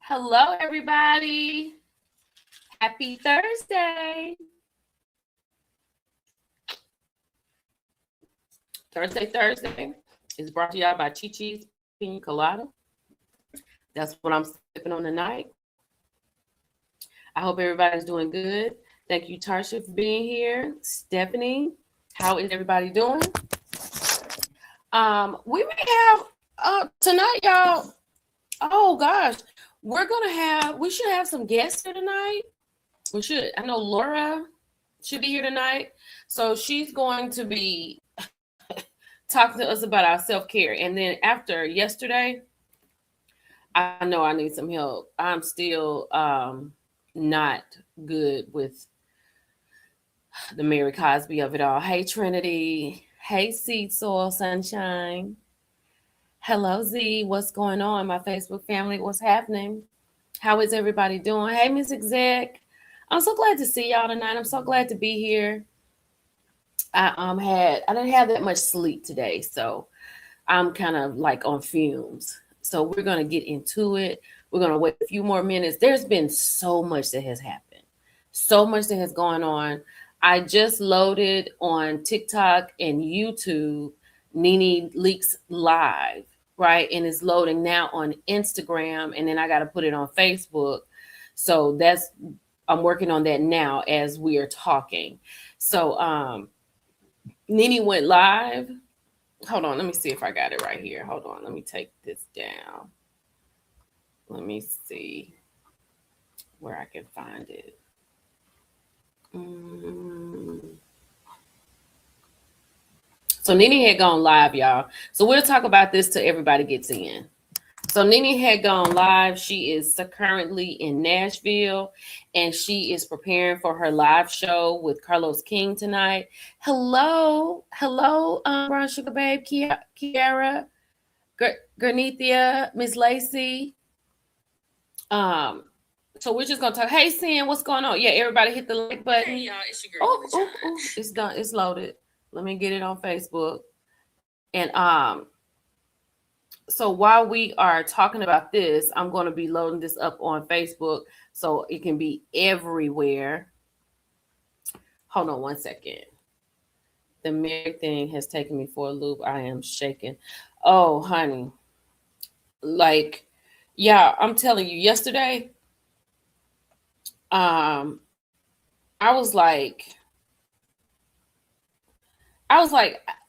Hello, everybody. Happy Thursday. Thursday is brought to y'all by Chi Chi's Pina Colada. That's what I'm sipping on tonight. I hope everybody's doing good. Thank you, Tarsha, for being here. Stephanie, how is everybody doing? We may have tonight, y'all. Oh gosh, we should have some guests here tonight. We should. I know Laura should be here tonight. So she's going to be talking to us about our self-care. And then after yesterday, I know I need some help. I'm still not good with the Mary Cosby of it all. Hey, Trinity. Hey, Seed Soil Sunshine. Hello, Z. What's going on, my Facebook family? What's happening? How is everybody doing? Hey, Miss Exec. I'm so glad to see y'all tonight. I'm so glad to be here. I didn't have that much sleep today, so I'm kind of like on fumes. So we're gonna get into it. We're gonna wait a few more minutes. There's been so much that has happened, so much that has gone on. I just loaded on TikTok and YouTube Nene Leaks live, right? And it's loading now on Instagram, and then I got to put it on Facebook. So I'm working on that now as we are talking. So Nene went live. Hold on, let me see if I got it right here. Hold on, let me take this down. Let me see where I can find it. So Nene had gone live, y'all. So we'll talk about this till everybody gets in. So Nene had gone live. She is currently in Nashville, and she is preparing for her live show with Carlos King tonight. Hello, Brown Sugar Babe, Kiara, Granithia, Miss Lacey. So we're just gonna talk. Hey, Sin, what's going on? Yeah, everybody hit the like button. Hey, y'all, it's your girl. It's done. It's loaded. Let me get it on Facebook. And so while we are talking about this, I'm going to be loading this up on Facebook so it can be everywhere. Hold on one second. The Mary thing has taken me for a loop. I am shaking. Oh, honey. Like, yeah, I'm telling you, yesterday, I was like,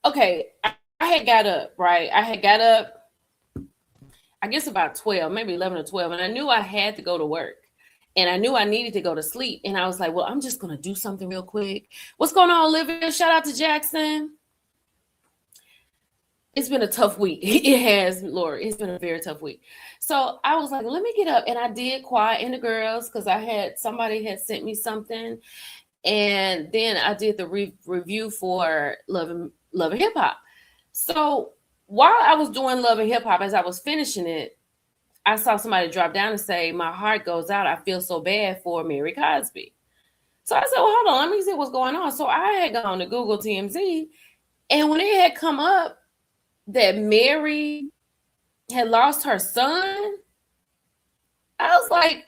okay, I had got up, right? I had got up, I guess about 12, maybe 11 or 12, and I knew I had to go to work. And I knew I needed to go to sleep. And I was like, well, I'm just going to do something real quick. What's going on, Olivia? Shout out to Jackson. It's been a tough week. It has, Lord. It's been a very tough week. So I was like, let me get up. And I did Quiet in the Girls because somebody had sent me something. And then I did the review for Love and Hip Hop. So while I was doing Love and Hip Hop, as I was finishing it, I saw somebody drop down and say, my heart goes out. I feel so bad for Mary Cosby. So I said, well, hold on. Let me see what's going on. So I had gone to Google TMZ. And when it had come up that Mary had lost her son, I was like,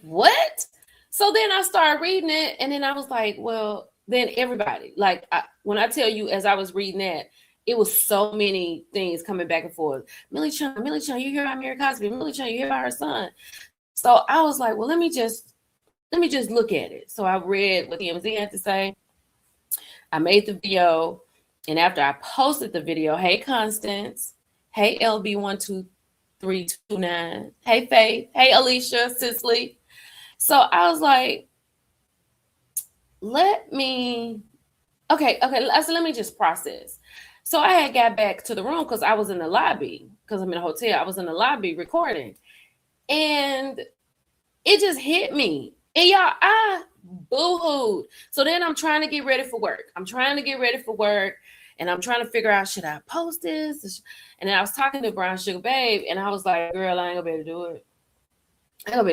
what? So then I started reading it. And then I was like, well, then everybody, like when I tell you, as I was reading that, it was so many things coming back and forth. Millie Chung, you hear about Mary Cosby? Millie Chung, you hear about her son? So I was like, well, let me just look at it. So I read what TMZ had to say. I made the video, and after I posted the video, hey Constance, hey LB12329, hey Faith, hey Alicia, Cicely. So I was like, let me just process. So I had got back to the room because I was in the lobby, because I'm in a hotel. I was in the lobby recording. And it just hit me. And y'all, I boo-hooed. So then I'm trying to get ready for work. And I'm trying to figure out, should I post this? And then I was talking to Brown Sugar Babe, and I was like, girl, I ain't gonna be able to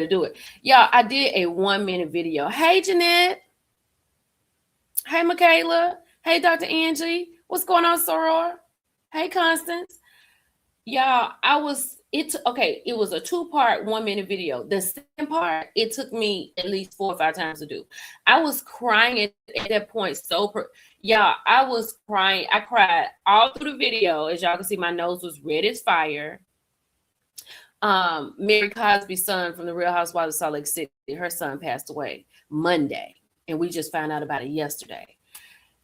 do it. Y'all, I did a 1-minute video. Hey, Jeanette. Hey, Michaela. Hey, Dr. Angie. What's going on, Soror? Hey, Constance. Y'all, I was it was a 2-part 1-minute video. The second part, it took me at least 4 or 5 times to do. I was crying at that point. Y'all, I was crying. I cried all through the video. As y'all can see, my nose was red as fire. Mary Cosby's son from the Real Housewives of Salt Lake City, her son passed away Monday, and we just found out about it yesterday.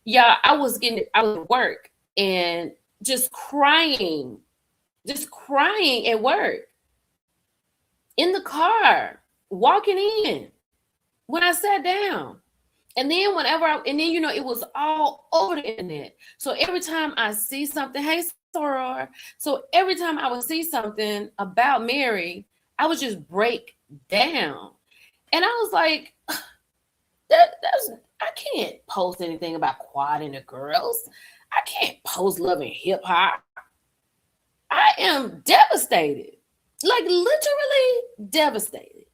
Yeah, I was at work and just crying at work, in the car, walking in, when I sat down. And then it was all over the internet. So every time I see something, hey, Soror. So every time I would see something about Mary, I would just break down. And I was like, I can't post anything about quad and the girls. I can't post loving hip hop. I am devastated, like literally devastated.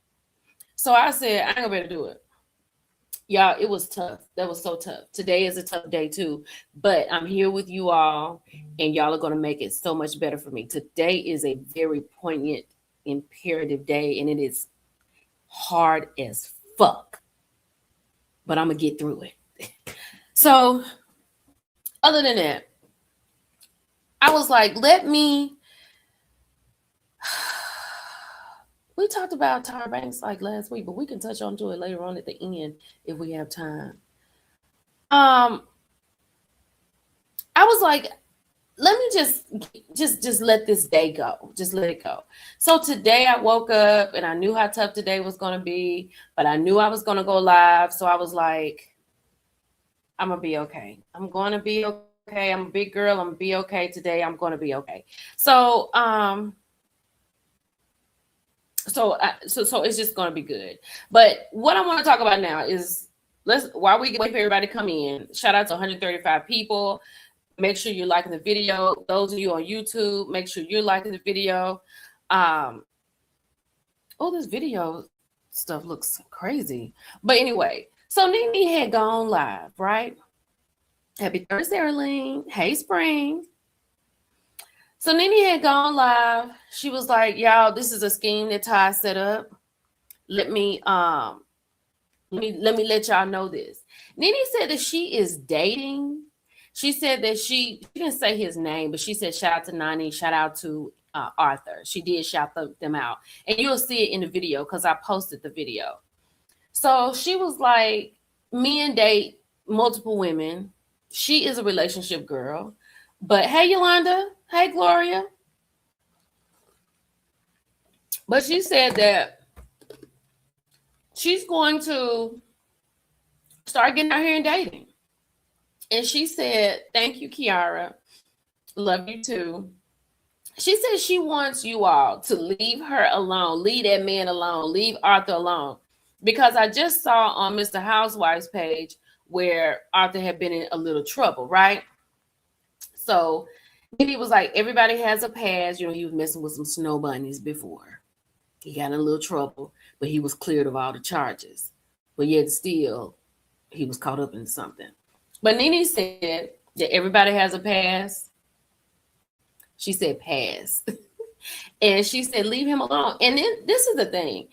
So I said, I ain't gonna be able to do it. Y'all, it was tough. That was so tough. Today is a tough day too, but I'm here with you all, and y'all are going to make it so much better for me. Today is a very poignant, imperative day, and it is hard as fuck, but I'm going to get through it. So other than that, I was like, we talked about Tyra Banks like last week, but we can touch on to it later on at the end if we have time. I was like, let me just let this day go. Just let it go. So today I woke up and I knew how tough today was going to be, but I knew I was going to go live. So I was like, I'm going to be okay. I'm going to be okay. I'm a big girl. I'm going to be okay today. I'm going to be okay. So, So it's just going to be good. But what I want to talk about now is, while we wait for everybody to come in, shout out to 135 people. Make sure you're liking the video. Those of you on YouTube, make sure you're liking the video. This video stuff looks crazy. But anyway, so Nene had gone live, right? Happy Thursday, Arlene. Hey, Spring. So Nene had gone live. She was like, y'all, this is a scheme that Ty set up. Let me let y'all know this. Nene said that she is dating. She said that she didn't say his name, but she said shout out to Nene, shout out to Arthur. She did shout them out. And you'll see it in the video because I posted the video. So she was like, men date multiple women. She is a relationship girl. But hey, Yolanda. Hey, Gloria. But she said that she's going to start getting out here and dating. And she said, thank you, Kiara. Love you too. She said she wants you all to leave her alone, leave that man alone, leave Arthur alone. Because I just saw on Mr. Housewives page where Arthur had been in a little trouble, right? So he was like, everybody has a past. You know, he was messing with some snow bunnies before. He got in a little trouble, but he was cleared of all the charges. But yet still, he was caught up in something. But Nene said that everybody has a past. She said pass. And she said, leave him alone. And then this is the thing.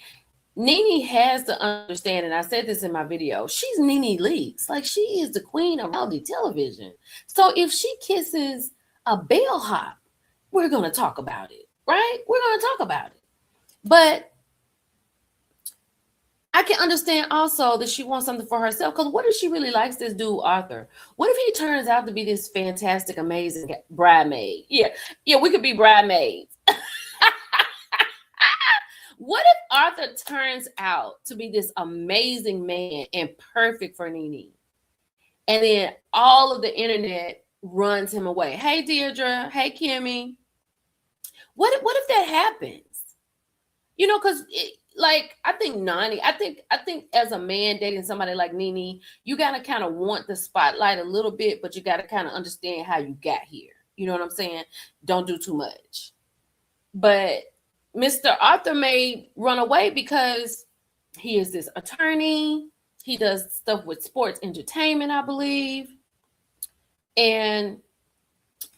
Nene has to understand, and I said this in my video, she's Nene Leaks. Like, she is the queen of reality television. So if she kisses a bellhop, we're going to talk about it, right? We're going to talk about it. But I can understand also that she wants something for herself, because what if she really likes this dude, Arthur? What if he turns out to be this fantastic, amazing bridemaid? Yeah, we could be bridemaids. What if Arthur turns out to be this amazing man and perfect for Nene? And then all of the internet runs him away. Hey, Deirdre. Hey, Kimmy. What if that happens? You know, because I think as a man dating somebody like Nene, you got to kind of want the spotlight a little bit, but you got to kind of understand how you got here. You know what I'm saying? Don't do too much. But Mr. Arthur may run away because he is this attorney. He does stuff with sports entertainment, I believe. And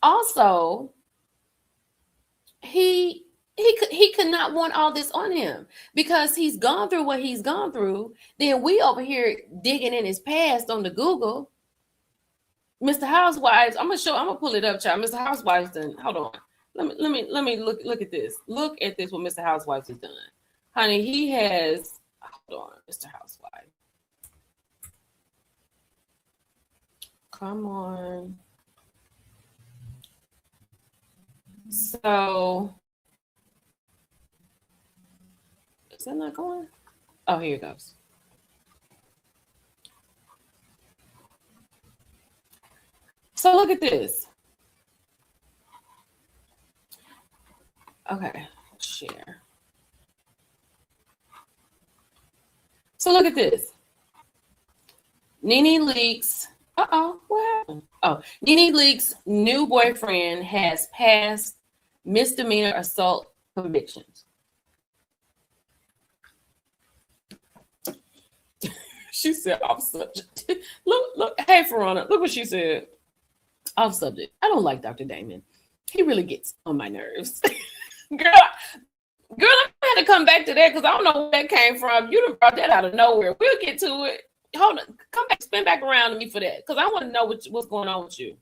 also, he he could not want all this on him because he's gone through what he's gone through. Then we over here digging in his past on the Google. Mr. Housewives, I'm gonna pull it up, child. Mr. Housewives done. Hold on. Let me look at this. Look at this what Mr. Housewives has done. Honey, he has hold on, Mr. Housewife. Come on. So is that not going? Oh, here it goes. So look at this. Okay, share. So look at this. Nene Leaks. Uh-oh, what happened? Oh, Nene Leaks' new boyfriend has passed misdemeanor assault convictions. She said off subject. Look, hey Verona, look what she said. Off subject. I don't like Dr. Damon. He really gets on my nerves. Girl, I had to come back to that because I don't know where that came from. You done brought that out of nowhere. We'll get to it. Hold on, come back, spin back around to me for that because I want to know what's going on with you.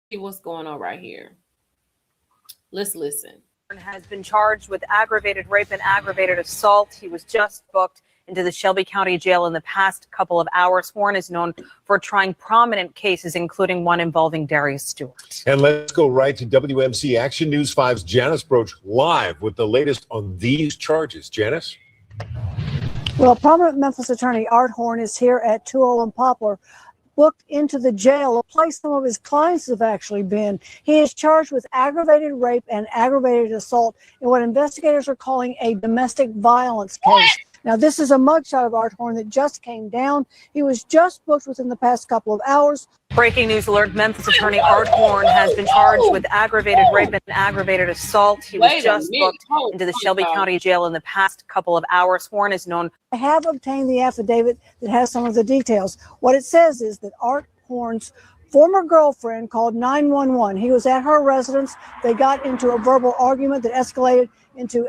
See what's going on right here. Let's listen. Has been charged with aggravated rape and aggravated assault. He was just booked into the Shelby County Jail in the past couple of hours. Horne is known for trying prominent cases, including one involving Darius Stewart. And let's go right to WMC Action News 5's Janice Broach live with the latest on these charges. Janice? Well, prominent Memphis attorney Arthur Horne is here at 201 Poplar, booked into the jail, a place some of his clients have actually been. He is charged with aggravated rape and aggravated assault in what investigators are calling a domestic violence case. Now, this is a mugshot of Arthur Horne that just came down. He was just booked within the past couple of hours. Breaking news alert, Memphis attorney Arthur Horne has been charged with aggravated rape and aggravated assault. He was just booked into the Shelby County Jail in the past couple of hours. Horne is known. I have obtained the affidavit that has some of the details. What it says is that Arthur Horne's former girlfriend called 911. He was at her residence. They got into a verbal argument that escalated into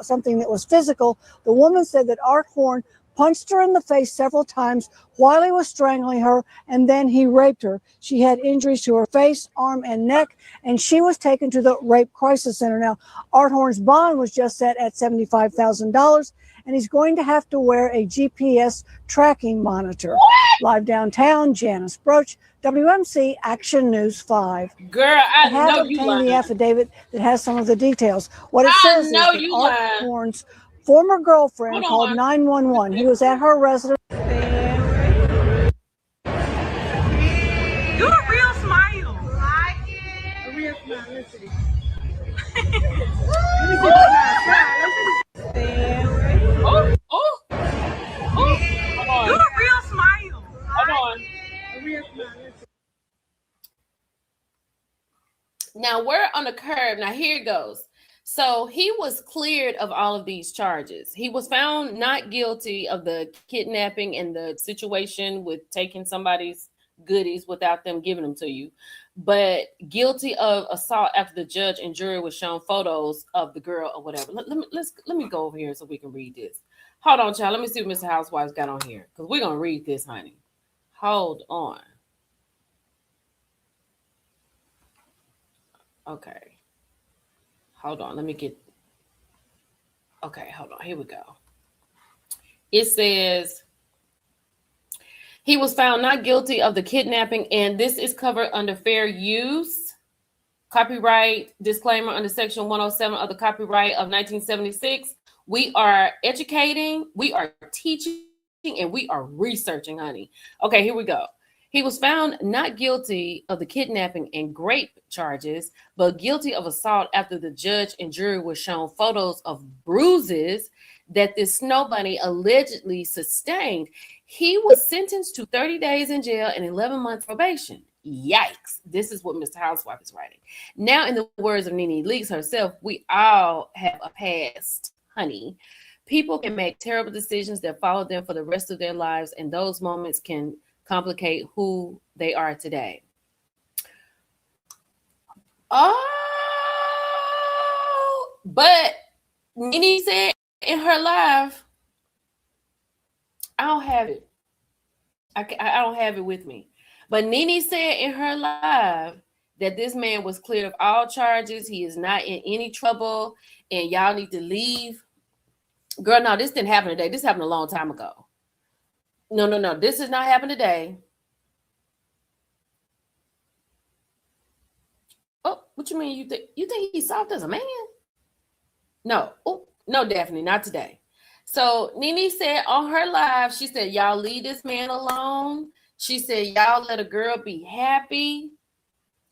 something that was physical. The woman said that Arthur Horne punched her in the face several times while he was strangling her, and then he raped her. She had injuries to her face, arm, and neck, and she was taken to the Rape Crisis Center. Now, Arthur Horne's bond was just set at $75,000, and he's going to have to wear a GPS tracking monitor. Live downtown, Janice Broach, WMC Action News 5. Girl, I have know you obtained lying. the affidavit that has some of the details. What it says is that Arthur Horne's former girlfriend called 911. He was at her residence. Do a real smile. A real smile. Let's see. Do a real smile. Hold on. A real smile. Now we're on the curve. Now here it goes. So he was cleared of all of these charges. He was found not guilty of the kidnapping and the situation with taking somebody's goodies without them giving them to you, but guilty of assault after the judge and jury was shown photos of the girl or whatever. Let me go over here so we can read this. Hold on, child. Let me see what Mr. Housewives got on here because we're gonna read this, honey. Hold on. Okay. Hold on. Let me get. Okay, hold on. Here we go. It says he was found not guilty of the kidnapping, and this is covered under fair use. Copyright disclaimer under Section 107 of the Copyright of 1976. We are educating, we are teaching, and we are researching, honey. Okay, here we go. He was found not guilty of the kidnapping and rape charges, but guilty of assault after the judge and jury were shown photos of bruises that this snow bunny allegedly sustained. He was sentenced to 30 days in jail and 11 months probation. Yikes. This is what Mr. Housewife is writing. Now, in the words of Nene Leaks herself, we all have a past, honey. People can make terrible decisions that follow them for the rest of their lives, and those moments can complicate who they are today. Oh, but Nene said in her live, I don't have it. I don't have it with me. But Nene said in her live that this man was cleared of all charges. He is not in any trouble, and y'all need to leave. Girl, no, this didn't happen today. This happened a long time ago. No. This has not happened today. Oh, what you mean? You think he's soft as a man? No. Oh, no, Daphne, not today. So Nene said on her live, she said, y'all leave this man alone. She said, y'all let a girl be happy.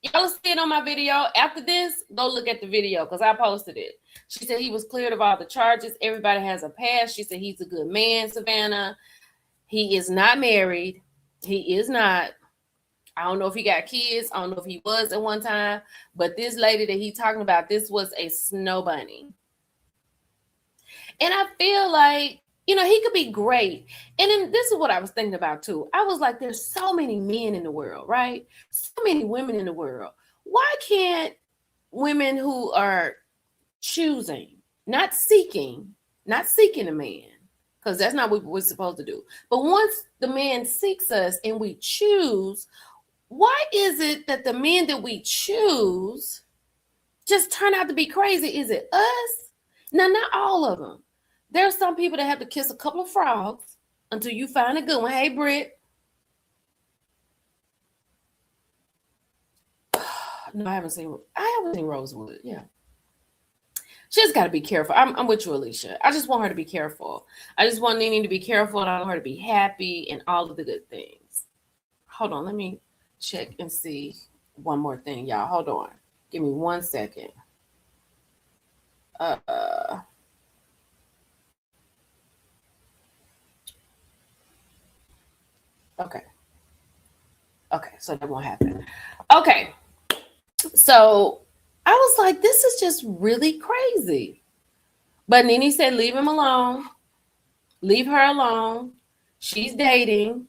Y'all see it on my video. After this, go look at the video because I posted it. She said he was cleared of all the charges. Everybody has a past. She said he's a good man, Savannah. He is not married. He is not. I don't know if he got kids. I don't know if he was at one time. But this lady that he's talking about, this was a snow bunny. And I feel like, you know, he could be great. And then this is what I was thinking about too. I was like, there's so many men in the world, right? So many women in the world. Why can't women who are choosing, not seeking a man, because that's not what we're supposed to do. But once the man seeks us and we choose, why is it that the men that we choose just turn out to be crazy? Is it us? Now, not all of them. There's some people that have to kiss a couple of frogs until you find a good one. Hey, Britt. No, I haven't seen Rosewood. Yeah. She just got to be careful. I'm with you, Alicia. I just want her to be careful. I just want Nene to be careful, and I want her to be happy and all of the good things. Hold on. Let me check and see one more thing, y'all. Hold on. Give me 1 second. Okay, so that won't happen. Okay, so I was like, this is just really crazy. But Nene said, leave him alone. Leave her alone. She's dating.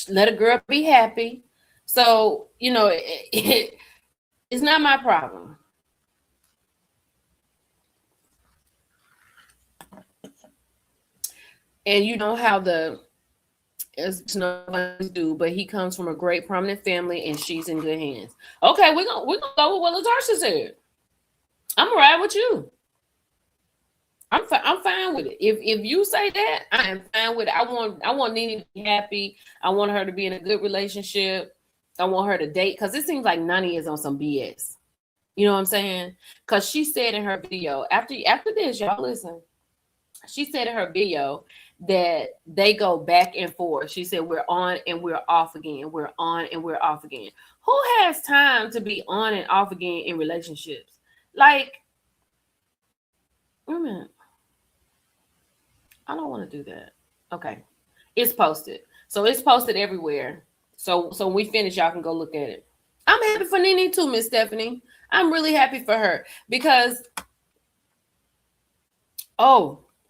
Let a girl be happy. So, you know, it's not my problem. And you know how as nobody do, but he comes from a great prominent family and she's in good hands. Okay, we're gonna go with what LaTarsha said. I'm right with you. I'm fine with it. If you say that, I am fine with it. I want Nene to be happy. I want her to be in a good relationship. I want her to date, because it seems like Nani is on some BS. You know what I'm saying? Because she said in her video, after this, y'all listen. She said in her video that they go back and forth. She said, we're on and we're off again. We're on and we're off again. Who has time to be on and off again in relationships? Like, wait a minute. I don't want to do that. Okay. It's posted. So it's posted everywhere. So when we finish, y'all can go look at it. I'm happy for Nene too, Miss Stephanie. I'm really happy for her because,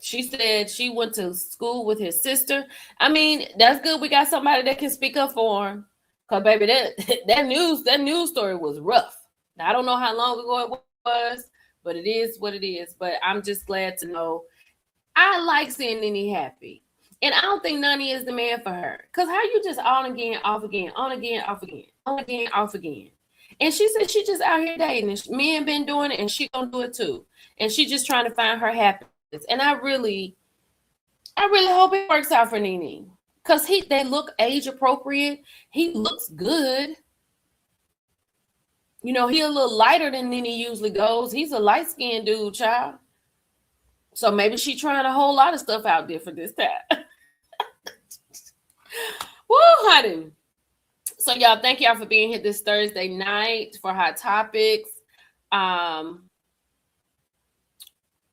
she said she went to school with his sister. I mean, that's good. We got somebody that can speak up for him. Cause baby, that news story was rough. Now, I don't know how long ago it was, but it is what it is. But I'm just glad to know. I like seeing Nene happy. And I don't think Nene is the man for her. Cause how you just on again, off again, on again, off again, on again, off again. And she said she just out here dating. And men been doing it and she gonna do it too. And she just trying to find her happiness. And I really hope it works out for Nene. Because they look age appropriate. He looks good. You know, he a little lighter than Nene usually goes. He's a light-skinned dude, child. So maybe she trying a whole lot of stuff out there for this time. Woo, honey. So y'all, thank y'all for being here this Thursday night for Hot Topics.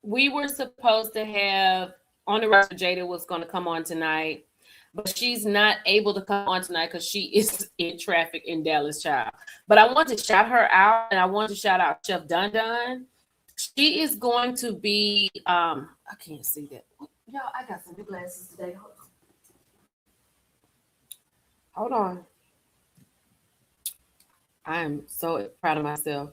We were supposed to have on the roster, Jada was going to come on tonight, but she's not able to come on tonight because she is in traffic in Dallas, child. But I want to shout her out, and I want to shout out Chef Dun Dun. She is going to be, I can't see that. Y'all, I got some new glasses today. Hold on. I'm so proud of myself.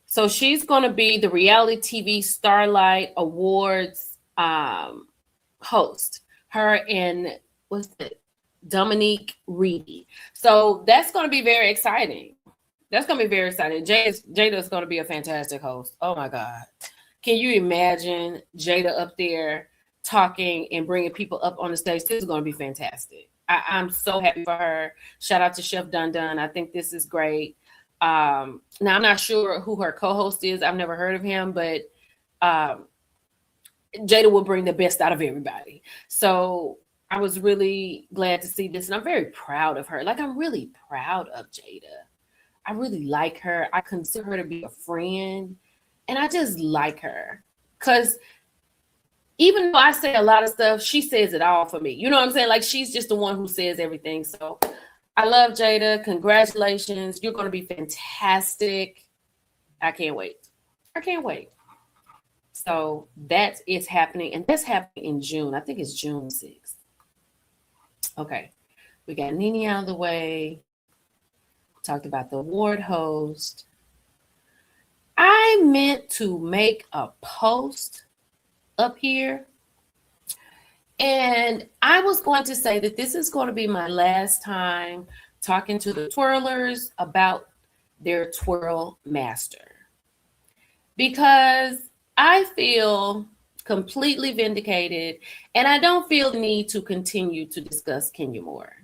So she's going to be the reality TV Starlight Awards host. Her and what's it? Dominique Reedy. So that's going to be very exciting. That's going to be very exciting. Jada's going to be a fantastic host. Oh my God. Can you imagine Jada up there talking and bringing people up on the stage? This is going to be fantastic. I'm so happy for her. Shout out to Chef Dun Dun. I think this is great. Now I'm not sure who her co-host is. I've never heard of him, but Jada will bring the best out of everybody. So I was really glad to see this, and I'm very proud of her. Like, I'm really proud of Jada. I really like her. I consider her to be a friend, and I just like her because even though I say a lot of stuff, she says it all for me. You know what I'm saying? Like, she's just the one who says everything. So I love Jada. Congratulations. You're going to be fantastic. I can't wait. I can't wait. So that is happening, and that's happening in June. I think it's June 6th. Okay. We got Nene out of the way. Talked about the award host. I meant to make a post up here, and I was going to say that this is going to be my last time talking to the twirlers about their twirl master, because I feel completely vindicated, and I don't feel the need to continue to discuss Kenya Moore.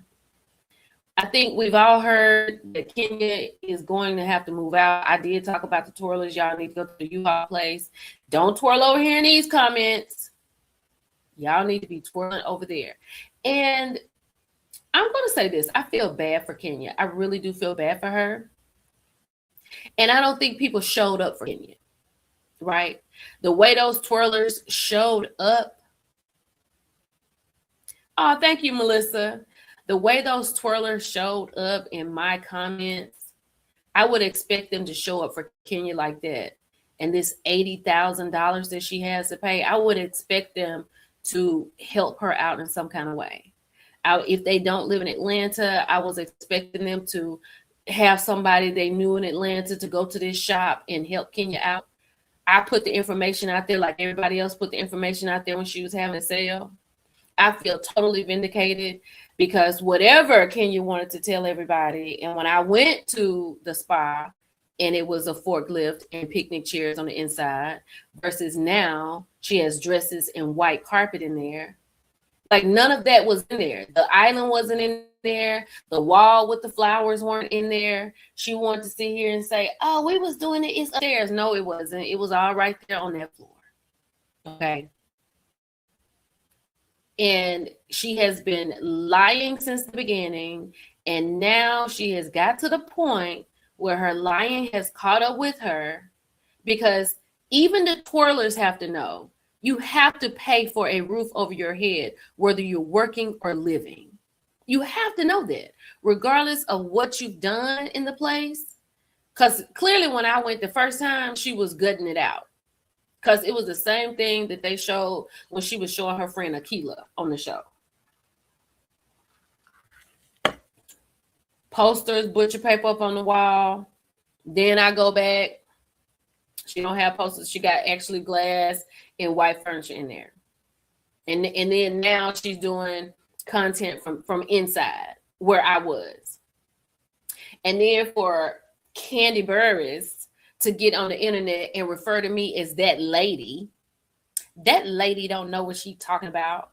I think we've all heard that Kenya is going to have to move out. I did talk about the twirlers. Y'all need to go to the U-Haul place. Don't twirl over here in these comments. Y'all need to be twirling over there. And I'm going to say this. I feel bad for Kenya. I really do feel bad for her. And I don't think people showed up for Kenya, right? The way those twirlers showed up. Oh, thank you, Melissa. The way those twirlers showed up in my comments, I would expect them to show up for Kenya like that. And this $80,000 that she has to pay, I would expect them to help her out in some kind of way. If they don't live in Atlanta, I was expecting them to have somebody they knew in Atlanta to go to this shop and help Kenya out. I put the information out there like everybody else put the information out there when she was having a sale. I feel totally vindicated because whatever Kenya wanted to tell everybody, and when I went to the spa and it was a forklift and picnic chairs on the inside versus now she has dresses and white carpet in there. Like, none of that was in there. The island wasn't in there. The wall with the flowers weren't in there. She wanted to sit here and say, oh, we was doing it. It's upstairs. No, it wasn't. It was all right there on that floor. Okay. And she has been lying since the beginning. And now she has got to the point where her lying has caught up with her, because even the twirlers have to know you have to pay for a roof over your head, whether you're working or living. You have to know that, regardless of what you've done in the place. Because clearly when I went the first time, she was gutting it out. Because it was the same thing that they showed when she was showing her friend Akila on the show. Posters, butcher paper up on the wall. Then I go back. She don't have posters. She got actually glass and white furniture in there. And then now she's doing content from inside where I was. And then for Candy Burris to get on the internet and refer to me as that lady don't know what she's talking about.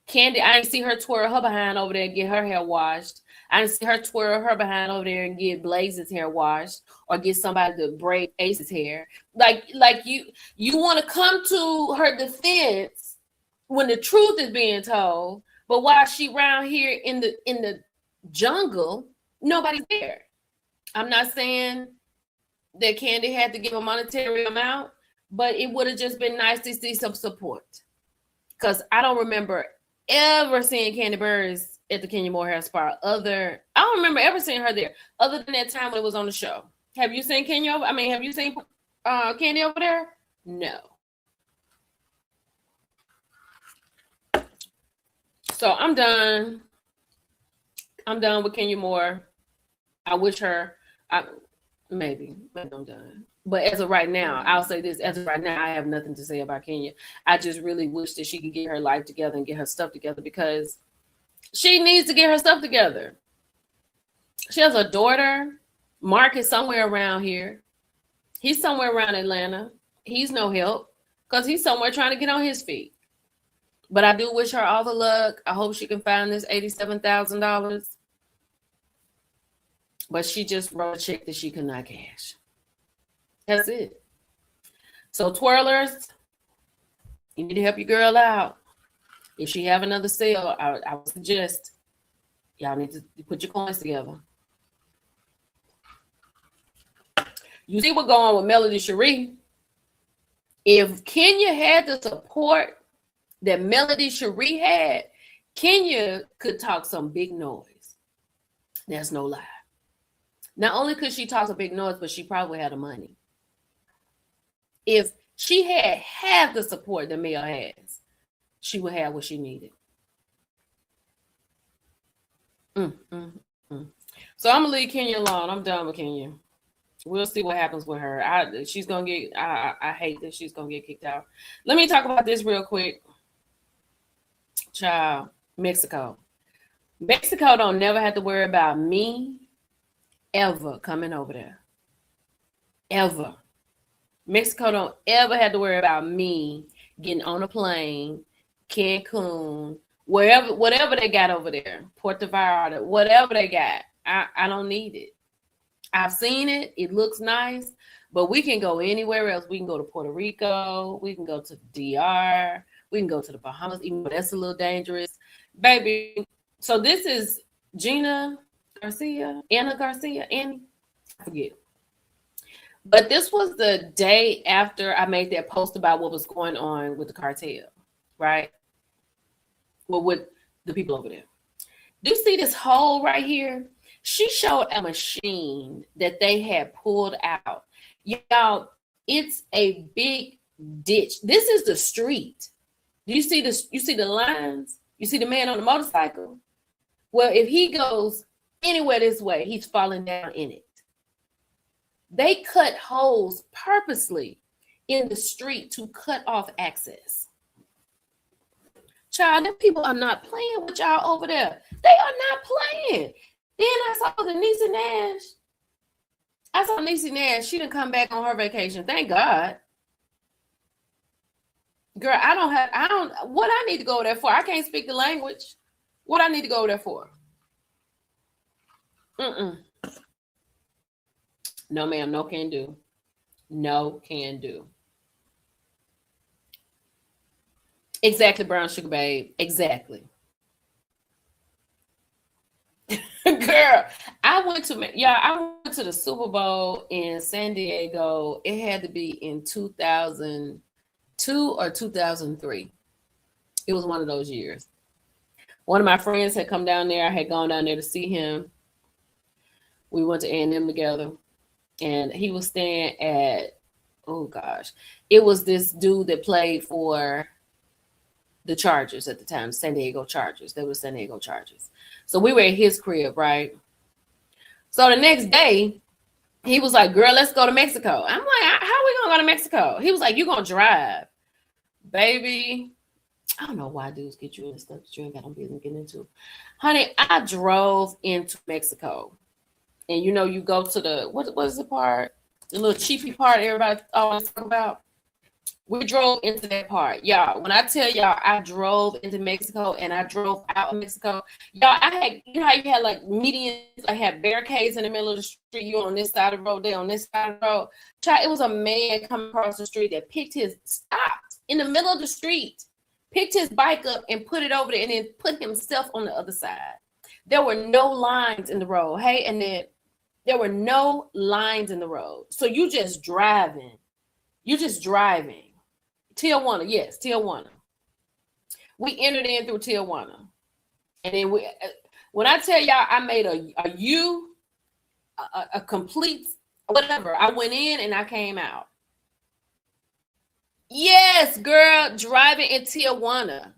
Candy, I didn't see her twirl her behind over there and get her hair washed. I didn't see her twirl her behind over there and get Blaze's hair washed or get somebody to braid Ace's hair. Like you want to come to her defense when the truth is being told, but while she around here in the jungle, nobody's there. I'm not saying that Candy had to give a monetary amount, but it would have just been nice to see some support. Because I don't remember ever seeing Candy Burris at the Kenya Moore Hair Spa. I don't remember ever seeing her there, other than that time when it was on the show. Have you seen Kenya? Have you seen Candy over there? No. So I'm done. I'm done with Kenya Moore. I wish her, maybe I'm done. But as of right now, I'll say this. As of right now, I have nothing to say about Kenya. I just really wish that she could get her life together and get her stuff together, because she needs to get her stuff together. She has a daughter. Mark is somewhere around here. He's somewhere around Atlanta. He's no help because he's somewhere trying to get on his feet. But I do wish her all the luck. I hope she can find this $87,000. But she just wrote a check that she could not cash. That's it. So twirlers, you need to help your girl out. If she have another sale, I would suggest y'all need to put your coins together. You see what's going on with Melody Cherie? If Kenya had the support that Melody Cherie had, Kenya could talk some big noise. That's no lie. Not only could she talk a big noise, but she probably had the money. If she had half the support that Mel has, she would have what she needed. So I'm gonna leave Kenya alone. I'm done with Kenya. We'll see what happens with her. She's gonna get. I hate that she's gonna get kicked out. Let me talk about this real quick. Child, Mexico. Mexico don't never have to worry about me ever coming over there. Ever. Mexico don't ever have to worry about me getting on a plane, Cancun, whatever they got over there, Puerto Vallarta, whatever they got. I don't need it. I've seen it. It looks nice, but we can go anywhere else. We can go to Puerto Rico. We can go to DR. We can go to the Bahamas, even though that's a little dangerous. Baby, so this is Annie Garcia, I forget. But this was the day after I made that post about what was going on with the cartel, right? Well, with the people over there. Do you see this hole right here? She showed a machine that they had pulled out. Y'all, it's a big ditch. This is the street. Do you see this? You see the lines? You see the man on the motorcycle? Well, if he goes anywhere this way, he's falling down in it. They cut holes purposely in the street to cut off access. Child, them people are not playing with y'all over there. They are not playing. Then I saw the Niecy Nash. I saw Niecy Nash. She didn't come back on her vacation. Thank God. Girl, what I need to go over there for? I can't speak the language. What I need to go over there for? No, ma'am, no can do. No can do. Exactly, brown sugar babe. Exactly. Girl, I went to the Super Bowl in San Diego. It had to be in 2002 or 2003. It was one of those years. One of my friends had come down there. I had gone down there to see him. We went to A&M together. And he was staying at, it was this dude that played for the Chargers at the time, San Diego Chargers. They were San Diego Chargers. So we were at his crib, right? So the next day, he was like, girl, let's go to Mexico. I'm like, how are we going to go to Mexico? He was like, you're going to drive. Baby, I don't know why dudes get you into stuff that you ain't got no business getting into. Honey, I drove into Mexico. And you know, you go to the, what is the part? The little cheapy part everybody always talk about. We drove into that part. Y'all, when I tell y'all I drove into Mexico and I drove out of Mexico, y'all, I had, you know how you had like medians, I had barricades in the middle of the street, you on this side of the road, they on this side of the road. Child, it was a man coming across the street that stopped in the middle of the street, picked his bike up and put it over there and then put himself on the other side. There were no lines in the road. Hey, and then there were no lines in the road. So you just driving. Tijuana, yes, Tijuana. We entered in through Tijuana. And then when I tell y'all I made a complete whatever, I went in and I came out. Yes, girl, driving in Tijuana.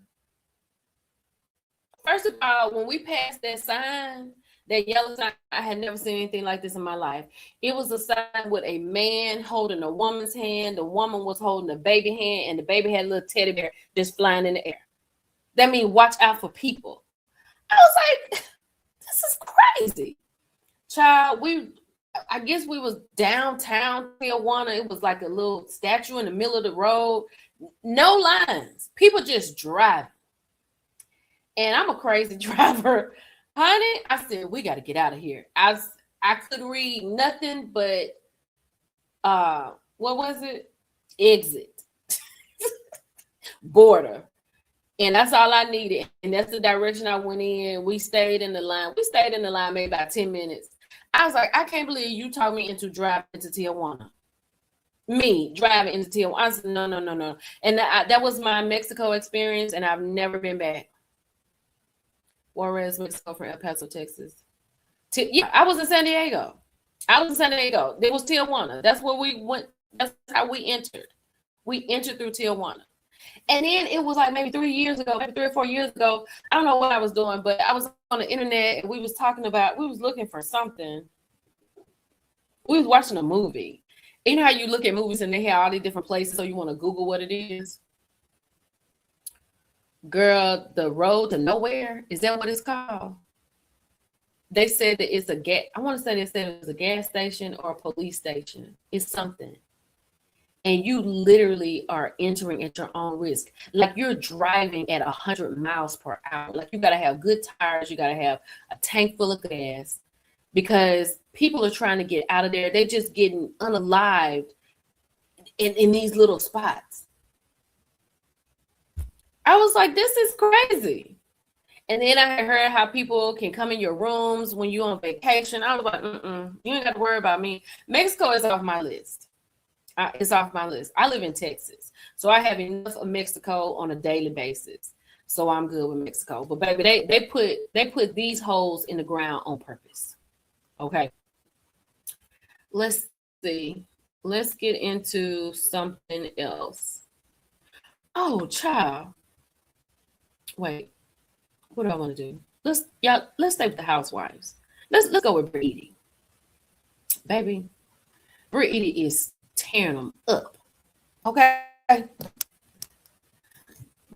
First of all, when we passed that sign, That yellow sign, I had never seen anything like this in my life. It was a sign with a man holding a woman's hand. The woman was holding a baby hand, and the baby had a little teddy bear just flying in the air. That means watch out for people. I was like, this is crazy. Child, I guess we was downtown Tijuana. It was like a little statue in the middle of the road. No lines. People just driving. And I'm a crazy driver. Honey, I said, we got to get out of here. I couldn't read nothing but, what was it? Exit. Border. And that's all I needed. And that's the direction I went in. We stayed in the line. We stayed in the line maybe about 10 minutes. I was like, I can't believe you talked me into driving into Tijuana. Me driving into Tijuana. I said, no. And that was my Mexico experience, and I've never been back. Juarez, Mexico from El Paso, Texas. Yeah, I was in San Diego. There was Tijuana. That's where we went. That's how we entered. We entered through Tijuana. And then it was like maybe 3 or 4 years ago. I don't know what I was doing, but I was on the internet and we was looking for something. We was watching a movie. You know how you look at movies and they have all these different places, so you want to Google what it is? Girl, The Road to Nowhere. Is that what it's called? They said that it's I want to say they said it was a gas station or a police station. It's something. And you literally are entering at your own risk. Like you're driving at 100 miles per hour. Like you got to have good tires. You got to have a tank full of gas because people are trying to get out of there. They're just getting unalived in these little spots. I was like, this is crazy. And then I heard how people can come in your rooms when you're on vacation. I was like, you ain't got to worry about me. Mexico is off my list. It's off my list. I live in Texas, so I have enough of Mexico on a daily basis, so I'm good with Mexico. But baby, they put these holes in the ground on purpose. Okay, let's see. Let's get into something else. Oh, child. Wait, what do I want to do? Let's stay with the housewives. Let's go with Brittany Eady. Baby, Brittany Eady is tearing them up. Okay.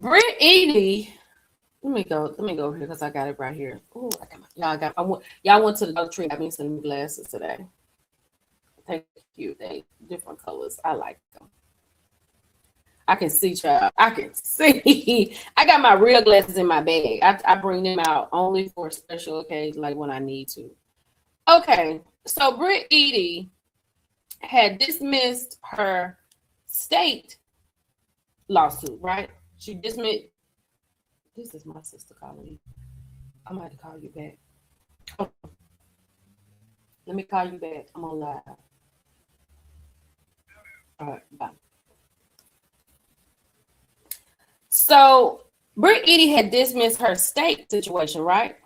Brittany Eady. Let me go over here because I got it right here. Oh, y'all went to the Dollar Tree. I got me some new glasses today. Thank you. They different colors. I like them. I can see, child. I can see. I got my real glasses in my bag. I bring them out only for special occasions, like when I need to. Okay. So Brittany Eady had dismissed her state lawsuit, right? She dismissed. This is my sister calling me. I might have to call you back. Oh. Let me call you back. I'm on live. All right, bye. So Brittany Eady had dismissed her state situation, right?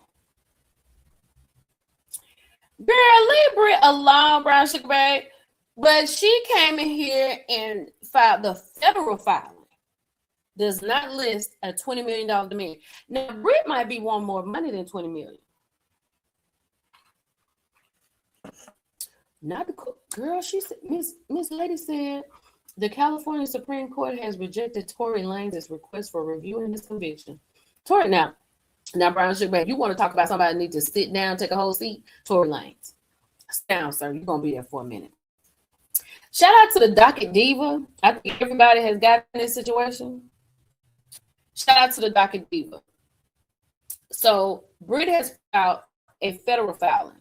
Girl, leave Britt alone, brown sugar babe. But she came in here and filed the federal filing. Does not list a $20 million demand. Now, Britt might be wanting more money than $20 million. Not the girl. She said, Miss Lady said, the California Supreme Court has rejected Tory Lanez request for reviewing his conviction. Tory, now, brown sugar babe, you want to talk about somebody that needs to sit down, take a whole seat? Tory Lanez. Sit down, sir. You're gonna be there for a minute. Shout out to the docket diva. I think everybody has gotten in this situation. Shout out to the docket diva. So Britt has filed a federal filing.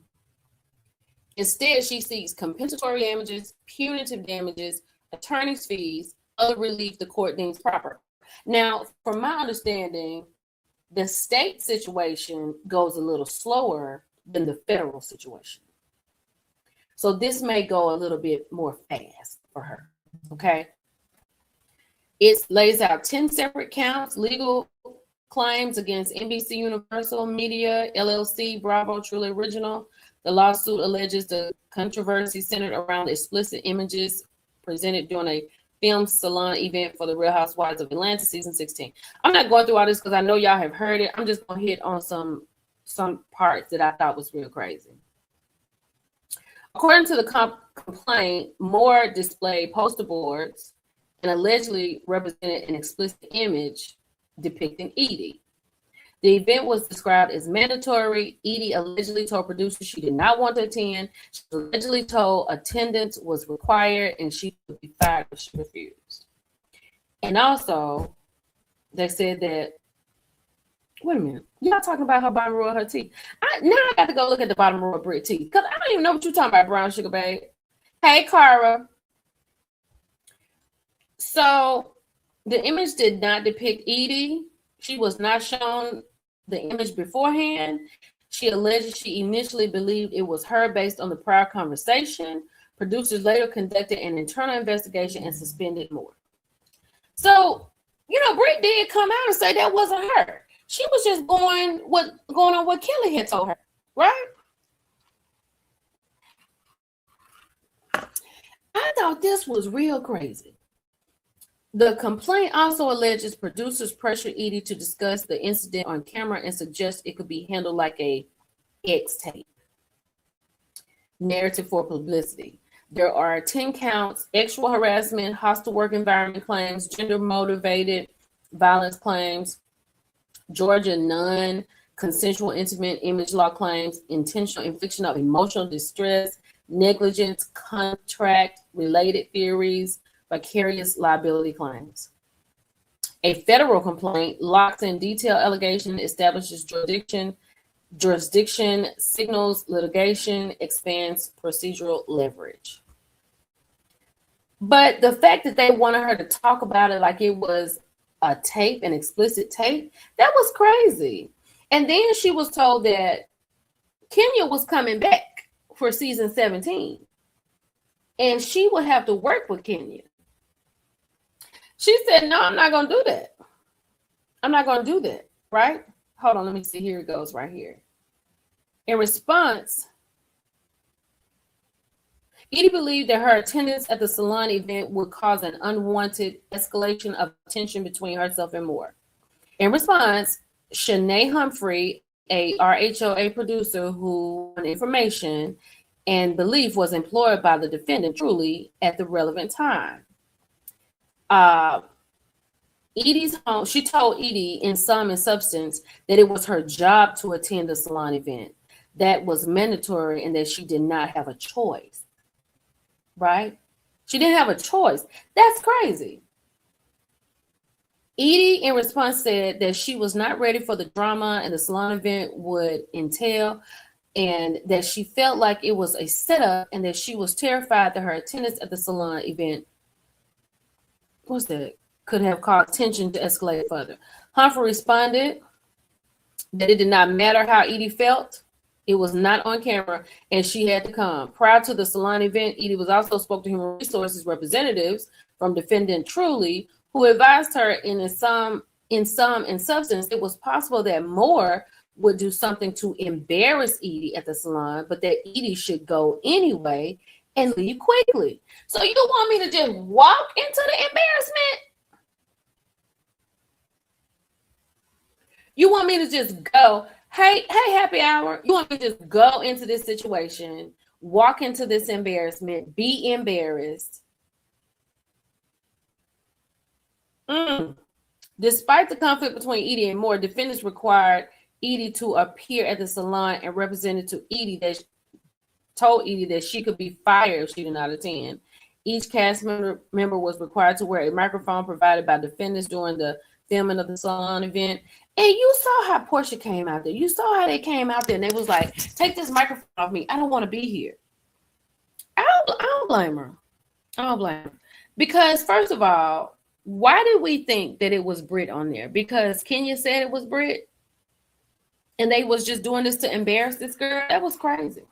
Instead, she seeks compensatory damages, punitive damages, attorney's fees, other relief the court deems proper. Now, from my understanding, the state situation goes a little slower than the federal situation. So this may go a little bit more fast for her, okay? It lays out 10 separate counts, legal claims against NBC Universal Media, LLC, Bravo, Truly Original. The lawsuit alleges the controversy centered around explicit images presented during a film salon event for the Real Housewives of Atlanta season 16. I'm not going through all this because I know y'all have heard it. I'm just going to hit on some some parts that I thought was real crazy. According to the complaint, Moore displayed poster boards and allegedly represented an explicit image depicting Eady. The event was described as mandatory. Eady allegedly told producers she did not want to attend. She allegedly told attendance was required and she would be fired if she refused. And also, they said that, wait a minute, y'all talking about her bottom row of her teeth. Now I got to go look at the bottom row of Britt's teeth because I don't even know what you're talking about, brown sugar babe. Hey, Cara. So the image did not depict Eady. She was not shown the image beforehand. She alleged she initially believed it was her based on the prior conversation. Producers later conducted an internal investigation and suspended Moore. So, you know, Britt did come out and say that wasn't her. She was just going on what Kelly had told her, right? I thought this was real crazy. The complaint also alleges producers pressured Eady to discuss the incident on camera and suggest it could be handled like a X tape. Narrative for publicity. There are 10 counts: sexual harassment, hostile work environment claims, gender motivated violence claims, Georgia non-consensual intimate image law claims, intentional infliction of emotional distress, negligence, contract related theories, vicarious liability claims. A federal complaint locks in detailed allegation, establishes jurisdiction, signals litigation, expands procedural leverage. But the fact that they wanted her to talk about it like it was a tape, an explicit tape, that was crazy. And then she was told that Kenya was coming back for season 17 and she would have to work with Kenya. She said, no, I'm not going to do that. I'm not going to do that, right? Hold on, let me see. Here it goes right here. In response, Eady believed that her attendance at the salon event would cause an unwanted escalation of tension between herself and Moore. In response, Shanae Humphrey, a RHOA producer who had information and belief was employed by the defendant truly at the relevant time. Eady's home, she told Eady in sum and substance that it was her job to attend the salon event. That was mandatory and that she did not have a choice. Right? She didn't have a choice. That's crazy. Eady, in response, said that she was not ready for the drama and the salon event would entail, and that she felt like it was a setup and that she was terrified that her attendance at the salon event could have caused tension to escalate further. Humphrey responded that it did not matter how Eady felt. It was not on camera and she had to come. Prior to the salon event, Eady was also spoke to human resources representatives from defendant Truly, who advised her in sum and substance it was possible that Moore would do something to embarrass Eady at the salon, but that Eady should go anyway and leave quickly. So you want me to just walk into the embarrassment? You want me to just go, hey, happy hour. You want me to just go into this situation, walk into this embarrassment, be embarrassed. Despite the conflict between Eady and Moore, defendants required Eady to appear at the salon and represented to Eady that told Eady that she could be fired if she did not attend. Each cast member was required to wear a microphone provided by defendants during the filming of the salon event. And you saw how Portia came out there. You saw how they came out there and they was like, take this microphone off me. I don't want to be here. I don't blame her. I don't blame her. Because first of all, why did we think that it was Britt on there? Because Kenya said it was Britt and they was just doing this to embarrass this girl. That was crazy.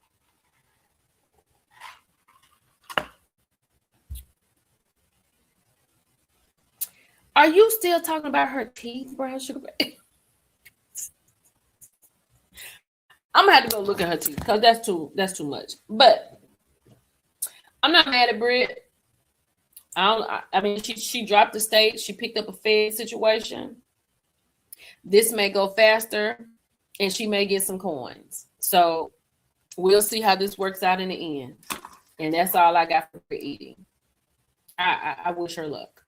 Are you still talking about her teeth, brown sugar? I'm gonna have to go look at her teeth because that's too much. But I'm not mad at Britt. I mean, she dropped the state. She picked up a Fed situation. This may go faster. and she may get some coins. So we'll see how this works out in the end. And that's all I got for Eady. I wish her luck.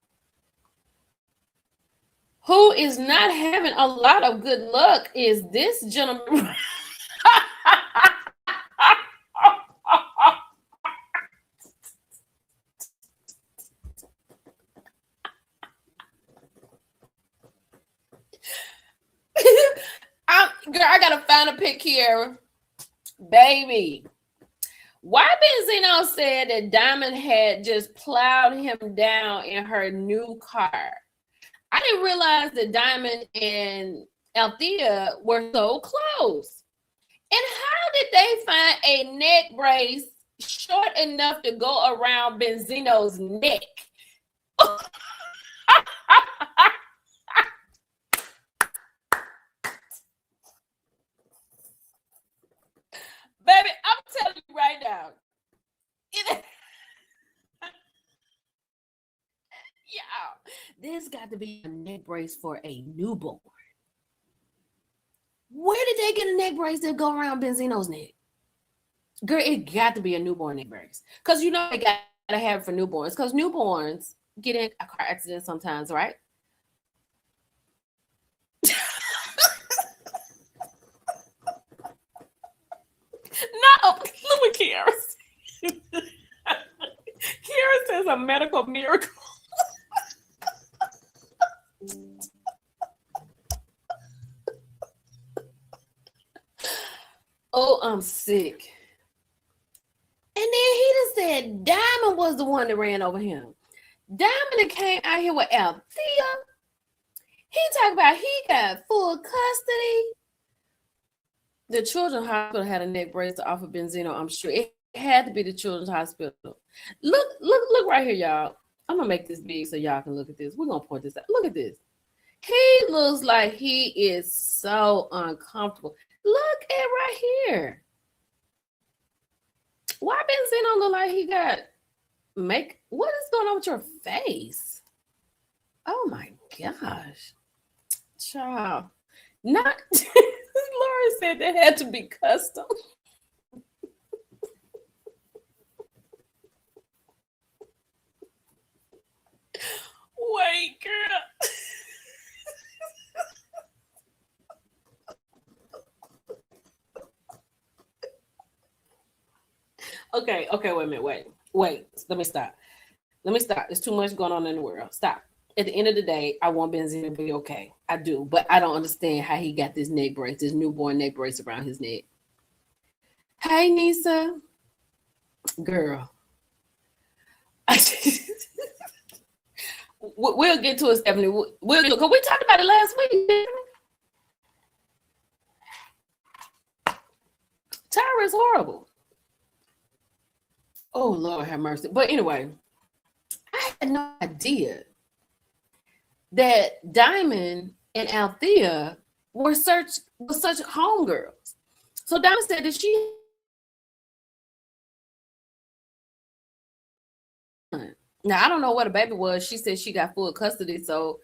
Who is not having a lot of good luck is this gentleman. Girl, I gotta find a pic here, baby. Why Benzino said that Diamond had just plowed him down in her new car. I didn't realize that Diamond and Althea were so close. And how did they find a neck brace short enough to go around Benzino's neck? Baby, I'm telling you right now. Yeah, there's got to be a neck brace for a newborn. Where did they get a neck brace that go around Benzino's neck? Girl, it got to be a newborn neck brace. Because you know they got to have it for newborns. Because newborns get in a car accident sometimes, right? No, look at Kira. Kira says a medical miracle. Oh, I'm sick. And then he just said Diamond was the one that ran over him. Diamond came out here with Althea. He talked about he got full custody. The children's hospital had a neck brace to offer Benzino, I'm sure. It had to be the children's hospital. Look right here, y'all. I'm going to make this big so y'all can look at this. We're going to point this out. Look at this. He looks like he is so uncomfortable. Look at right here. Why Benzino look like he got what is going on with your face? Oh my gosh. Child. Not Laura said that had to be custom. Wait, girl. Okay, wait a minute, wait. Let me stop. There's too much going on in the world. Stop. At the end of the day, I want Benzino to be okay. I do, but I don't understand how he got this neck brace, this newborn neck brace around his neck. Hey, Nisa. Girl. We'll get to it, Stephanie. Because we talked about it last week. Tyra is horrible. Oh, Lord have mercy. But anyway, I had no idea that Diamond and Althea were such homegirls. So Diamond said that she now I don't know what a baby was. She said she got full custody. So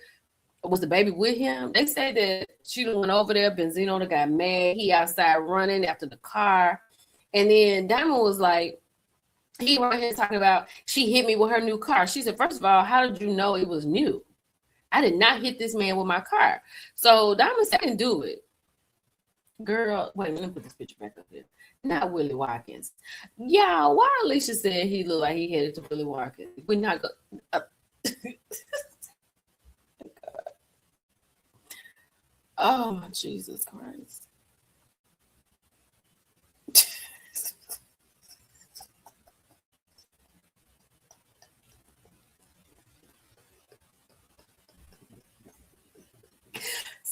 was the baby with him? They say that she went over there. Benzino got mad. He outside running after the car. And then Diamond was like, he right here talking about she hit me with her new car. She said, first of all, how did you know it was new? I did not hit this man with my car. So Diamond said, I didn't do it. Girl, wait, let me put this picture back up here. Not Willie Watkins. Yeah, why Alicia said he looked like he headed to Willie Watkins. We're not going Oh, Jesus Christ.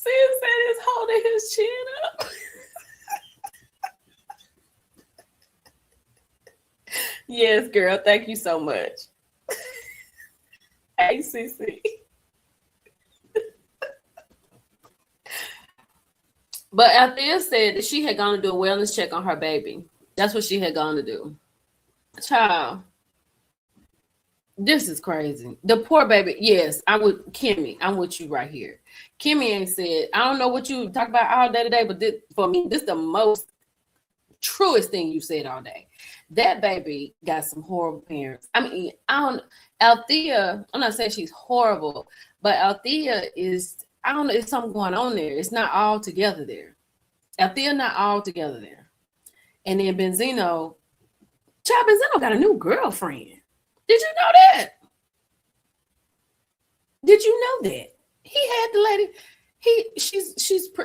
Sis said he's holding his chin up. Yes, girl. Thank you so much. Hey, Cece. But Althea said that she had gone to do a wellness check on her baby. That's what she had gone to do. Child. This is crazy. The poor baby. Yes, I would. Kimmy, I'm with you right here. Kimmy ain't said. I don't know what you talk about all day today, but for me, this is the most truest thing you said all day. That baby got some horrible parents. I mean, I don't. Althea. I'm not saying she's horrible, but Althea is. I don't know. There's something going on there. It's not all together there. Althea not all together there. And then Benzino. Child, Benzino got a new girlfriend. Did you know that? Did you know that? He had the lady.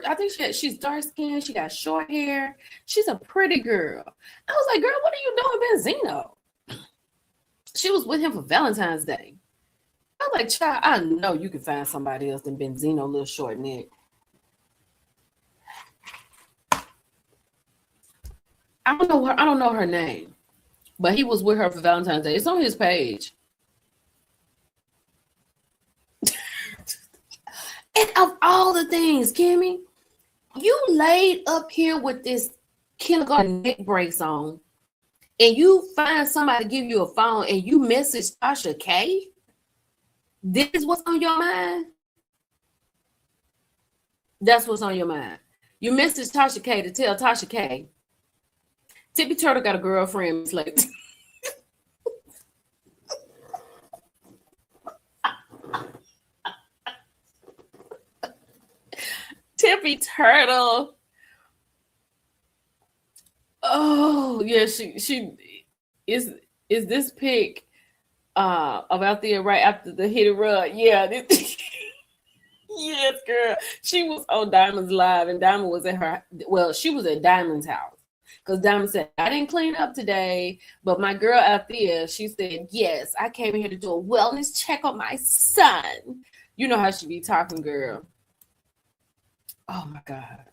I think she's dark skinned. She got short hair. She's a pretty girl. I was like, girl, what are you doing, Benzino? She was with him for Valentine's Day. I was like, child, I know you can find somebody else than Benzino, little short neck. I don't know her name, but he was with her for Valentine's Day. It's on his page. And of all the things, Kimmy, you laid up here with this kindergarten neck brace on, and you find somebody to give you a phone, and you message Tasha K. This is what's on your mind. That's what's on your mind. You message Tasha K to tell Tasha K, Tippy Turtle got a girlfriend, Miss Lake. Tippy Turtle. Oh yeah, she is this pic of Althea right after the hit and run. Yeah, yes, girl. She was on Diamond's live, and Diamond was at her. Well, she was at Diamond's house because Diamond said, "I didn't clean up today, but my girl Althea, she said, yes, I came here to do a wellness check on my son." You know how she be talking, girl. Oh my God.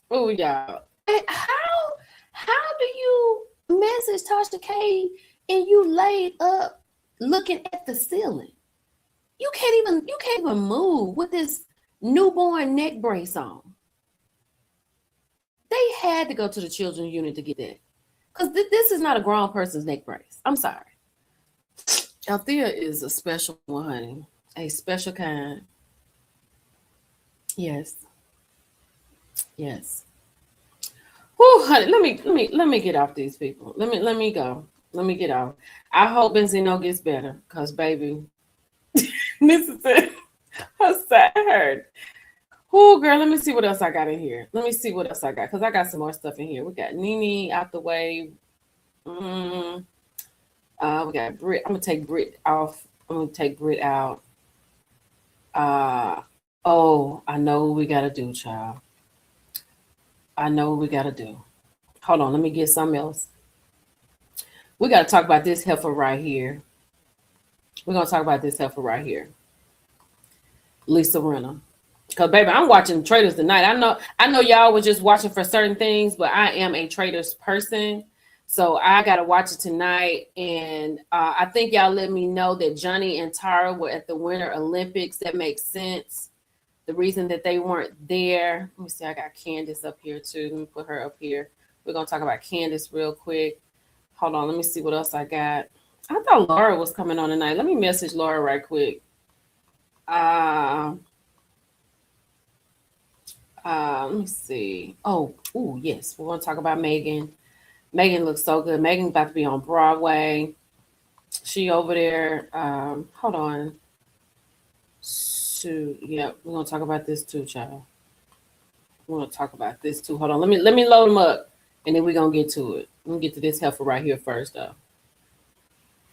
Oh y'all. How do you message Tasha K and you laid up looking at the ceiling? You can't even move with this newborn neck brace on. They had to go to the children's unit to get that. Because this is not a grown person's neck brace. I'm sorry. Althea is a special one, honey. A special kind. Yes. Yes. Whew, honey, let me get off these people. Let me go. Let me get off. I hope Benzino gets better, cause baby, this is it. Her side hurt. Oh, girl, let me see what else I got in here. Let me see what else I got, cause I got some more stuff in here. We got Nene out the way. We got Britt. I'm gonna take Britt off. I'm gonna take Britt out. Oh, I know what we gotta do, child. I know what we gotta do. Hold on, let me get something else. We gotta talk about this heifer right here. We're gonna talk about this heifer right here. Lisa Rinna. Because baby, I'm watching Traders tonight. I know y'all were just watching for certain things, but I am a Traders person. So I gotta watch it tonight. And I think y'all let me know that Johnny and Tara were at the Winter Olympics. That makes sense. The reason that they weren't there. Let me see, I got Candace up here too. Let me put her up here. We're gonna talk about Candace real quick. Hold on, let me see what else I got. I thought Laura was coming on tonight. Let me message Laura right quick. Let me see. Oh, yes, we're gonna talk about Megan. Megan looks so good. Megan's about to be on Broadway. She over there. Hold on. Yeah, we're gonna talk about this too, child. We're gonna talk about this too. Hold on. Let me load them up, and then we're gonna get to it. Let me get to this heifer right here first, though.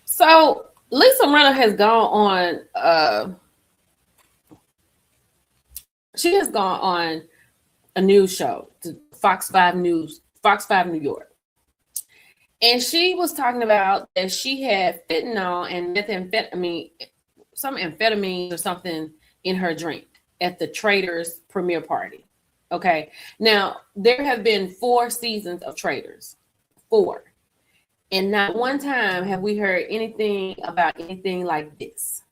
So Lisa Rinna has gone on. She has gone on a news show, to Fox 5 New York. And she was talking about that she had fentanyl and methamphetamine, some amphetamine or something in her drink at the Traders premiere party. Okay. Now, there have been 4 seasons of Traders. 4. And not one time have we heard anything about anything like this.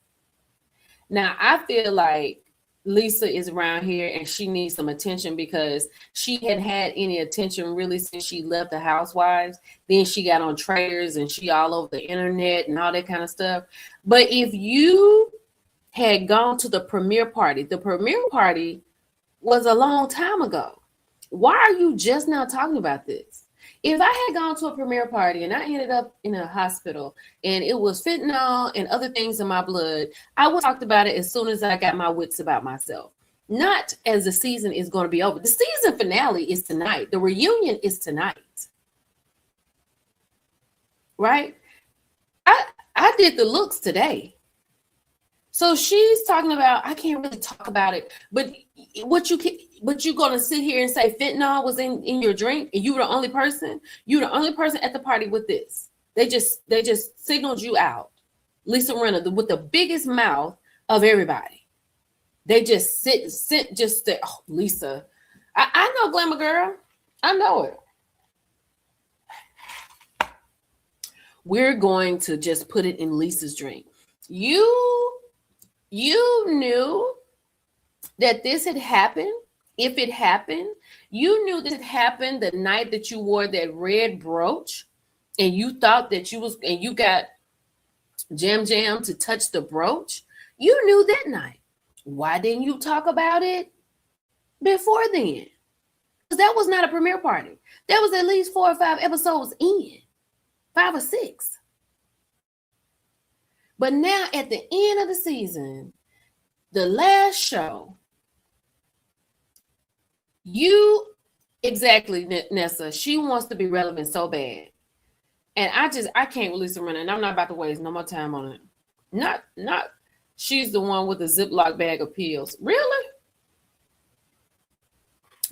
Now, I feel like Lisa is around here and she needs some attention because she hadn't had any attention really since she left the Housewives. Then she got on Traitors and she all over the internet and all that kind of stuff. But if you had gone to the premiere party was a long time ago. Why are you just now talking about this? If I had gone to a premiere party and I ended up in a hospital and it was fentanyl and other things in my blood, I would talk about it as soon as I got my wits about myself. Not as the season is going to be over. The season finale is tonight. The reunion is tonight. Right? I did the looks today. So she's talking about, I can't really talk about it, but you're gonna sit here and say fentanyl was in your drink and you were the only person? You're the only person at the party with this. They just signaled you out. Lisa Rinna, with the biggest mouth of everybody. They just said, oh, Lisa. I know Glamour Girl. I know it. We're going to just put it in Lisa's drink. You knew that this had happened. If it happened, you knew that it happened the night that you wore that red brooch and you thought that you got Jam to touch the brooch. You knew that night. Why didn't you talk about it before then? Because that was not a premiere party. That was at least 4 or 5 episodes in, 5 or 6. But now at the end of the season, the last show, exactly, Nessa, she wants to be relevant so bad. And I can't release her running. And I'm not about to waste no more time on it. Not, she's the one with the Ziploc bag of pills. Really?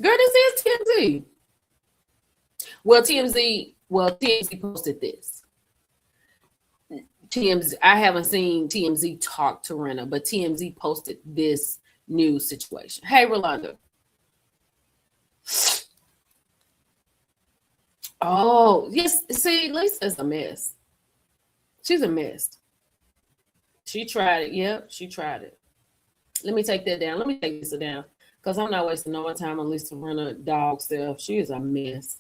Girl, this is TMZ. Well, TMZ posted this. TMZ, I haven't seen TMZ talk to Rinna, but TMZ posted this news situation. Hey, Rolanda. Oh, yes. See, Lisa's a mess. She's a mess. She tried it. Yep, she tried it. Let me take that down. Let me take Lisa down because I'm not wasting no more time on Lisa Rinna dog self. She is a mess.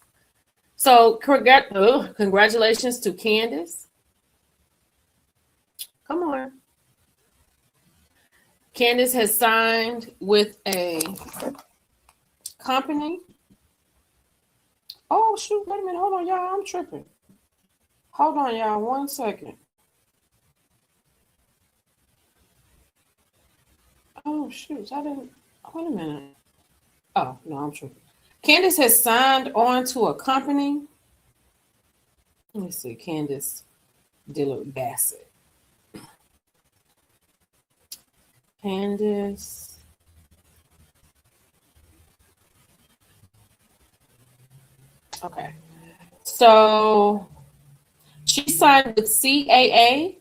So, congratulations to Candace. Come on. Candace has signed with a company. Oh, shoot. Wait a minute. Hold on, y'all. I'm tripping. Hold on, y'all. 1 second. Oh, shoot. I didn't. Wait a minute. Oh, no, I'm tripping. Candace has signed on to a company. Let me see. Candace Dillard Bassett. Candace. Okay. So she signed with CAA.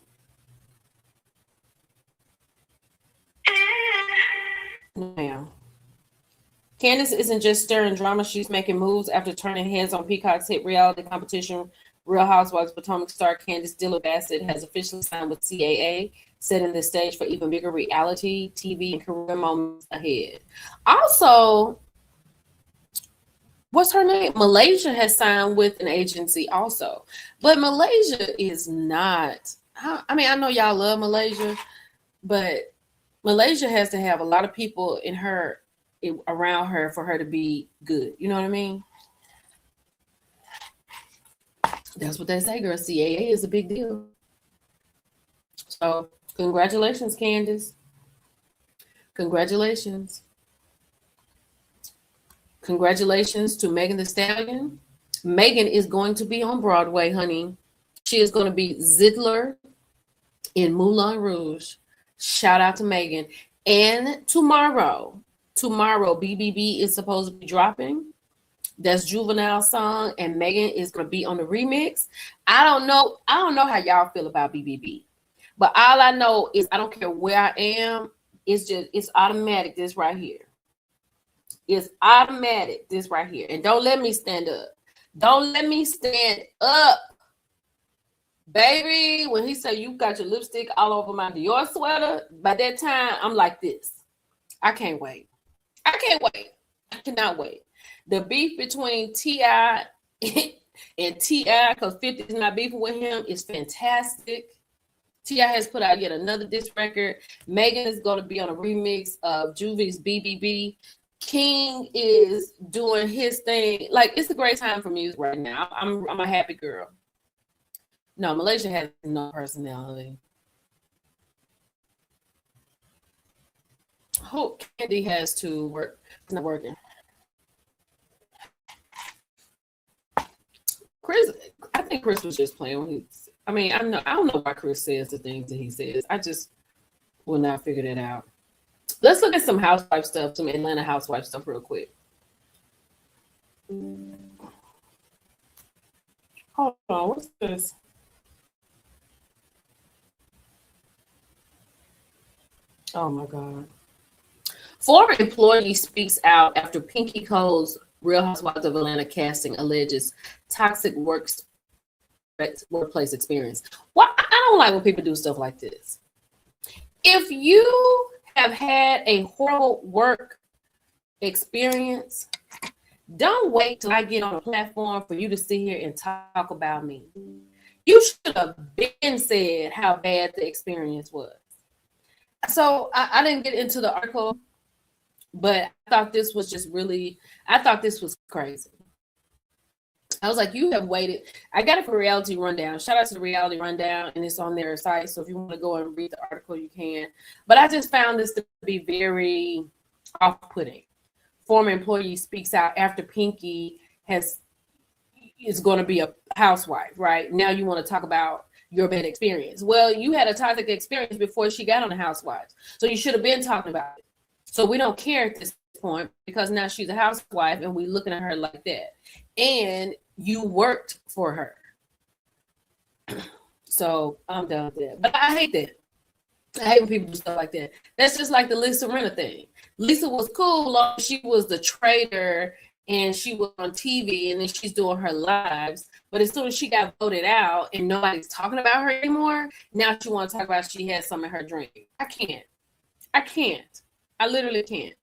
Now, Candace isn't just stirring drama. She's making moves after turning heads on Peacock's hit reality competition. Real Housewives Potomac star Candace Dillard Bassett has officially signed with CAA, setting the stage for even bigger reality, TV, and career moments ahead. Also, what's her name? Malaysia has signed with an agency also. But Malaysia is not, I mean, I know y'all love Malaysia, but Malaysia has to have a lot of people around her for her to be good. You know what I mean? That's what they say, girl. CAA is a big deal. So, congratulations, Candace. Congratulations. Congratulations to Megan Thee Stallion. Megan is going to be on Broadway, honey. She is going to be Zidler in Moulin Rouge. Shout out to Megan. And tomorrow, BBB is supposed to be dropping. That's Juvenile's song, and Megan is going to be on the remix. I don't know how y'all feel about BBB, but all I know is I don't care where I am. It's automatic. This right here. It's automatic. This right here. And don't let me stand up. Don't let me stand up, baby. When he said you got your lipstick all over my Dior sweater, by that time I'm like this. I can't wait. I can't wait. I cannot wait. The beef between T.I. and T.I., because 50 is not beefing with him, is fantastic. T.I. has put out yet another diss record. Megan is going to be on a remix of Juvie's BBB. King is doing his thing. Like, it's a great time for music right now. I'm a happy girl. No, Malaysia has no personality. Hope Candy has to work. It's not working. Chris, I think Chris was just playing when he's. I mean, I don't know why Chris says the things that he says. I just will not figure that out. Let's look at some housewife stuff, some Atlanta housewife stuff real quick. Hold on, what's this? Oh my God. Former employee speaks out after Pinky Cole's Real Housewives of Atlanta casting alleges toxic workplace experience. Well, I don't like when people do stuff like this. If you have had a horrible work experience, don't wait till I get on a platform for you to sit here and talk about me. You should have been said how bad the experience was. So I didn't get into the article, but I thought this was just really, I thought this was crazy. I was like, you have waited. I got it for Reality Rundown. Shout out to the Reality Rundown, and it's on their site. So if you want to go and read the article, you can. But I just found this to be very off-putting. Former employee speaks out after Pinky is going to be a housewife, right? Now you want to talk about your bad experience. Well, you had a toxic experience before she got on the Housewives. So you should have been talking about it. So we don't care at this point because now she's a housewife and we looking at her like that. And you worked for her. So I'm done with that. But I hate that. I hate when people do stuff like that. That's just like the Lisa Rinna thing. Lisa was cool. She was the traitor and she was on TV and then she's doing her lives. But as soon as she got voted out and nobody's talking about her anymore, now she want to talk about she had some in her drink. I can't. I literally can't.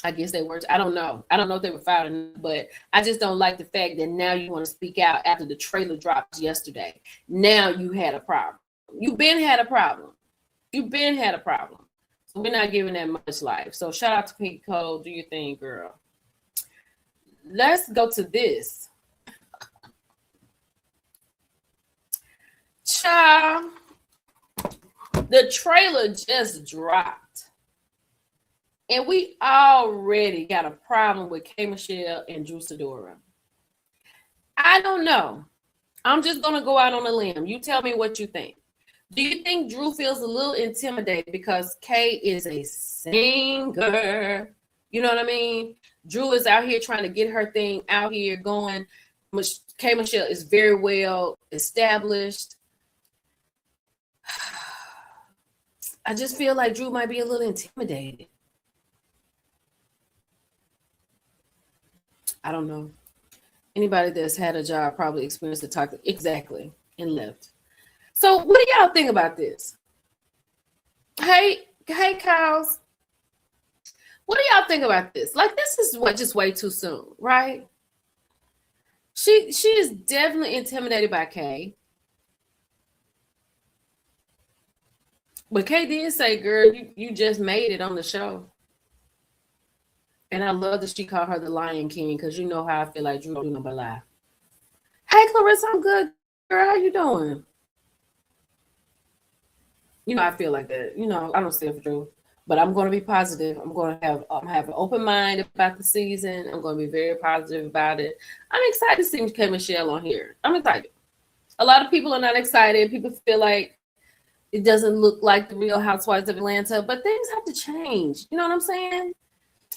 I guess they were. I don't know. I don't know if they were fired, but I just don't like the fact that now you want to speak out after the trailer dropped yesterday. Now you had a problem. You've been had a problem. So we're not giving that much life. So shout out to Pinky Cole. Do your thing, girl. Let's go to this. Child, the trailer just dropped. And we already got a problem with K. Michelle and Drew Sidora. I don't know. I'm just going to go out on a limb. You tell me what you think. Do you think Drew feels a little intimidated because K is a singer? You know what I mean? Drew is out here trying to get her thing out here going. K. Michelle is very well established. I just feel like Drew might be a little intimidated. I don't know. Anybody that's had a job probably experienced the toxic exactly and left. So what do y'all think about this? Hey, cows. What do y'all think about this? Like, this is just way too soon, right? She is definitely intimidated by Kay. But Kay did say, girl, you just made it on the show. And I love that she called her the Lion King because you know how I feel like Drew don't do nothing but lie. Hey, Clarissa, I'm good. Girl, how you doing? You know, I feel like that. You know, I don't stand for Drew. But I'm going to be positive. I'm going to have an open mind about the season. I'm going to be very positive about it. I'm excited to see K. Michelle on here. I'm excited. A lot of people are not excited. People feel like it doesn't look like the Real Housewives of Atlanta. But things have to change. You know what I'm saying?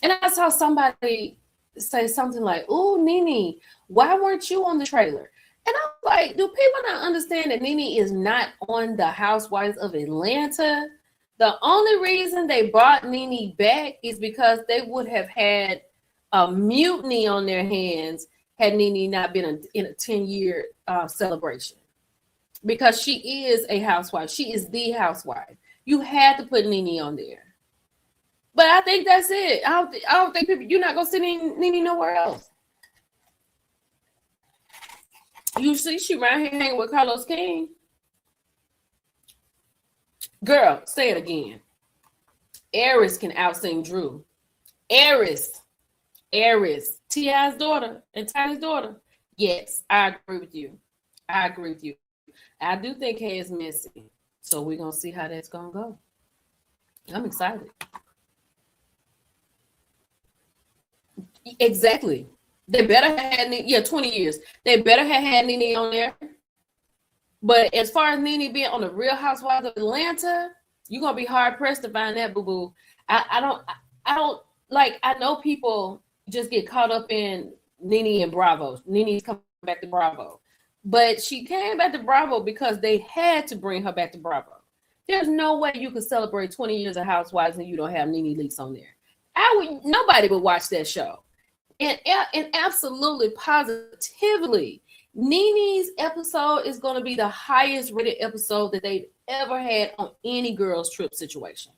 And I saw somebody say something like, "Oh, Nene, why weren't you on the trailer?" And I'm like, do people not understand that Nene is not on the Housewives of Atlanta? The only reason they brought Nene back is because they would have had a mutiny on their hands had Nene not been in a 10-year celebration. Because she is a housewife. She is the housewife. You had to put Nene on there. But I think that's it. I don't think people, you're not gonna see Nene nowhere else. You see, she right here hanging with Carlos King. Girl, say it again. Aries can outsing Drew. Aries, T.I.'s daughter and Tiny's daughter. Yes, I agree with you. I do think Kay is missing. So we're gonna see how that's gonna go. I'm excited. Exactly. They better have had 20 years. They better have had Nene on there. But as far as Nene being on the Real Housewives of Atlanta, you're gonna be hard pressed to find that, boo-boo. I don't like. I know people just get caught up in Nene and Bravo. Nene's coming back to Bravo, but she came back to Bravo because they had to bring her back to Bravo. There's no way you could celebrate 20 years of Housewives and you don't have Nene Leaks on there. Nobody would watch that show. And absolutely positively, Nene's episode is going to be the highest rated episode that they've ever had on any girls trip situation.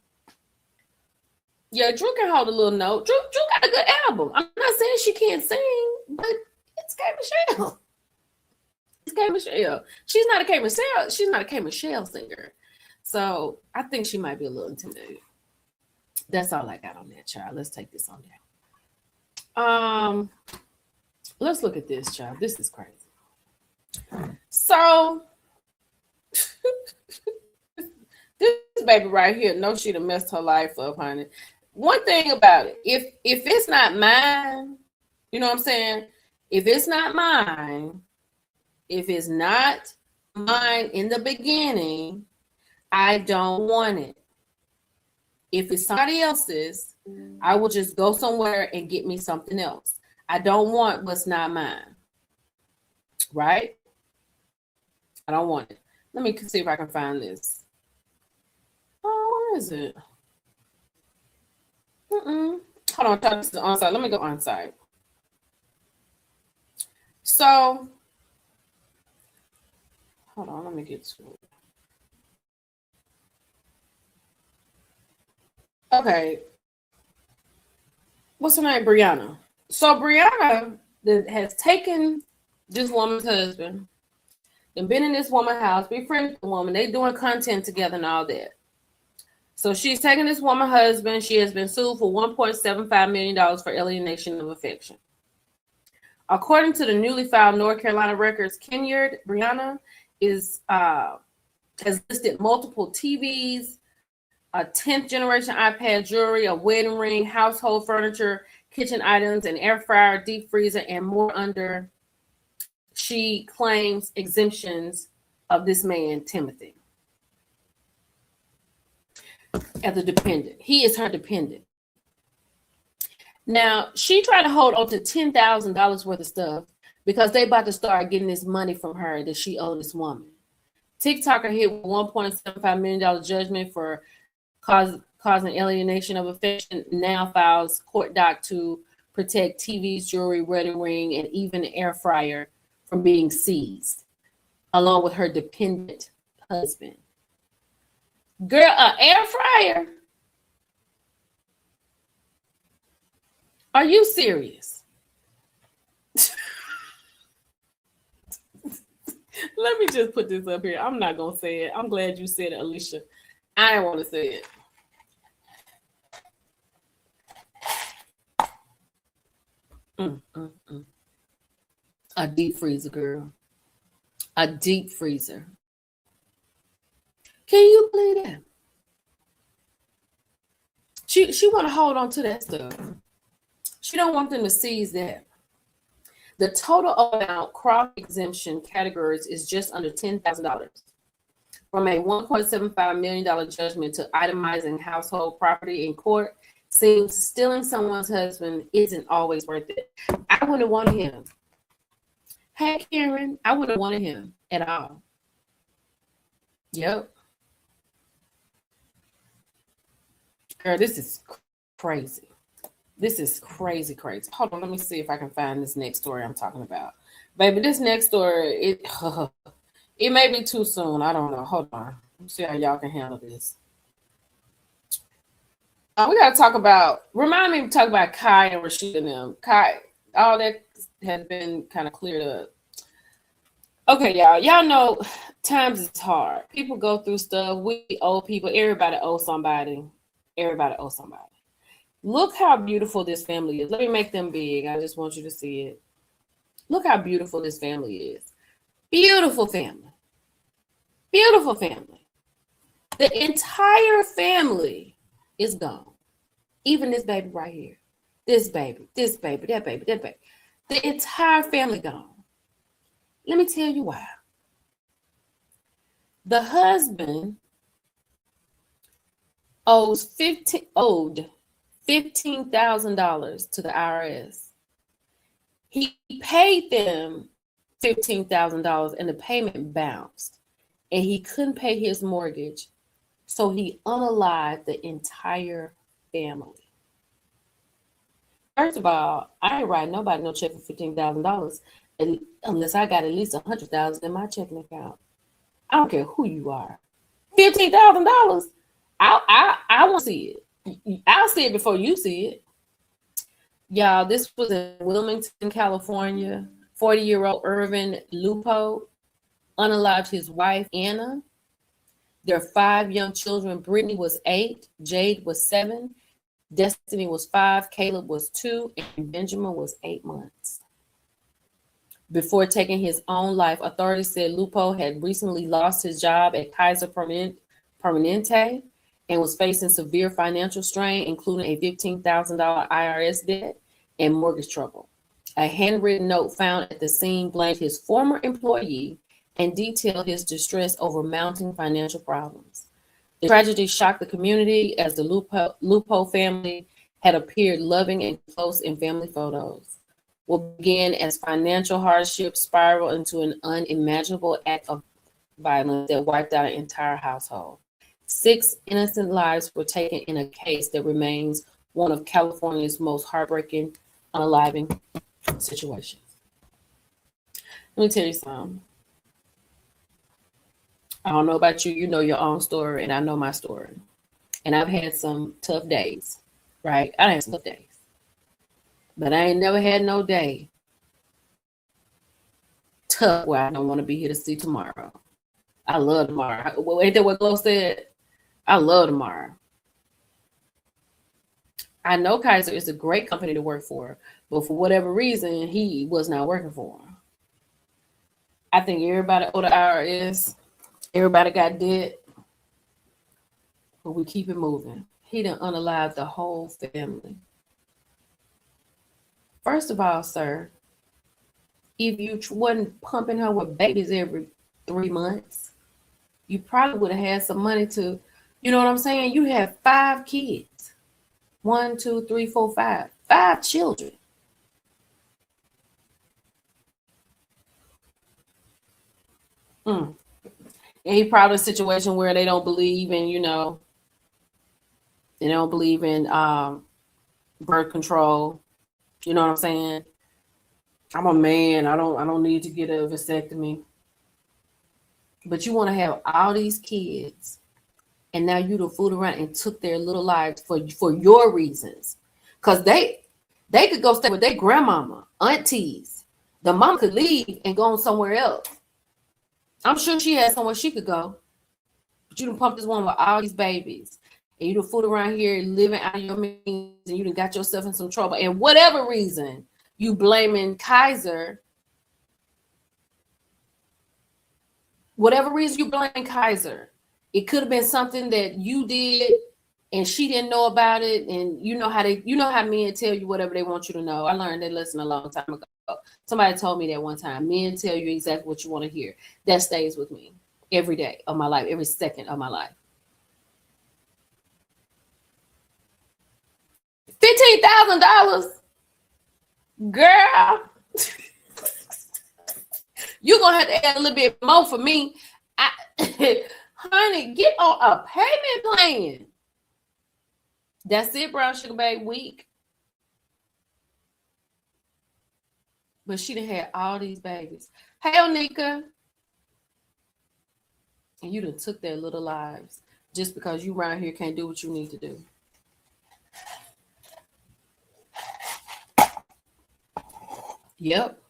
Yeah, Drew can hold a little note. Drew got a good album. I'm not saying she can't sing, but it's K. Michelle. It's K. Michelle. She's not a K. Michelle. She's not a K. Michelle singer. So I think she might be a little intimidated. That's all I got on that, child. Let's take this on down. Let's look at this, child. This is crazy. So this baby right here knows she done messed her life up, honey. One thing about it, if it's not mine, you know what I'm saying? If it's not mine, if it's not mine in the beginning, I don't want it. If it's somebody else's, I will just go somewhere and get me something else. I don't want what's not mine. Right? I don't want it. Let me see if I can find this. Oh, where is it? Hold on, this is on site. Let me go on site. So, hold on, let me get to it. Okay. What's her name? Brianna. So Brianna has taken this woman's husband and been in this woman's house, befriended the woman. They doing content together and all that. So she's taken this woman's husband. She has been sued for $1.75 million for alienation of affection. According to the newly filed North Carolina records, Kenyard Brianna has listed multiple TVs, a 10th generation iPad, jewelry, a wedding ring, household furniture, kitchen items, an air fryer, deep freezer, and more under, she claims, exemptions of this man, Timothy, as a dependent. He is her dependent. Now, she tried to hold on to $10,000 worth of stuff because they about to start getting this money from her that she owed this woman. TikToker hit with $1.75 million judgment for causing alienation of affection, now files court doc to protect TVs, jewelry, wedding ring, and even an air fryer from being seized, along with her dependent husband. Girl, an air fryer? Are you serious? Let me just put this up here. I'm not going to say it. I'm glad you said it, Alicia. I didn't want to say it. A deep freezer, girl. A deep freezer. Can you believe that? She want to hold on to that stuff. She don't want them to seize that. The total amount cross exemption categories is just under $10,000. From a $1.75 million judgment to itemizing household property in court, seems stealing someone's husband isn't always worth it. I wouldn't want him. Hey, Karen, I wouldn't want him at all. Yep. Girl, this is crazy. This is crazy. Hold on, let me see if I can find this next story I'm talking about. Baby, this next story, it may be too soon. I don't know. Hold on. Let's see how y'all can handle this. We gotta talk about. Remind me to talk about Kai and Rashid and them. Kai, all that has been kind of cleared up. Okay, y'all. Y'all know times is hard. People go through stuff. We owe people. Everybody owes somebody. Everybody owes somebody. Look how beautiful this family is. Let me make them big. I just want you to see it. Look how beautiful this family is. Beautiful family. Beautiful family. The entire family is gone. Even this baby right here. This baby, that baby, that baby. The entire family gone. Let me tell you why. The husband owed $15,000 to the IRS. He paid them $15,000 and the payment bounced, and he couldn't pay his mortgage, so he unalived the entire family. First of all, I ain't writing nobody no check for $15,000 unless I got at least $100,000 in my checking account. I don't care who you are. $15,000. I want to see it. I'll see it before you see it. Y'all, this was in Wilmington, California. 40-year-old Irvin Lupo unalived his wife, Anna. Their 5 young children. Brittany was 8, Jade was 7, Destiny was 5, Caleb was 2, and Benjamin was 8 months. Before taking his own life, authorities said Lupo had recently lost his job at Kaiser Permanente and was facing severe financial strain, including a $15,000 IRS debt and mortgage trouble. A handwritten note found at the scene blamed his former employee and detailed his distress over mounting financial problems. The tragedy shocked the community as the Lupo family had appeared loving and close in family photos. What began as financial hardship spiraled into an unimaginable act of violence that wiped out an entire household. 6 innocent lives were taken in a case that remains one of California's most heartbreaking unaliving situations. Let me tell you something. I don't know about you. You know your own story, and I know my story. And I've had some tough days, right? I had some tough days. But I ain't never had no day tough where I don't want to be here to see tomorrow. I love tomorrow. Ain't that what Glo said? I love tomorrow. I know Kaiser is a great company to work for, but for whatever reason, he was not working for him. I think everybody owed the IRS. Everybody got debt. But we keep it moving. He done unalived the whole family. First of all, sir, if you wasn't pumping her with babies every 3 months, you probably would have had some money to, you know what I'm saying? You have 5 kids. 1, 2, 3, 4, 5. 5 children. And he probably a situation where they don't believe in, they don't believe in birth control. You know what I'm saying? I'm a man. I don't need to get a vasectomy. But you want to have all these kids, and now you done fooled around and took their little lives for your reasons. Because they could go stay with their grandmama, aunties. The mom could leave and go on somewhere else. I'm sure she had somewhere she could go. But you done pumped this one with all these babies. And you done fooled around here living out of your means, and you done got yourself in some trouble. And whatever reason, you blaming Kaiser. Whatever reason you blame Kaiser, it could have been something that you did and she didn't know about it. And you know how men tell you whatever they want you to know. I learned that lesson a long time ago. Somebody told me that one time. Men tell you exactly what you want to hear. That stays with me every day of my life, every second of my life. $15,000, girl. You're gonna have to add a little bit more for me. Honey, get on a payment plan. That's it, brown sugar babe week. But she done had all these babies. Hey, Onika. And you done took their little lives just because you around here can't do what you need to do. Yep.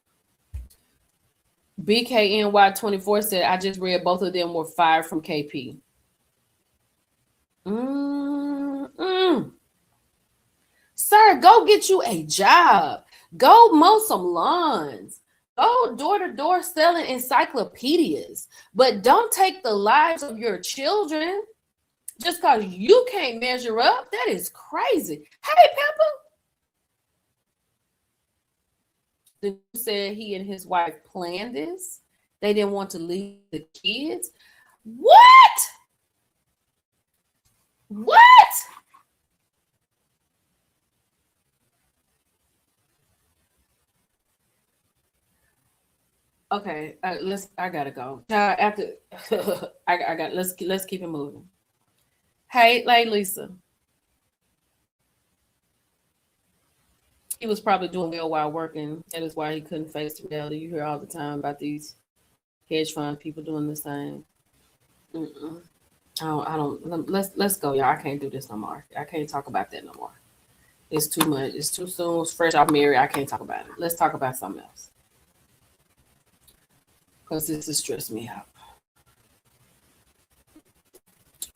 BKNY24 said, I just read both of them were fired from KP. Sir, go get you a job. Go mow some lawns. Go door to door selling encyclopedias. But don't take the lives of your children just because you can't measure up. That is crazy. Hey, Pepper. The dude said he and his wife planned this. They didn't want to leave the kids. What? What? Okay, I gotta go. After I got. Let's keep it moving. Hey, Lisa. He was probably doing well while working. That is why he couldn't face reality. You hear all the time about these hedge fund people doing the same. I don't. Let's go, y'all. I can't do this no more. I can't talk about that no more. It's too much. It's too soon. It's fresh off married. I can't talk about it. Let's talk about something else. Because this is stressing me out.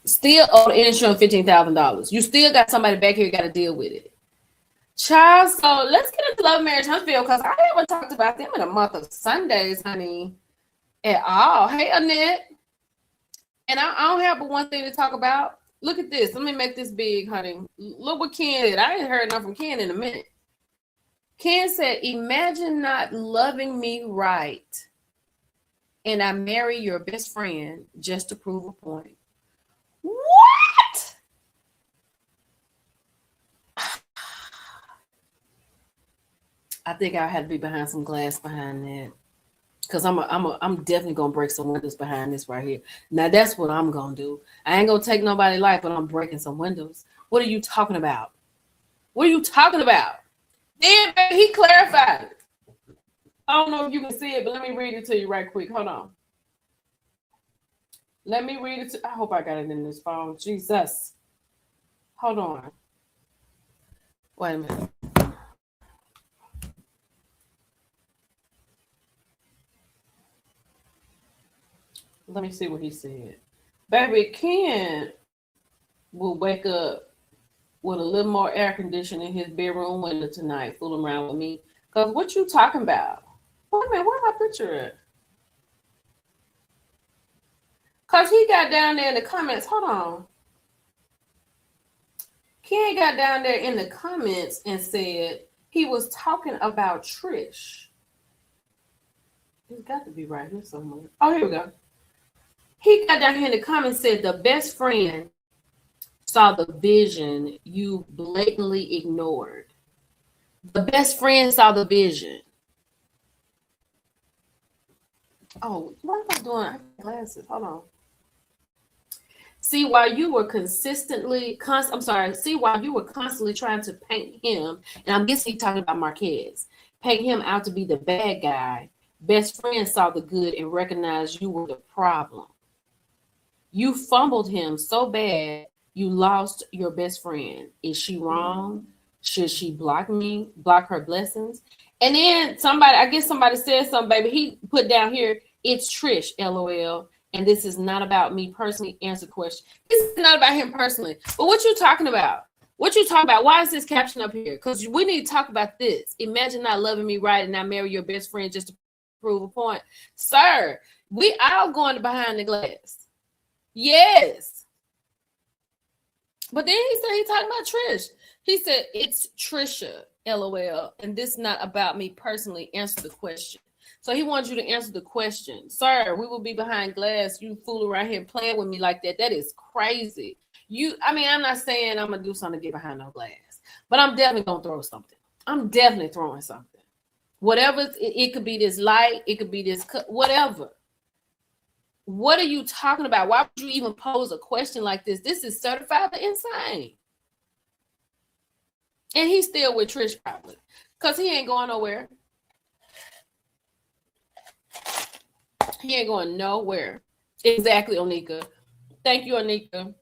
Still owe the insurance $15,000. You still got somebody back here got to deal with it. Child, so let's get into Love Marriage Huntsville because I haven't talked about them in a month of Sundays, honey, at all. Hey, Annette. And I don't have but one thing to talk about. Look at this. Let me make this big, honey. Look what Ken did. I ain't heard enough from Ken in a minute. Ken said, imagine not loving me right and I marry your best friend just to prove a point. What? I think I had to be behind some glass behind that. Because I'm definitely gonna break some windows behind this right here. Now that's what I'm gonna do. I ain't gonna take nobody's life, but I'm breaking some windows. What are you talking about? What are you talking about? Then he clarified it. I don't know if you can see it, but let me read it to you right quick. Hold on. Let me read it. I hope I got it in this phone. Jesus. Hold on. Wait a minute. Let me see what he said. Baby, Ken will wake up with a little more air conditioning in his bedroom window tonight, fooling around with me. Because what you talking about? Wait a minute, where my picture at? Because he got down there in the comments. Hold on. Ken got down there in the comments and said he was talking about Trish. It's got to be right here somewhere. Oh, here we go. He got down here in the comments and said the best friend saw the vision you blatantly ignored. The best friend saw the vision. Oh, what am I doing? I have glasses. Hold on. See, while you were constantly trying to paint him, and I'm guessing he's talking about Marquez, paint him out to be the bad guy, best friend saw the good and recognized you were the problem. You fumbled him so bad, you lost your best friend. Is she wrong? Should she block me, block her blessings? And then somebody said something, baby. He put down here, it's Trish, LOL. And this is not about me personally. Answer the question. This is not about him personally. But what you talking about? What you talking about? Why is this caption up here? Because we need to talk about this. Imagine not loving me right and I marry your best friend just to prove a point. Sir, we all going behind the glass. Yes. But then he said he talking about Trish. He said, it's Trisha, LOL. And this is not about me personally. Answer the question. So he wants you to answer the question. Sir, we will be behind glass. You fool around here playing with me like that. That is crazy. I'm not saying I'm going to do something to get behind no glass. But I'm definitely going to throw something. I'm definitely throwing something. Whatever, it could be this light. It could be this, whatever. What are you talking about? Why would you even pose a question like this? This is certified for insane. And he's still with Trish probably. Because he ain't going nowhere. He ain't going nowhere. Exactly, Onika. Thank you, Onika.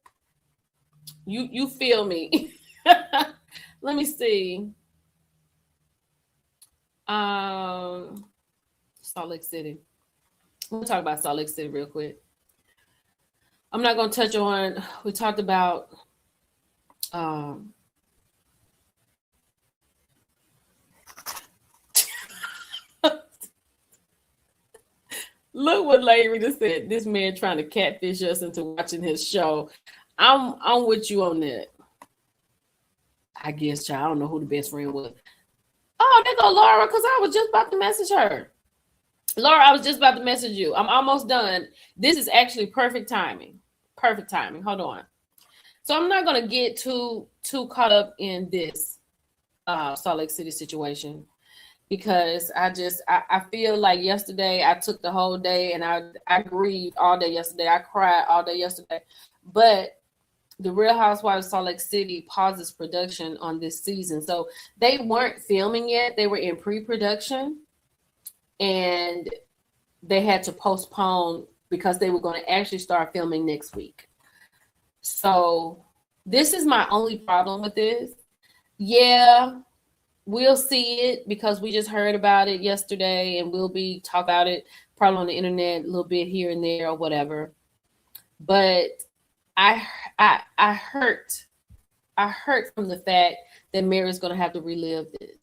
You feel me. Let me see. Salt Lake City. We'll talk about Salt Lake City real quick. I'm not going to touch on, we talked about look what Larry just said. This man trying to catfish us into watching his show. I'm with you on that. I guess, child. I don't know who the best friend was. Oh, there go Laura, because I was just about to message her. Laura, I was just about to message you. I'm almost done. This is actually perfect timing. Perfect timing. Hold on. So I'm not gonna get too caught up in this Salt Lake City situation, because I feel like yesterday I took the whole day and I grieved all day yesterday. I cried all day yesterday. But the Real Housewives of Salt Lake City pauses production on this season. So they weren't filming yet. They were in pre-production, and they had to postpone because they were going to actually start filming next week. So this is my only problem with this. Yeah, we'll see it because we just heard about it yesterday, and we'll be talking about it probably on the internet a little bit here and there or whatever. But I hurt from the fact that Mary's going to have to relive this,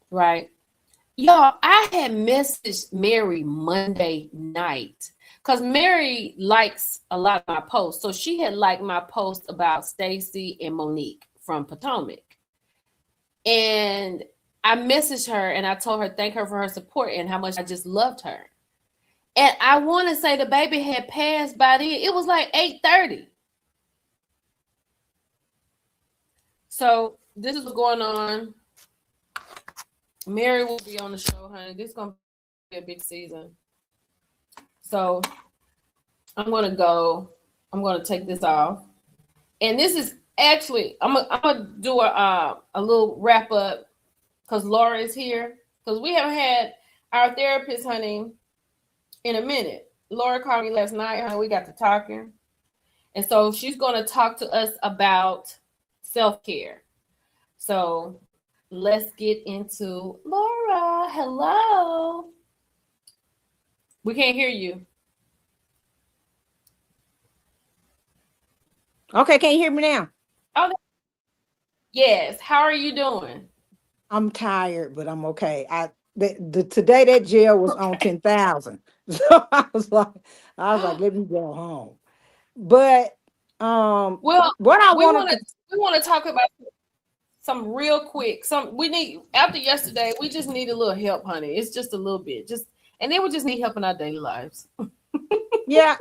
right? Y'all, I had messaged Mary Monday night because Mary likes a lot of my posts. So she had liked my post about Stacy and Monique from Potomac. And I messaged her and I told her, thank her for her support and how much I just loved her. And I want to say the baby had passed by then. It was like 8:30. So this is what's going on. Mary will be on the show, honey. This is going to be a big season. So I'm going to take this off. And this is actually, I'm going to do a little wrap up because Laura is here. Because we haven't had our therapist, honey, in a minute. Laura called me last night, honey. We got to talking. And so she's going to talk to us about self-care. So let's get into Laura. Hello. We can't hear you. Okay, can you hear me now? Oh, yes. How are you doing? I'm tired, but I'm okay. Today that jail was on 10,000. So I was like, let me go home. But well, what I we want to talk about some real quick. We need, after yesterday, we just need a little help, honey. It's just a little bit. And then we just need help in our daily lives. Yeah,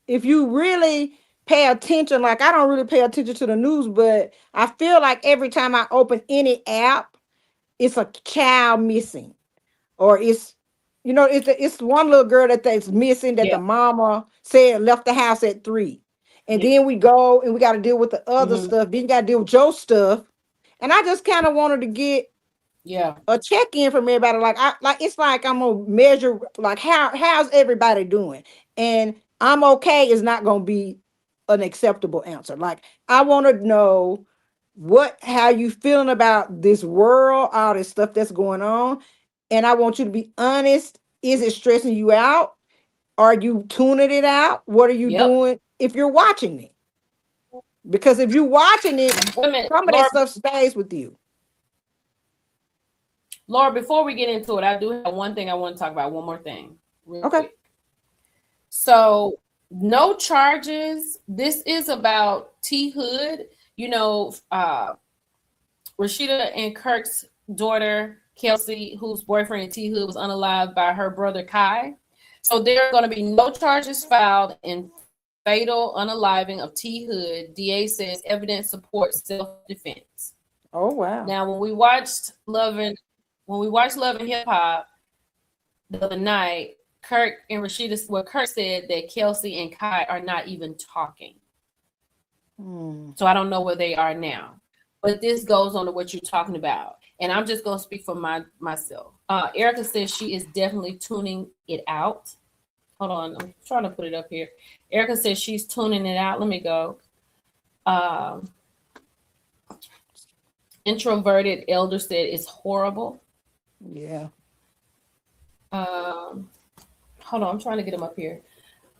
if you really pay attention, like I don't really pay attention to the news, but I feel like every time I open any app, it's a child missing, or it's one little girl that's missing that the mama said left the house at 3. And then we go and we got to deal with the other stuff. Then you got to deal with your stuff. And I just kind of wanted to get a check-in from everybody. It's like I'm gonna measure like how's everybody doing. And I'm okay is not gonna be an acceptable answer. Like I want to know how you feeling about this world, all this stuff that's going on. And I want you to be honest. Is it stressing you out? Are you tuning it out? What are you doing if you're watching it? Because if you're watching it, some of that stuff stays with you. Laura, before we get into it, I do have one thing I want to talk about. One more thing. Okay. Quick. So no charges. This is about T Hood. You know, Rashida and Kirk's daughter, Kelsey, whose boyfriend T Hood was unalived by her brother Kai. So there are going to be no charges filed in fatal unaliving of T Hood. DA says evidence supports self-defense. Oh wow! Now, when we watched Love and Hip Hop the other night, Kirk and Rashida, Kirk said that Kelsey and Kai are not even talking. So I don't know where they are now. But this goes on to what you're talking about. And I'm just going to speak for myself. Erica says she is definitely tuning it out. Hold on. I'm trying to put it up here. Erica says she's tuning it out. Let me go. And introverted elder said it's horrible. Yeah. Hold on, I'm trying to get him up here.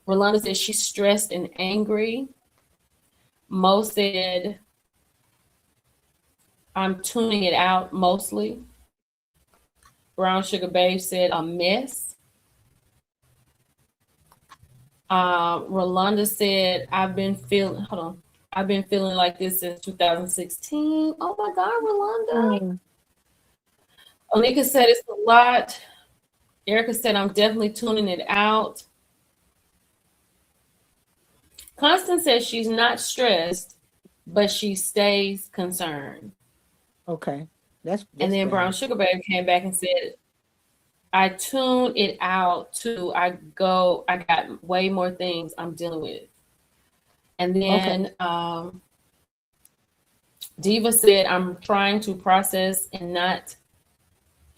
Rolanda said she's stressed and angry. Mo said, I'm tuning it out mostly. Brown Sugar Babe said a mess. Rolanda said, I've been feeling like this since 2016. Oh my God, Rolanda. Onika said it's a lot. Erica said, I'm definitely tuning it out. Constance says she's not stressed, but she stays concerned. Okay. That's and then Brown Sugar Baby came back and said, I tuned it out too. I got way more things I'm dealing with. And then Diva said, I'm trying to process and not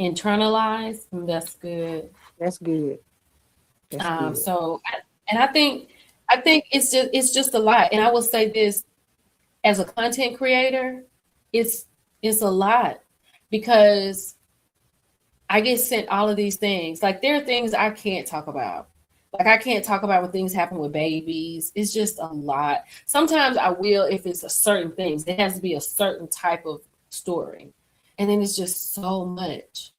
internalize. That's good. That's good. That's good. So, I think it's just a lot. And I will say this, as a content creator, it's a lot, because I get sent all of these things. Like, there are things I can't talk about. Like, I can't talk about when things happen with babies. It's just a lot. Sometimes I will, if it's a certain things. It has to be a certain type of story. And then it's just so much.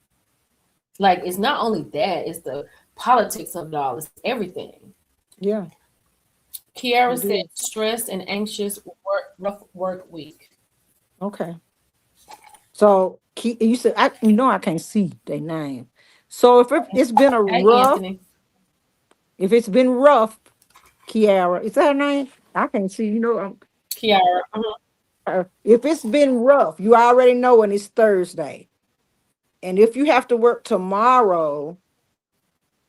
Like, it's not only that, it's the politics of it all. It's everything. Yeah. Kiara said stressed and anxious rough work week. Okay. So you said, I can't see their name. So if it's been a rough, Anthony. If it's been rough, Kiara, is that her name? I can't see. Kiara. If it's been rough, you already know when it's Thursday. And if you have to work tomorrow,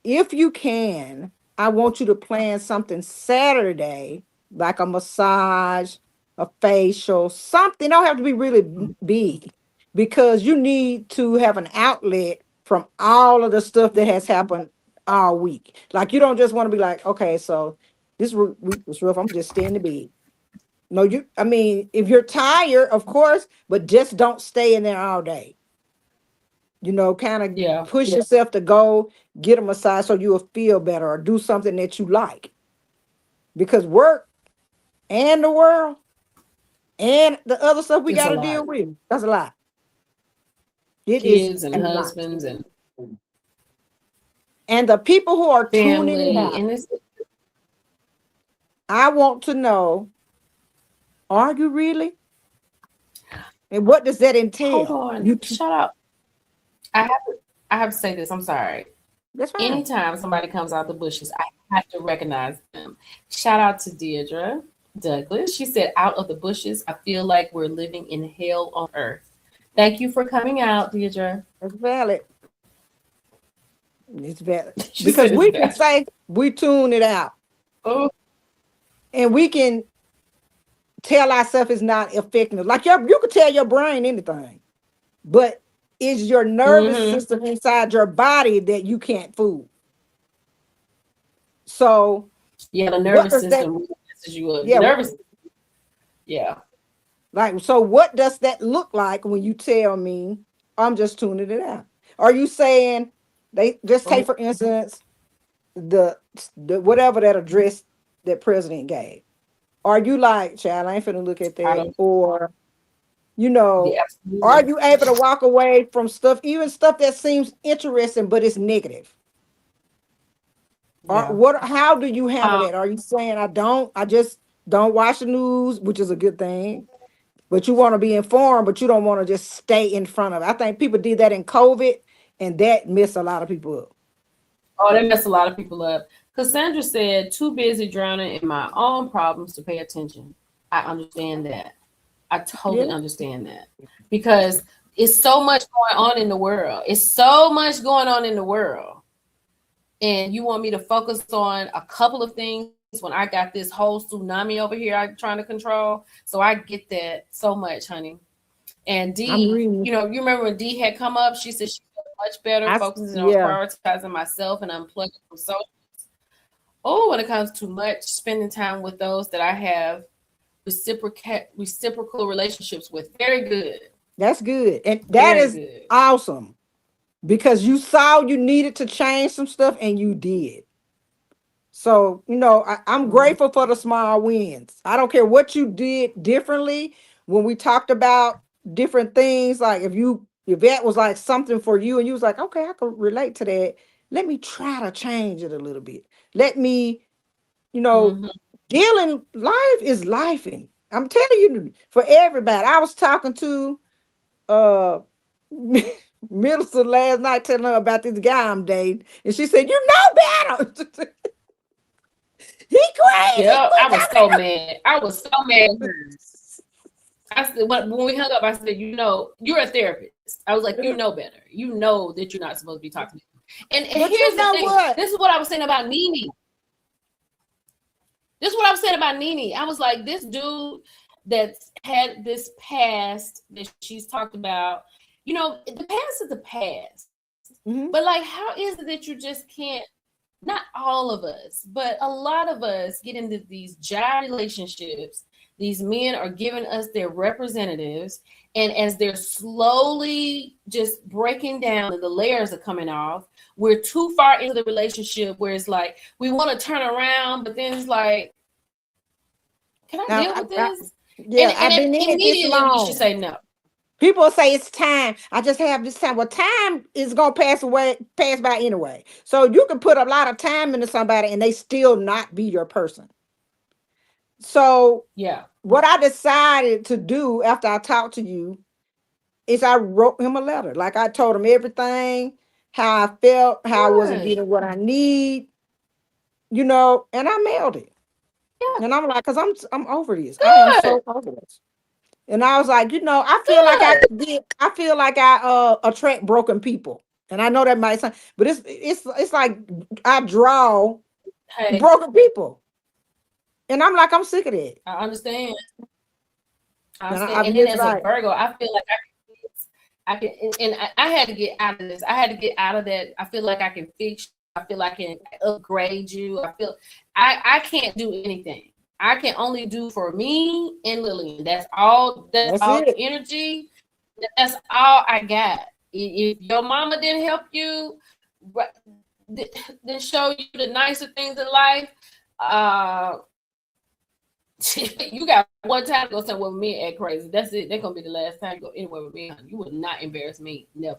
if you can, I want you to plan something Saturday, like a massage, a facial, something. Don't have to be really big, because you need to have an outlet from all of the stuff that has happened all week. Like, you don't just want to be like, okay, so this week was rough, I'm just staying in the bed. No, if you're tired, of course, but just don't stay in there all day. Kind of push yourself to go get a massage so you'll feel better, or do something that you like. Because work and the world and the other stuff we got to deal with, that's a lot. Kids and husbands and the people who are tuning it out. I want to know, are you really? And what does that entail? Hold on. Shut up. I have to say this. I'm sorry. That's fine. Anytime somebody comes out the bushes, I have to recognize them. Shout out to Deirdre Douglas. She said, out of the bushes, I feel like we're living in hell on earth. Thank you for coming out, Deirdre. That's valid. It's valid. Because we can say we tune it out. Oh. And we can tell ourselves it's not effective. Like, you could tell your brain anything, but it's your nervous system inside your body that you can't fool. So the nervous system messes you up. Like, so what does that look like when you tell me I'm just tuning it out? Are you saying they just take, for instance, the whatever that address that president gave? Are you like, child, I ain't finna look at that? Or, are you able to walk away from stuff, even stuff that seems interesting, but it's negative? Or how do you handle that? Are you saying I just don't watch the news, which is a good thing, but you want to be informed, but you don't want to just stay in front of it? I think people did that in COVID, and that messed a lot of people up. Oh, that messed a lot of people up. Cassandra said, too busy drowning in my own problems to pay attention. I understand that. I totally understand that, because it's so much going on in the world. And you want me to focus on a couple of things when I got this whole tsunami over here I'm trying to control. So I get that so much, honey. And Dee, you remember when Dee had come up, she said she felt much better focusing on prioritizing myself and unplugging from social. Oh, when it comes to much spending time with those that I have reciprocal relationships with. Very good. That's good. And that Very is good. awesome because you saw you needed to change some stuff and you did. So, I'm Mhm. grateful for the small wins. I don't care what you did differently when we talked about different things. Like if that was like something for you and you was like, okay, I can relate to that. Let me try to change it a little bit. Let me, you know, Mhm. dealing life is lifing. I'm telling you for everybody. I was talking to uh Middleton last night telling her about this guy I'm dating. And she said, you know better. He crazy. Yeah, Quit I was talking so mad. I was so mad at her. I said when we hung up, I said, you're a therapist. I was like, you know better. You know that you're not supposed to be talking to me. And but here's you the know thing. what? This is what I was saying about Nene. This is what I was saying about Nene. I was like, this dude that's had this past that she's talked about, the past is the past. Mhm. But like, how is it that you just can't, not all of us, but a lot of us get into these job relationships. These men are giving us their representatives, and as they're slowly just breaking down and the layers are coming off, we're too far into the relationship where it's like we want to turn around, but then it's like, can I Now, deal with this? yeah, I've And been in it this immediately we should long. say no. People say it's time. I just have this time. Well, time is gonna pass by anyway. So you can put a lot of time into somebody and they still not be your person. So Yeah. what I decided to do after I talked to you is I wrote him a letter. Like I told him everything, how I felt, how I wasn't Good. getting what I need, and I mailed it. Yeah. And I'm like, because I'm over this. I am Good. so over this. And I was like, I feel like Good. I attract broken people. And I know that might sound, but it's like I draw Hey, broken people. And I'm like, I'm sick of that. I understand. I And understand. I'm And then just as a like, Virgo, I feel like I can, and I had to get out of this. I had to get out of that. I feel like I can fix you. I feel like I can upgrade you. I can't do anything. I can only do for me and Lillian. That's all. That's that's all it. energy. That's all I got. If your mama didn't help you, then show you the nicer things in life. You got one time to go somewhere with me and act crazy. That's it. That's gonna be the last time you go anywhere with me. You will not embarrass me. Never.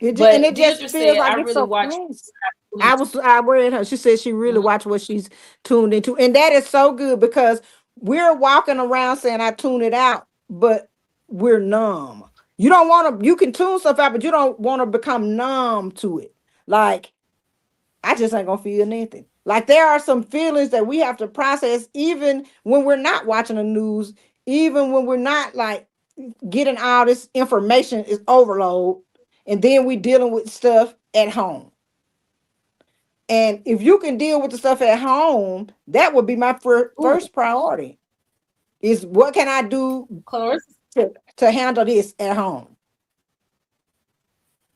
It But just Deirdre feels said, like I it's really so watched. crazy. I read her. She said she really watched what she's tuned into. And that is so good because we're walking around saying I tune it out, but we're numb. You don't want to, you can tune stuff out, but you don't want to become numb to it. Like, I just ain't gonna feel nothing. Like there are some feelings that we have to process even when we're not watching the news, even when we're not like getting all this information is overload, and then we dealing with stuff at home. And if you can deal with the stuff at home, that would be my Ooh, first priority. Is what can I do Clarissa, to handle this at home?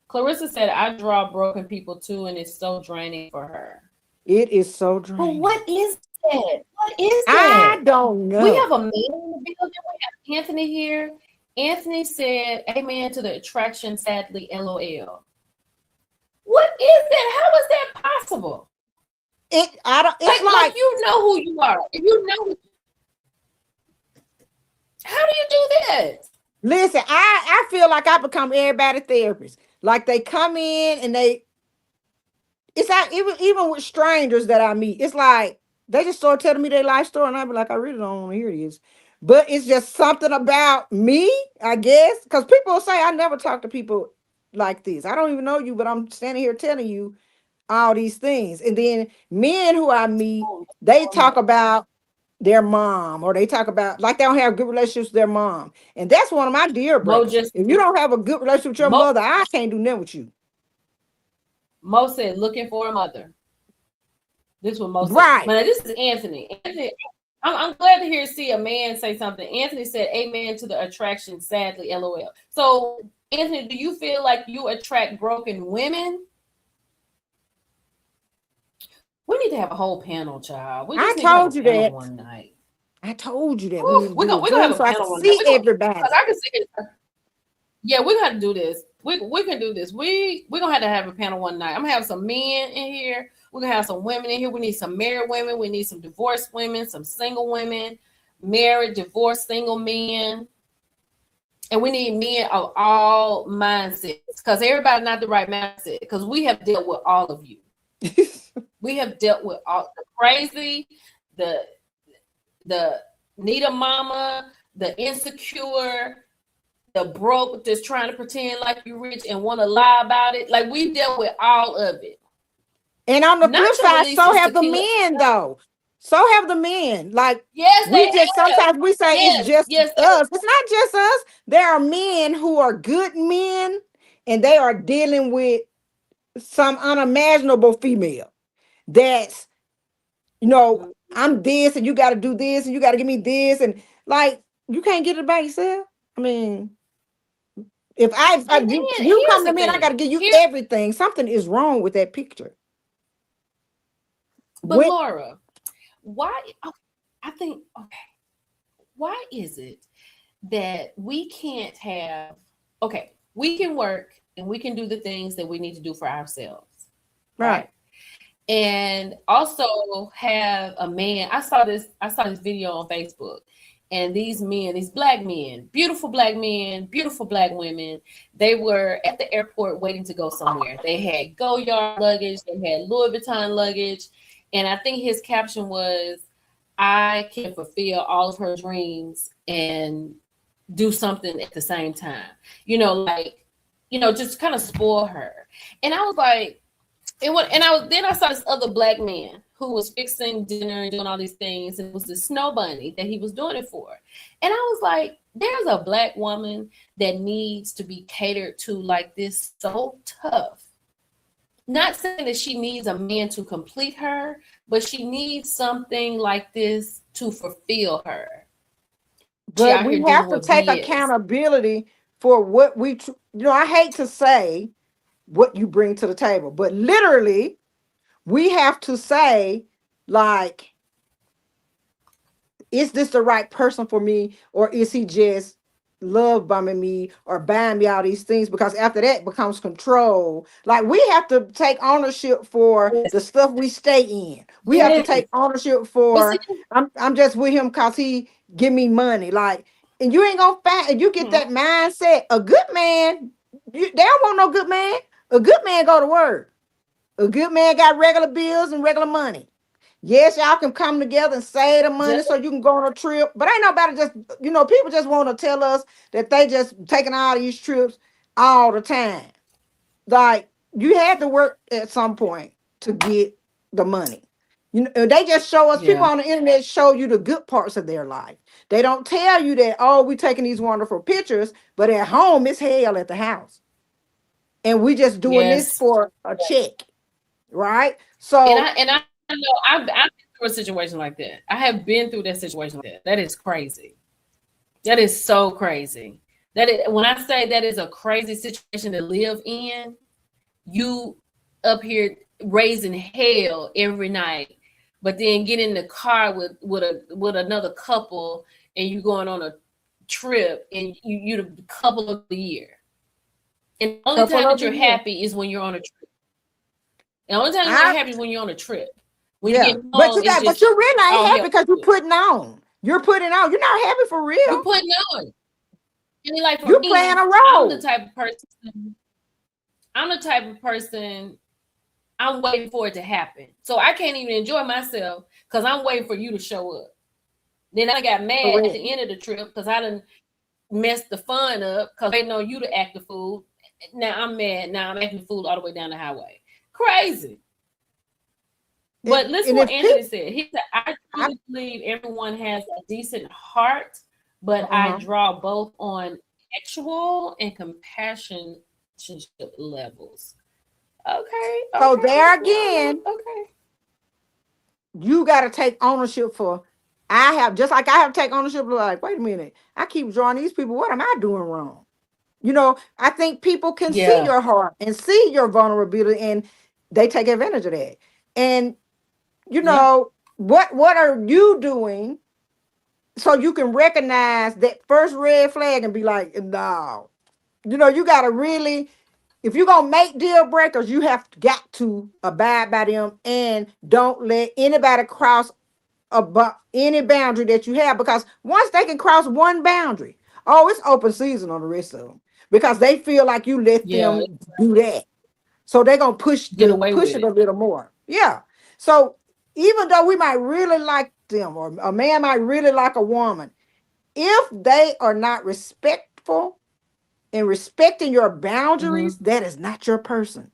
Clarissa said, I draw broken people too, and it's so draining for her. It is so But draining. what is that? What is I that? don't We have know. a man in the building. We have Anthony here. Anthony said, amen to the attraction, sadly, LOL. What is that? How is that possible? I don't. It's Like you know who you are. If you know, how do you do that? listen. I feel like I become everybody's therapist. Like they come in and it's like even with strangers that I meet, it's like they just start telling me their life story, and I be like, I really don't want to hear this. But it's just something about me, I guess, because people say I never talk to people like this. I don't even know you, but I'm standing here telling you all these things. And then men who I meet, they talk about their mom, or they talk about like they don't have good relationships with their mom. And that's one of my deal Mo breakers. just If you don't have a good relationship with your Mo, mother, I can't do nothing with you. Mo said, looking for a mother. This is what Mo said. Right. But this is Anthony. Anthony, I'm glad to see a man say something. Anthony said, amen to the attraction, sadly, LOL. So, Anthony, do you feel like you attract broken women? We need to have a whole panel, child. We just I need to have a told you panel that. one night. I told you that we Ooh, need we're to do gonna a Zoom have a so I panel can one night. see everybody. I can see it. Yeah, we're gonna do this. We can do this. We're gonna have to have a panel one night. I'm gonna have some men in here. We're gonna have some women in here. We need some married women. We need some divorced women, some single women, married, divorced, single men. And we need men of all mindsets, because everybody not the right mindset, because we have dealt with all of you. We have dealt with all the crazy, the need a mama, the insecure, the broke that's trying to pretend like you're rich and want to lie about it. Like, we've dealt with all of it. And on the Not flip to side, release so this have the tequila. men, though. So have the men. Like, Yes, we they just have. sometimes we say Yes, it's just yes, they us. It's not just us. There are men who are good men, and they are dealing with some unimaginable female that's, you know, I'm this and you got to do this and you got to give me this, and like, you can't get it by yourself. I mean, if And you then here's come to the me and I thing. got to give you everything, something is wrong with that picture. But Laura, why? I think, okay, why is it that we can't have, okay, we can work and we can do the things that we need to do for ourselves, right? And also have a man. I saw this video on Facebook, and these men, these black men, beautiful black women, they were at the airport waiting to go somewhere. They had Go-Yard luggage, they had Louis Vuitton luggage, and I think his caption was, "I can fulfill all of her dreams and do something at the same time." You know, like, you know, just kind of spoil her. And I was like, then I saw this other black man who was fixing dinner and doing all these things, and it was the snow bunny that he was doing it for. And I was like, there's a black woman that needs to be catered to like this, so tough. Not saying that she needs a man to complete her, but she needs something like this to fulfill her. But we have to take accountability for what we, I hate to say what you bring to the table, but literally we have to say, like, is this the right person for me, or is he just love bombing me or buying me all these things? Because after that becomes control. Like, we have to take ownership for the stuff we stay in. We have to take ownership for, I'm just with him because he give me money. Like, and you ain't gonna find, and you get that mindset. A good man, they don't want no good man. A good man go to work. A good man got regular bills and regular money. Yes, y'all can come together and save the money so you can go on a trip. But ain't nobody just, people just want to tell us that they just taking all these trips all the time. Like, you had to work at some point to get the money. They just show us, people on the internet show you the good parts of their life. They don't tell you that, oh, we're taking these wonderful pictures, but at home it's hell at the house. And we just doing this for a check, right? So, and I know I've been through a situation like that. I have been through that situation like that. That is crazy. That is so crazy. When I say that is a crazy situation to live in, you up here raising hell every night, but then get in the car with another couple and you going on a trip and you the couple of the year. And the only time that you're happy is when you're on a trip. And the only time you're happy is when you're on a trip. When you get home, but you really ain't happy because you're putting on. You're putting on. You're not happy for real. You're putting on. And like, you're playing a role. I'm the type of person. I'm waiting for it to happen. So I can't even enjoy myself because I'm waiting for you to show up. Then I got mad at the end of the trip because I done messed the fun up because they know you to act the fool. Now I'm mad. Now I'm acting the fool all the way down the highway. Crazy. But listen what Anthony said. He said, I truly believe everyone has a decent heart, but I draw both on actual and compassion levels. Okay. So there again, you got to take ownership for, I have to take ownership of, like, wait a minute, I keep drawing these people. What am I doing wrong? I think people can see your heart and see your vulnerability, and they take advantage of that. And what are you doing so you can recognize that first red flag and be like, no, You know, you got to really, if you're going to make deal breakers, you have got to abide by them and don't let anybody cross about any boundary that you have, because once they can cross one boundary, oh, it's open season on the rest of them, because they feel like you let Yeah, them do that. So they're going to get away with it it. a little more. Yeah. So even though we might really like them, or a man might really like a woman, if they are not respectful and respecting your boundaries, that is not your person.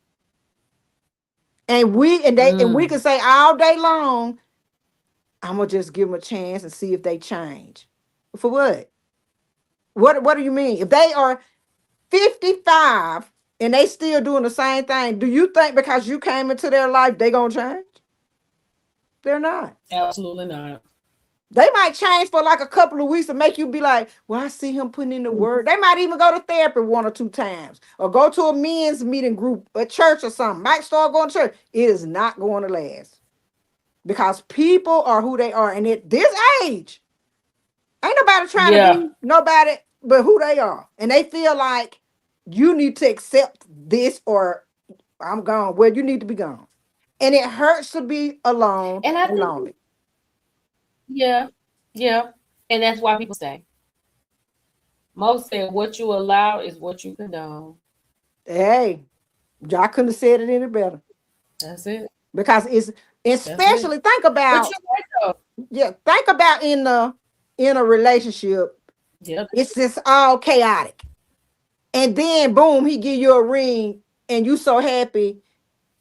And we can say all day long, I'm gonna just give them a chance and see if they change. For what? What do you mean? If they are 55 and they still doing the same thing, do you think because you came into their life they gonna change? They're not. Absolutely not. They might change for like a couple of weeks and make you be like, well, I see him putting in the work. They might even go to therapy 1 or 2 times, or go to a men's meeting group at church or something. Might start going to church. It is not going to last, because people are who they are. And at this age, ain't nobody trying to be nobody but who they are. And they feel like you need to accept this or I'm gone. Well, you need to be gone. And it hurts to be alone And I and think, lonely. yeah, and that's why people say. Most say what you allow is what you condone. Hey, y'all couldn't have said it any better. That's it. Because it's especially think But about you're right though. think about in a relationship, Yeah. it's just all chaotic. And then boom, he give you a ring and you so happy,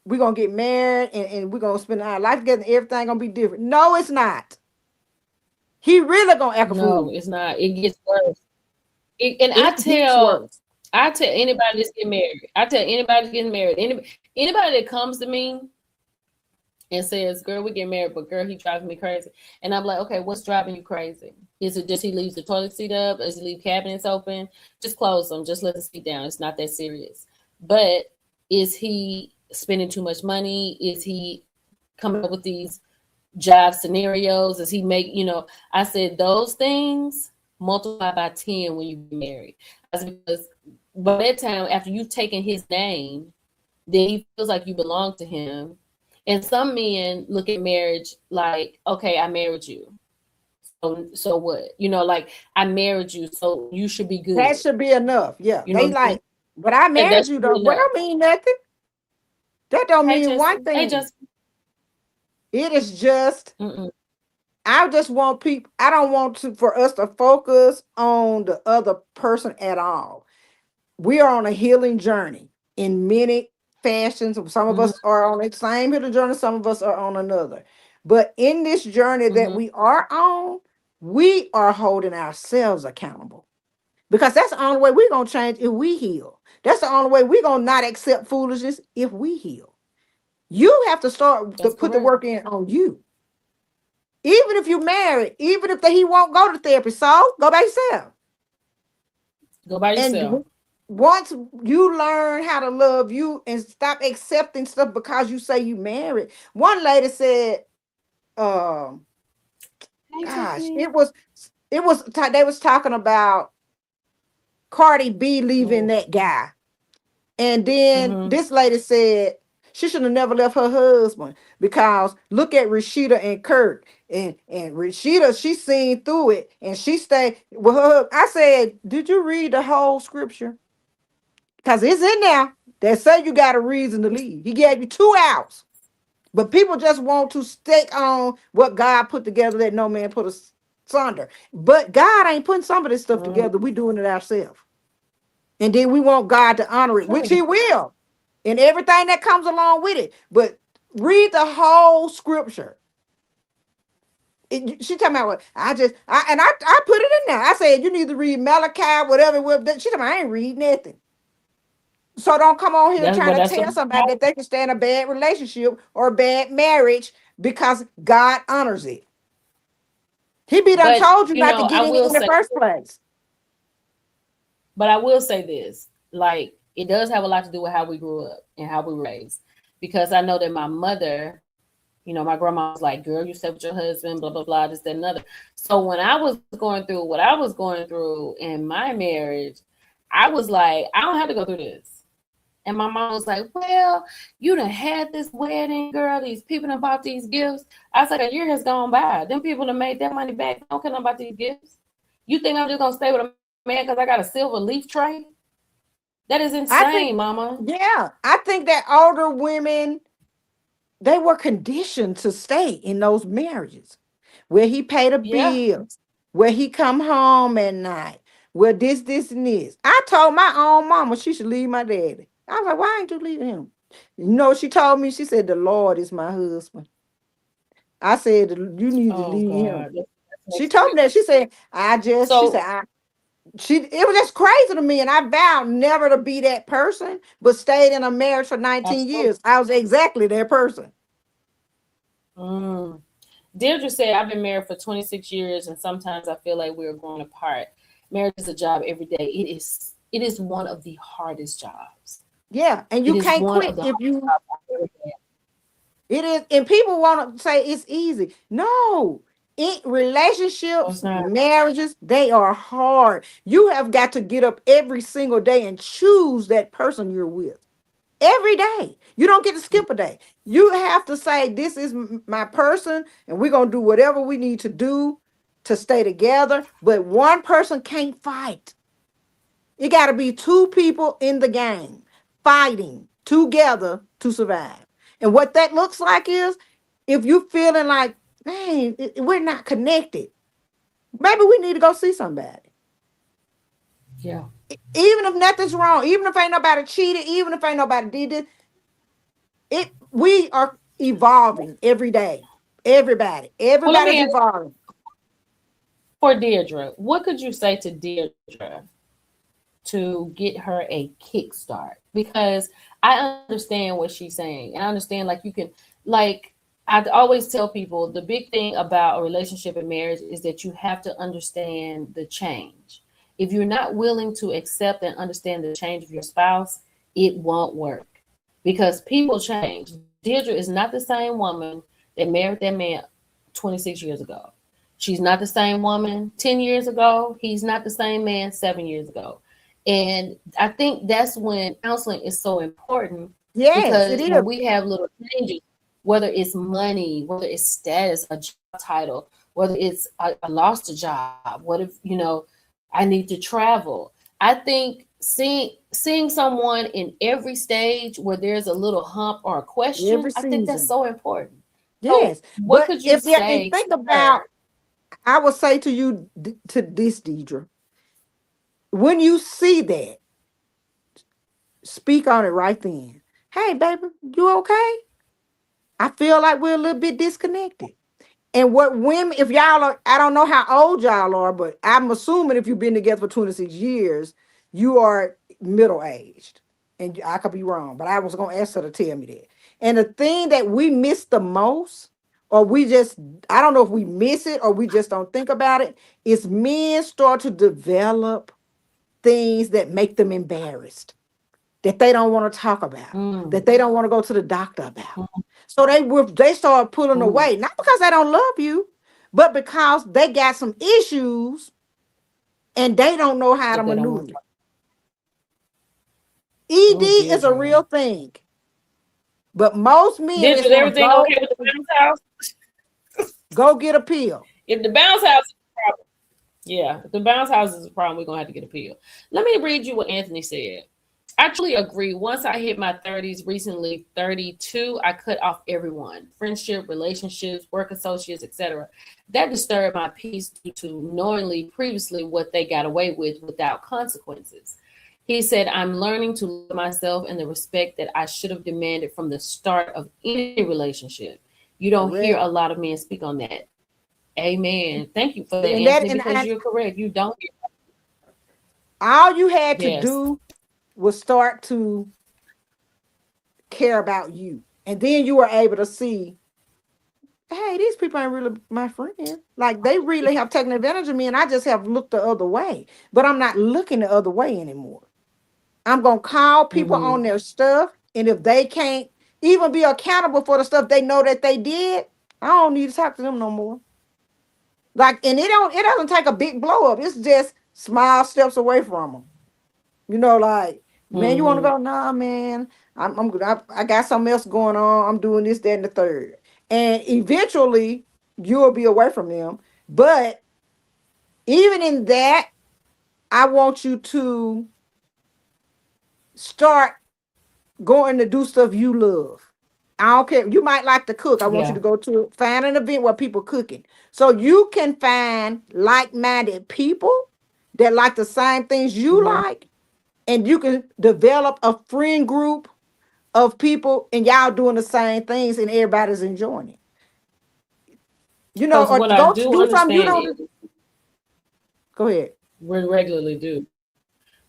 we're gonna get married and we're gonna spend our life together and everything gonna be different. No, it's not. He really gonna act a fool. No, it's not. It gets worse. And It gets worse. I tell anybody that's getting married. I tell anybody getting married. Anybody that comes to me and says, "Girl, we get married, but girl, he drives me crazy." And I'm like, "Okay, what's driving you crazy? Is it just he leaves the toilet seat up? Does he leave cabinets open? Just close them. Just let the seat down. It's not that serious." But is he spending too much money? Is he coming up with these job scenarios? Does he make, I said those things multiply by 10 when you get married. That's because by that time, after you've taken his name, then he feels like you belong to him. And some men look at marriage like, okay, I married you. So what? Like, I married you, so you should be good. That should be enough. Yeah. You know, They like, but I married you though. But don't mean nothing. That don't mean one thing. It is just, I just want people, I don't want for us to focus on the other person at all. We are on a healing journey in many fashions. Some of us are on the same healing journey, some of us are on another. But in this journey that we are on, we are holding ourselves accountable. Because that's the only way we're going to change if we heal. That's the only way we're going to not accept foolishness if we heal. You have to start to put the work in on you. Even if you're married, even if he won't go to therapy, so go by yourself. Go by yourself. And once you learn how to love you and stop accepting stuff because you say you married. One lady said, gosh, they was talking about Cardi B leaving that guy. And then this lady said she should have never left her husband, because look at Rashida and Kurt. And Rashida, she seen through it and she stayed with her. I said, did you read the whole scripture? Because it's in there that say you got a reason to leave. He gave you 2 hours. But people just want to stick on what God put together that no man put asunder. But God ain't putting some of this stuff together. We doing it ourselves. And then we want God to honor it, which he will. And everything that comes along with it. But read the whole scripture. She talking about what I put it in there. I said you need to read Malachi, whatever. She talking about I ain't read nothing. So don't come on here trying to tell somebody that they can stay in a bad relationship or a bad marriage because God honors it. He done told you not to get in the first place. But I will say this, like, it does have a lot to do with how we grew up and how we were raised. Because I know that my mother, my grandma was like, girl, you stay with your husband, blah, blah, blah, this, that, and another. So when I was going through what I was going through in my marriage, I was like, I don't have to go through this. And my mom was like, well, you done had this wedding, girl. These people done bought these gifts. I was like, a year has gone by. Them people done made that money back. Don't care about these gifts. You think I'm just going to stay with a man because I got a silver leaf tray? That is insane, mama. Yeah. I think that older women, they were conditioned to stay in those marriages where he paid a bills, where he come home at night, where this, and this. I told my own mama she should leave my daddy. I was like, why ain't you leaving him? You know what she told me? She said, the Lord is my husband. I said, you need to leave him. She told me that. She said, it was just crazy to me. And I vowed never to be that person, but stayed in a marriage for 19 years. I was exactly that person. Deirdre said, I've been married for 26 years, and sometimes I feel like we're growing apart. Marriage is a job every day. It is one of the hardest jobs. Yeah, and you can't quit if you. It is, and people want to say it's easy. No, relationships, marriages, they are hard. You have got to get up every single day and choose that person you're with. Every day. You don't get to skip a day. You have to say, this is my person, and we're going to do whatever we need to do to stay together. But one person can't fight. It got to be two people in the game fighting together to survive. And what that looks like is, if you're feeling like, man, we're not connected, maybe we need to go see somebody. Yeah. Even if nothing's wrong, even if ain't nobody cheated, even if ain't nobody did it, we are evolving every day. Everybody's evolving. For Deirdre, what could you say to Deirdre to get her a kickstart? Because I understand what she's saying. And I understand, like, you can, like, I always tell people the big thing about a relationship and marriage is that you have to understand the change. If you're not willing to accept and understand the change of your spouse, it won't work, because people change. Deirdre is not the same woman that married that man 26 years ago. She's not the same woman 10 years ago. He's not the same man 7 years ago. And I think that's when counseling is so important. Yes, because when we have little changes, whether it's money, whether it's status, a job title, whether it's I lost a job, what if, I need to travel. I think seeing someone in every stage where there's a little hump or a question, I think that's so important. Yes. So what could you say? Think about, I would say to you, to this, Deidre, when you see that, speak on it right then. Hey, baby, you okay? I feel like we're a little bit disconnected. And what women, if y'all are, I don't know how old y'all are, but I'm assuming if you've been together for 26 years, you are middle-aged. And I could be wrong, but I was going to ask her to tell me that. And the thing that we miss the most, or I don't know if we miss it or we just don't think about it, is men start to develop things that make them embarrassed, that they don't want to talk about, that they don't want to go to the doctor about. So they start pulling away, not because they don't love you, but because they got some issues and they don't know how to maneuver. ED is a real thing, but most men is everything okay with the bounce house? Go get a pill. If the bounce house is a problem, if the bounce house is a problem, we're gonna have to get a pill. Let me read you what Anthony said. I truly agree. Once I hit my 30s, recently 32, I cut off everyone, friendship, relationships, work associates, etc. That disturbed my peace due to knowingly previously what they got away with without consequences. He said, I'm learning to love myself and the respect that I should have demanded from the start of any relationship. You don't hear a lot of men speak on that. Amen. Thank you for that, Anthony, because you're correct. You don't hear. All you had to do was start to care about you. And then you were able to see, hey, these people ain't really my friend. Like, they really have taken advantage of me, and I just have looked the other way. But I'm not looking the other way anymore. I'm going to call people on their stuff, and if they can't even be accountable for the stuff they know that they did, I don't need to talk to them no more. Like, and it doesn't take a big blow up. It's just small steps away from them. You know, like, man, you want to Mhm. go? Nah, man, I'm good. I got something else going on. I'm doing this, that, and the third. And eventually you'll be away from them. But even in that, I want you to start going to do stuff you love. I don't care. You might like to cook. I want you Yeah. to go to find an event where people cooking. So you can find like-minded people that like the same things you Mhm. like, and you can develop a friend group of people and y'all doing the same things and everybody's enjoying it. You know, Because or what I go to do do something you understand don't is go ahead. we regularly do.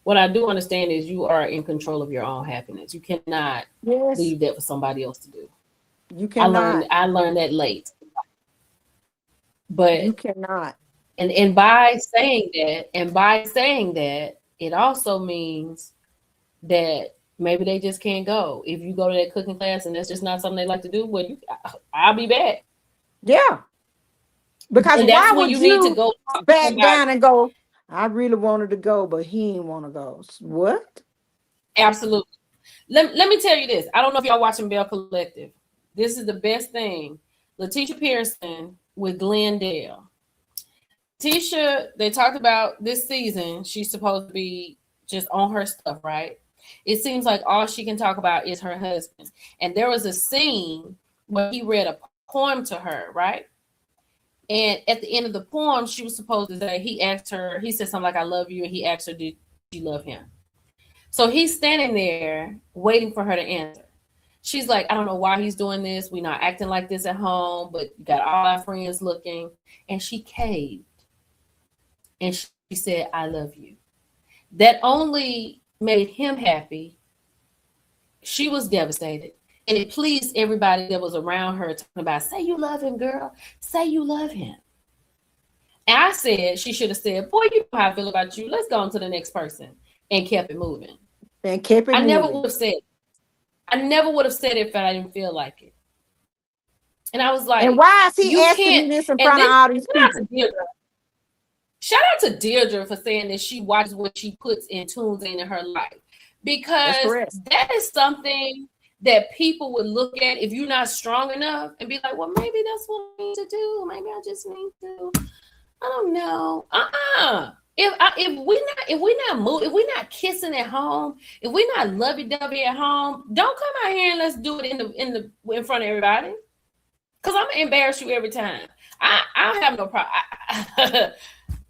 What I do understand is you are in control of your own happiness. You cannot Yes, leave that for somebody else to do. you I learned cannot. I learned that late. But You cannot. and by saying that, it also means that maybe they just can't go. If you go to that cooking class and that's just not something they like to do, well, I'll be back. Yeah. Because And that's why when would you need to you go talk to back somebody. down and go, I really wanted to go, but he didn't want to go? What? Absolutely. Let me tell you this. I don't know if y'all watching Bell Collective. This is the best thing. Letitia Pearson with Glendale. Tisha, they talked about this season. She's supposed to be just on her stuff, right? It seems like all she can talk about is her husband. And there was a scene where he read a poem to her, right? And at the end of the poem, she was supposed to say, he asked her, he said something like, I love you. And he asked her, did you love him? So he's standing there waiting for her to answer. She's like, I don't know why he's doing this. We're not acting like this at home, but you got all our friends looking. And she caved. And she said, I love you. That only made him happy. She was devastated. And it pleased everybody that was around her talking about, say you love him, girl. Say you love him. And I said, she should have said, boy, you know how I feel about you. Let's go on to the next person and kept it moving. And kept it I never moving. would have said it. I never would have said it if I didn't feel like it. And I was And like, why is he you asking can't. me this in And front of then all these people? shout out to Deirdre for saying that she watches what she puts and tunes in her life, That's because correct. that is something that people would look at if you're not strong enough and be like, well, maybe that's what I need to do. Maybe I just need to. I don't know. If we're not kissing at home, if we're not lovey-dovey at home, don't come out here and let's do it in front of everybody. Cause I'm gonna embarrass you every time. I don't have no problem.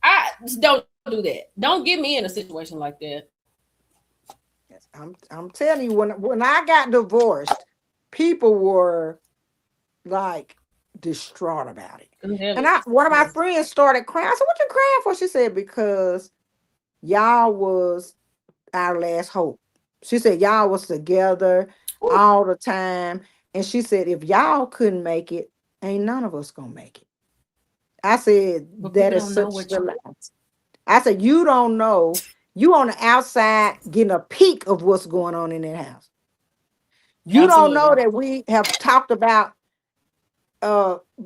I just don't do that. Don't get me in a situation like that. I'm telling you, when I got divorced, people were like distraught about it. And one of my friends started crying. I said, what you crying for? She said, because y'all was our last hope. She said, y'all was together all the time. And she said, if y'all couldn't make it, ain't none of us gonna make it. I said, But that people is don't know such what the you. lie. I said, you don't know. You on the outside getting a peek of what's going on in that house. You don't know Absolutely. that we have talked about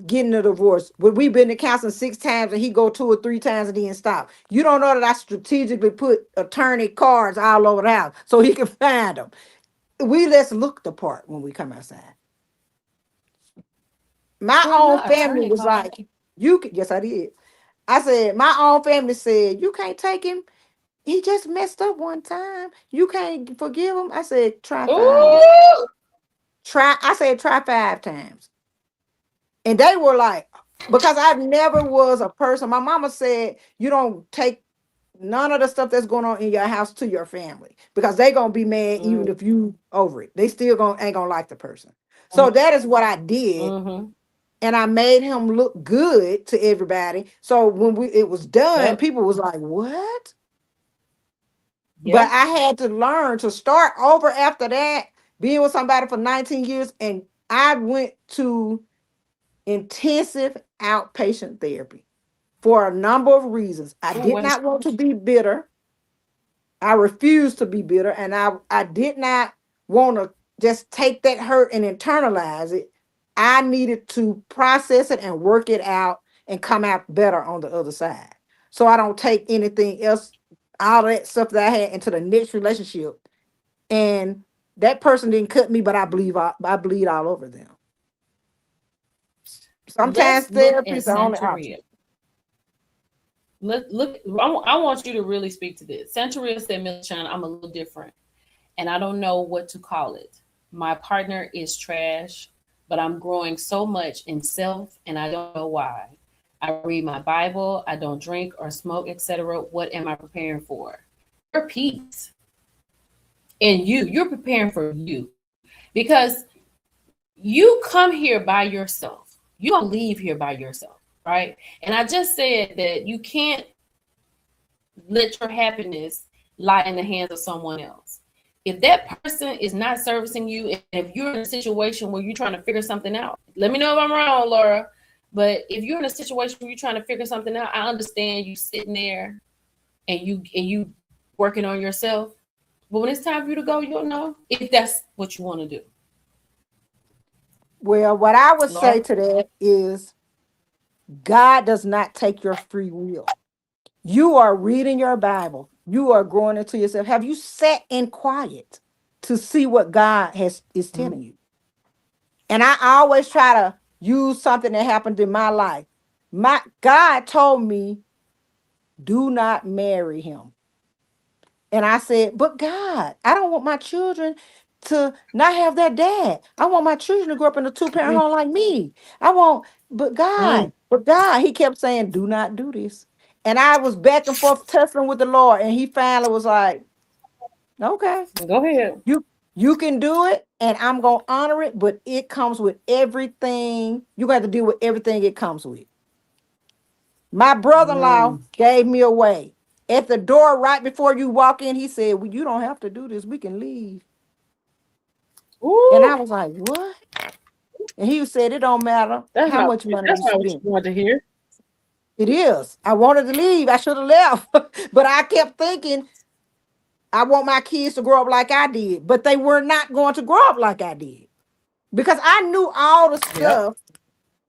getting a divorce. When we've been to counseling 6 times and he go 2 or 3 times and then stop. You don't know that I strategically put attorney cards all over the house so he can find them. We let's look the part when we come outside. My Well, own not family attorney was card. like, you can, yes, I did. I said, my own family said, you can't take him. He just messed up one time. You can't forgive him. I said, try 5. Ooh. I said, try 5 times. And they were like, because I never was a person. My mama said, you don't take none of the stuff that's going on in your house to your family because they gonna be mad even if you over it. They still ain't gonna like the person. So that is what I did. Mm-hmm. And I made him look good to everybody. So when it was done, Yep. people was like, what? But Yeah. I had to learn to start over after that, being with somebody for 19 years. And I went to intensive outpatient therapy for a number of reasons. I Oh, did well. not want to be bitter. I refused to be bitter. And I did not want to just take that hurt and internalize it. I needed to process it and work it out and come out better on the other side. So I don't take anything else. all that stuff that I had into the next relationship. And that person didn't cut me, but I bleed all over them. Sometimes therapy is the only option. Look, I want you to really speak to this. Santeria said, Miss China, I'm a little different, and I don't know what to call it. My partner is trash, but I'm growing so much in self, and I don't know why. I read my Bible, I don't drink or smoke, etc. What am I preparing for? Your peace. And you're preparing for you, because you come here by yourself. You don't leave here by yourself, right? And I just said that you can't let your happiness lie in the hands of someone else. If that person is not servicing you, and if you're in a situation where you're trying to figure something out, let me know if I'm wrong, Laura. But if you're in a situation where you're trying to figure something out, I understand you sitting there and you working on yourself. But when it's time for you to go, you'll know if that's what you want to do. Well, what I would say to that is God does not take your free will. You are reading your Bible. You are growing into yourself. Have you sat in quiet to see what God is telling you? And I always try to use something that happened in my life. My God told me, do not marry him. And I said, but God, I don't want my children to not have their dad. I want my children to grow up in a 2-parent home like me. But God, he kept saying, do not do this. And I was back and forth tussling with the Lord. And he finally was like, okay, go ahead. You can do it, and I'm going to honor it, but it comes with everything. You got to deal with everything it comes with. My brother-in-law gave me away. At the door right before you walk in, he said, well, you don't have to do this. We can leave. Ooh. And I was like, what? And he said, it don't matter how much money you spend. That's not what you want to hear. It is. I wanted to leave. I should have left. But I kept thinking, I want my kids to grow up like I did. But they were not going to grow up like I did. Because I knew all the stuff.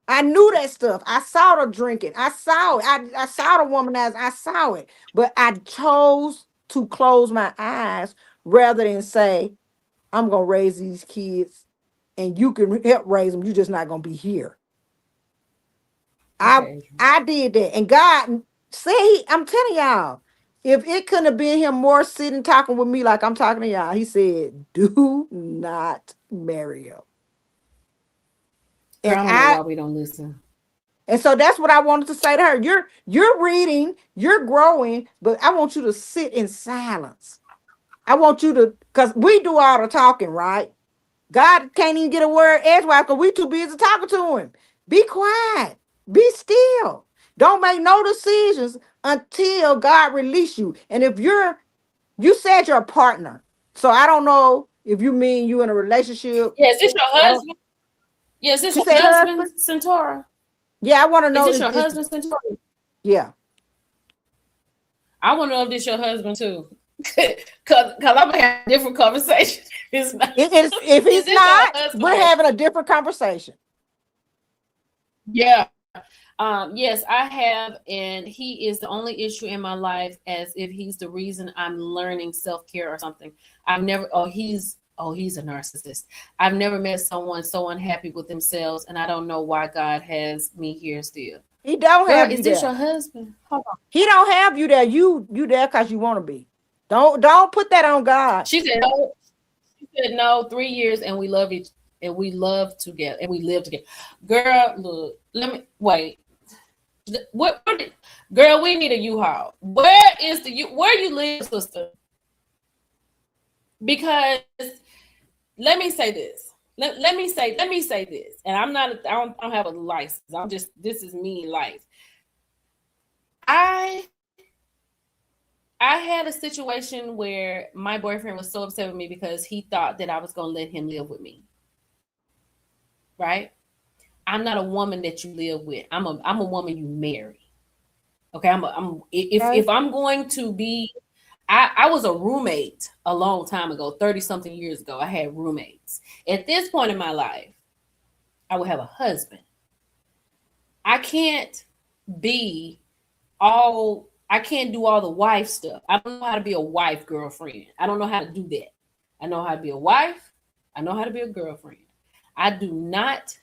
I knew that stuff. I saw the drinking. I saw it. I saw the womanizer. I saw it. But I chose to close my eyes rather than say, I'm going to raise these kids and you can help raise them. You're just not going to be here. Okay. I did that. And God said, I'm telling y'all, if it couldn't have been him more sitting talking with me like I'm talking to y'all, he said, do not marry him. And I don't know why we don't listen. And so that's what I wanted to say to her. You're reading, you're growing, but I want you to sit in silence. I want you to, because we do all the talking, right? God can't even get a word edgewise because we too busy talking to him. Be quiet. Be still. Don't make no decisions until God release you. And if you said you're a partner, so I don't know if you mean you in a relationship. Yes, it's your husband. Yes, it's your husband, Centaura. Yeah, I want to know. Is this your husband, Centaura? Yeah. I want to know if this your husband too. Cause I'm gonna have a different conversation. If he's not, we're having a different conversation. Yeah. Yes, I have, and he is the only issue in my life, as if he's the reason I'm learning self-care or something. He's a narcissist. I've never met someone so unhappy with themselves, and I don't know why God has me here still. He don't have you there. Is this your husband? Hold on. He don't have you there. You there because you want to be. Don't put that on God. She said no. She said no. 3 years, and we love each, and we love together, and we live together. Girl, look. Let me wait. Girl, we need a U-Haul. Where you live, sister? Because let me say this. Let me say this. And I don't have a license. This is me in life. I had a situation where my boyfriend was so upset with me because he thought that I was going to let him live with me. Right? I'm not a woman that you live with. I'm a woman you marry. Okay, if I'm going to be, I was a roommate a long time ago, 30-something years ago. I had roommates. At this point in my life, I would have a husband. I can't be all I can't do all the wife stuff. I don't know how to be a wife girlfriend. I don't know how to do that. I know how to be a wife. I know how to be a girlfriend. I do not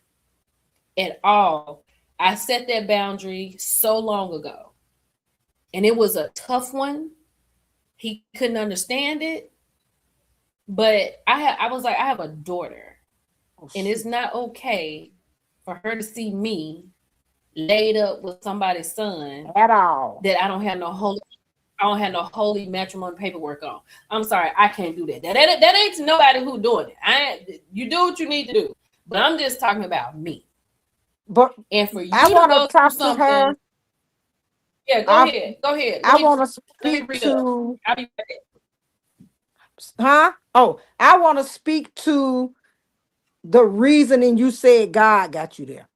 at all. I set that boundary so long ago. And it was a tough one. He couldn't understand it. But I was like, I have a daughter. And it's not okay for her to see me laid up with somebody's son At all. that I don't have no holy matrimony paperwork on. I'm sorry, I can't do that. That ain't nobody who doing it. You do what you need to do. But I'm just talking about me. But and for you I want to talk to her. Yeah, go ahead. I want to speak to. I'll be back. Huh? Oh, I want to speak to the reasoning you said God got you there.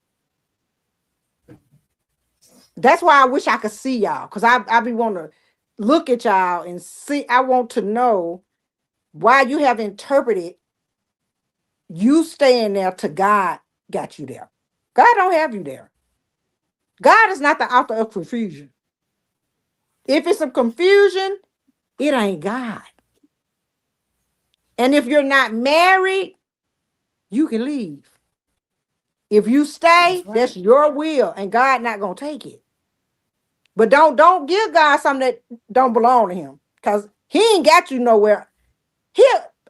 That's why I wish I could see y'all, because I be want to look at y'all and see. I want to know why you have interpreted you staying there to God got you there. God don't have you there. God is not the author of confusion. If it's some confusion, it ain't God. And if you're not married, you can leave. If you stay, that's your will, and God not gonna take it. But don't give God something that don't belong to him, because he ain't got you nowhere.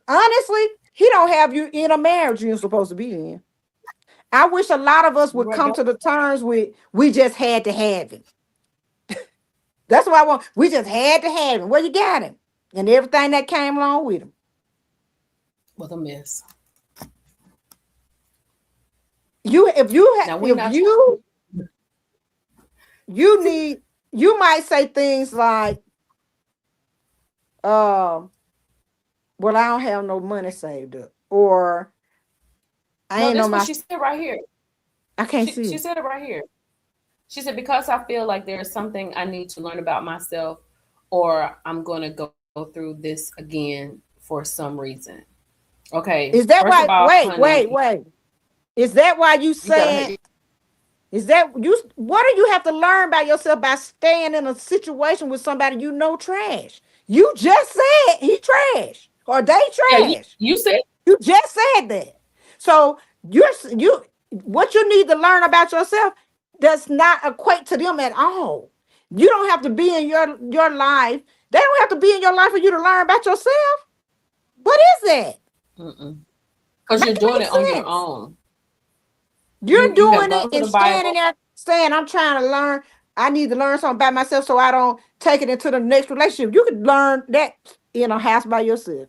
Honestly, he don't have you in a marriage you're supposed to be in. I wish a lot of us would come to the terms with we just had to have him. That's what I want. We just had to have him. Well, you got him, and everything that came along with him. Was a mess. You might say things like, well, I don't have no money saved up, or I ain't know my. She said right here. I can't see. She said it right here. She said, because I feel like there is something I need to learn about myself, or I'm going to go through this again for some reason. Okay. Is that why? Wait. Is that why you saying? Is that you? What do you have to learn about yourself by staying in a situation with somebody you know trash? You just said he trash or they trash. Yeah, you said you just said that. So what you need to learn about yourself does not equate to them at all. You don't have to be in your life. They don't have to be in your life for you to learn about yourself. What is that? Because you're doing it on your own. You're doing it and standing there saying, I'm trying to learn. I need to learn something about myself so I don't take it into the next relationship. You could learn that in a house by yourself.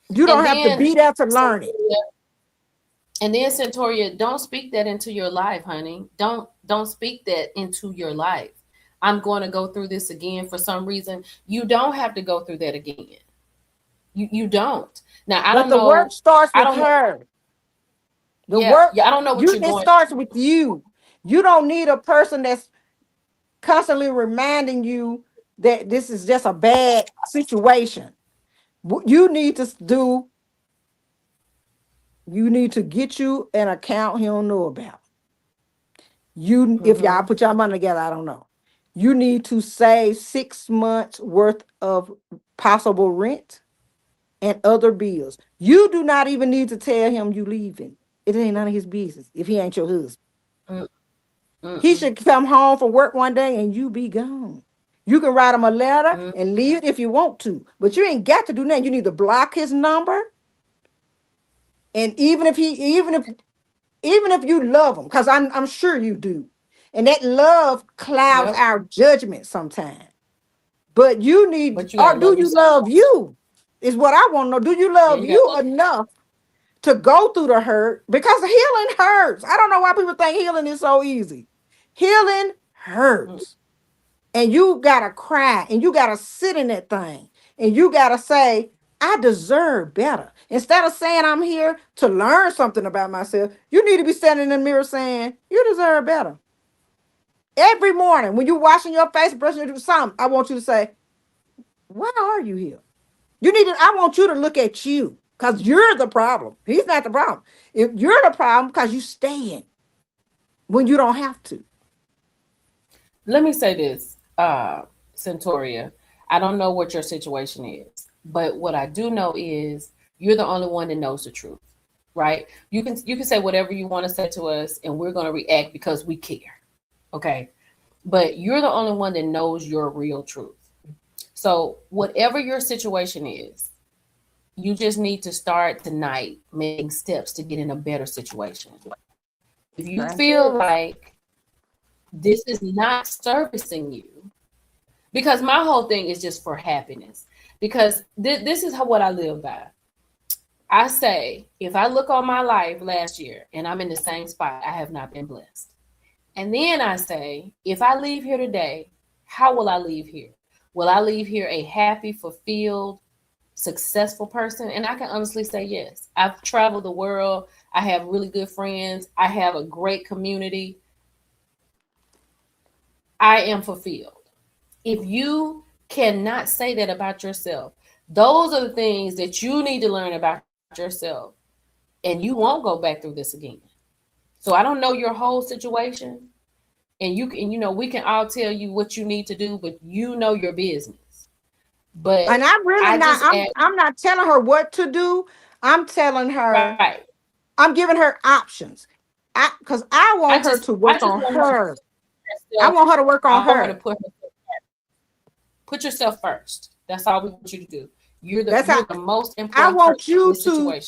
You don't have to be there to learn it. And then, Centoria, don't speak that into your life, honey. Don't speak that into your life. I'm going to go through this again for some reason. You don't have to go through that again. You don't. Now, I don't know. The work starts with her. The work, I don't know what you're doing. It starts with you. You don't need a person that's constantly reminding you that this is just a bad situation. What you need to do, you need to get you an account he don't know about. If y'all put your money together, I don't know. You need to save 6 months worth of possible rent and other bills. You do not even need to tell him you leaving. It ain't none of his business if he ain't your husband. He should come home from work one day and you be gone. You can write him a letter and leave it if you want to, but you ain't got to do nothing. You need to block his number. And even if you love him, because I'm sure you do, and that love clouds our judgment sometimes. But you need, or do you love you? Is what I want to know. Do you love you enough to go through the hurt? Because healing hurts. I don't know why people think healing is so easy. Healing hurts. And you got to cry and you got to sit in that thing and you got to say, I deserve better. Instead of saying I'm here to learn something about myself, you need to be standing in the mirror saying, you deserve better. Every morning when you're washing your face, brushing your something, I want you to say, why are you here? I want you to look at you. Because you're the problem. He's not the problem. If you're the problem, because you staying when you don't have to. Let me say this. Centoria, I don't know what your situation is, but what I do know is you're the only one that knows the truth, right? You can say whatever you want to say to us, and we're going to react because we care, okay? But you're the only one that knows your real truth. So whatever your situation is, you just need to start tonight making steps to get in a better situation. If you feel like this is not servicing you, because my whole thing is just for happiness, because this is what I live by. I say, if I look on my life last year and I'm in the same spot, I have not been blessed. And then I say, if I leave here today, how will I leave here? Will I leave here a happy, fulfilled, successful person? And I can honestly say yes. I've traveled the world. I have really good friends. I have a great community. I am fulfilled. If you cannot say that about yourself, those are the things that you need to learn about yourself, and you won't go back through this again. So I don't know your whole situation, and we can all tell you what you need to do, but you know your business. But And I'm really I'm not telling her what to do. I'm telling her, right. I'm giving her options. Because I want her to work on her. I want her to work on her. To put yourself first. That's all we want you to do. You're the most important. I want you to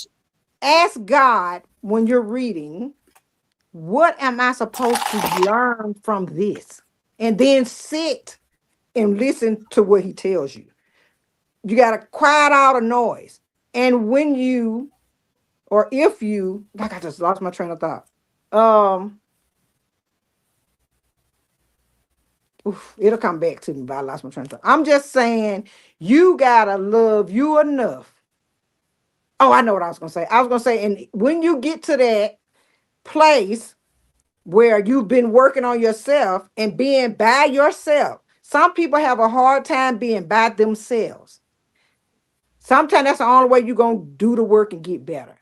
ask God when you're reading, what am I supposed to learn from this? And then sit and listen to what he tells you. You got to quiet out a noise. And when you, or if you, like, I just lost my train of thought. It'll come back to me, but I lost my train of thought. I'm just saying, you got to love you enough. Oh, I know what I was going to say. I was going to say, and when you get to that place where you've been working on yourself and being by yourself, some people have a hard time being by themselves. Sometimes that's the only way you're going to do the work and get better.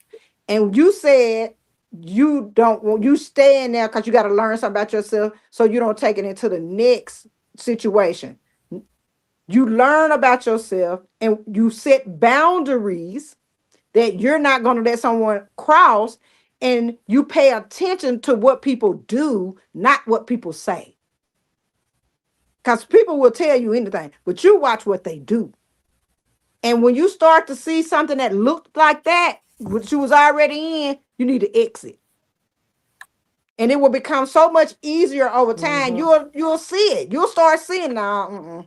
And you said you don't want, you stay in there because you got to learn something about yourself so you don't take it into the next situation. You learn about yourself and you set boundaries that you're not going to let someone cross, and you pay attention to what people do, not what people say. Because people will tell you anything, but you watch what they do. And when you start to see something that looked like that, which you was already in, you need to exit. And it will become so much easier over time. You'll see it. You'll start seeing now.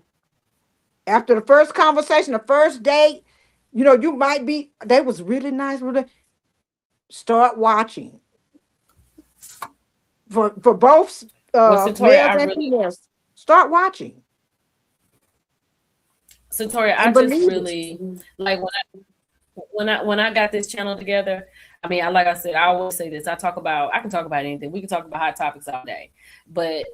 After the first conversation, the first date, you might be, they was really nice. Start watching. For both males and females, start watching. Centoria, I just really like when I got this channel together. I mean, like I said, I always say this. I can talk about anything. We can talk about hot topics all day. But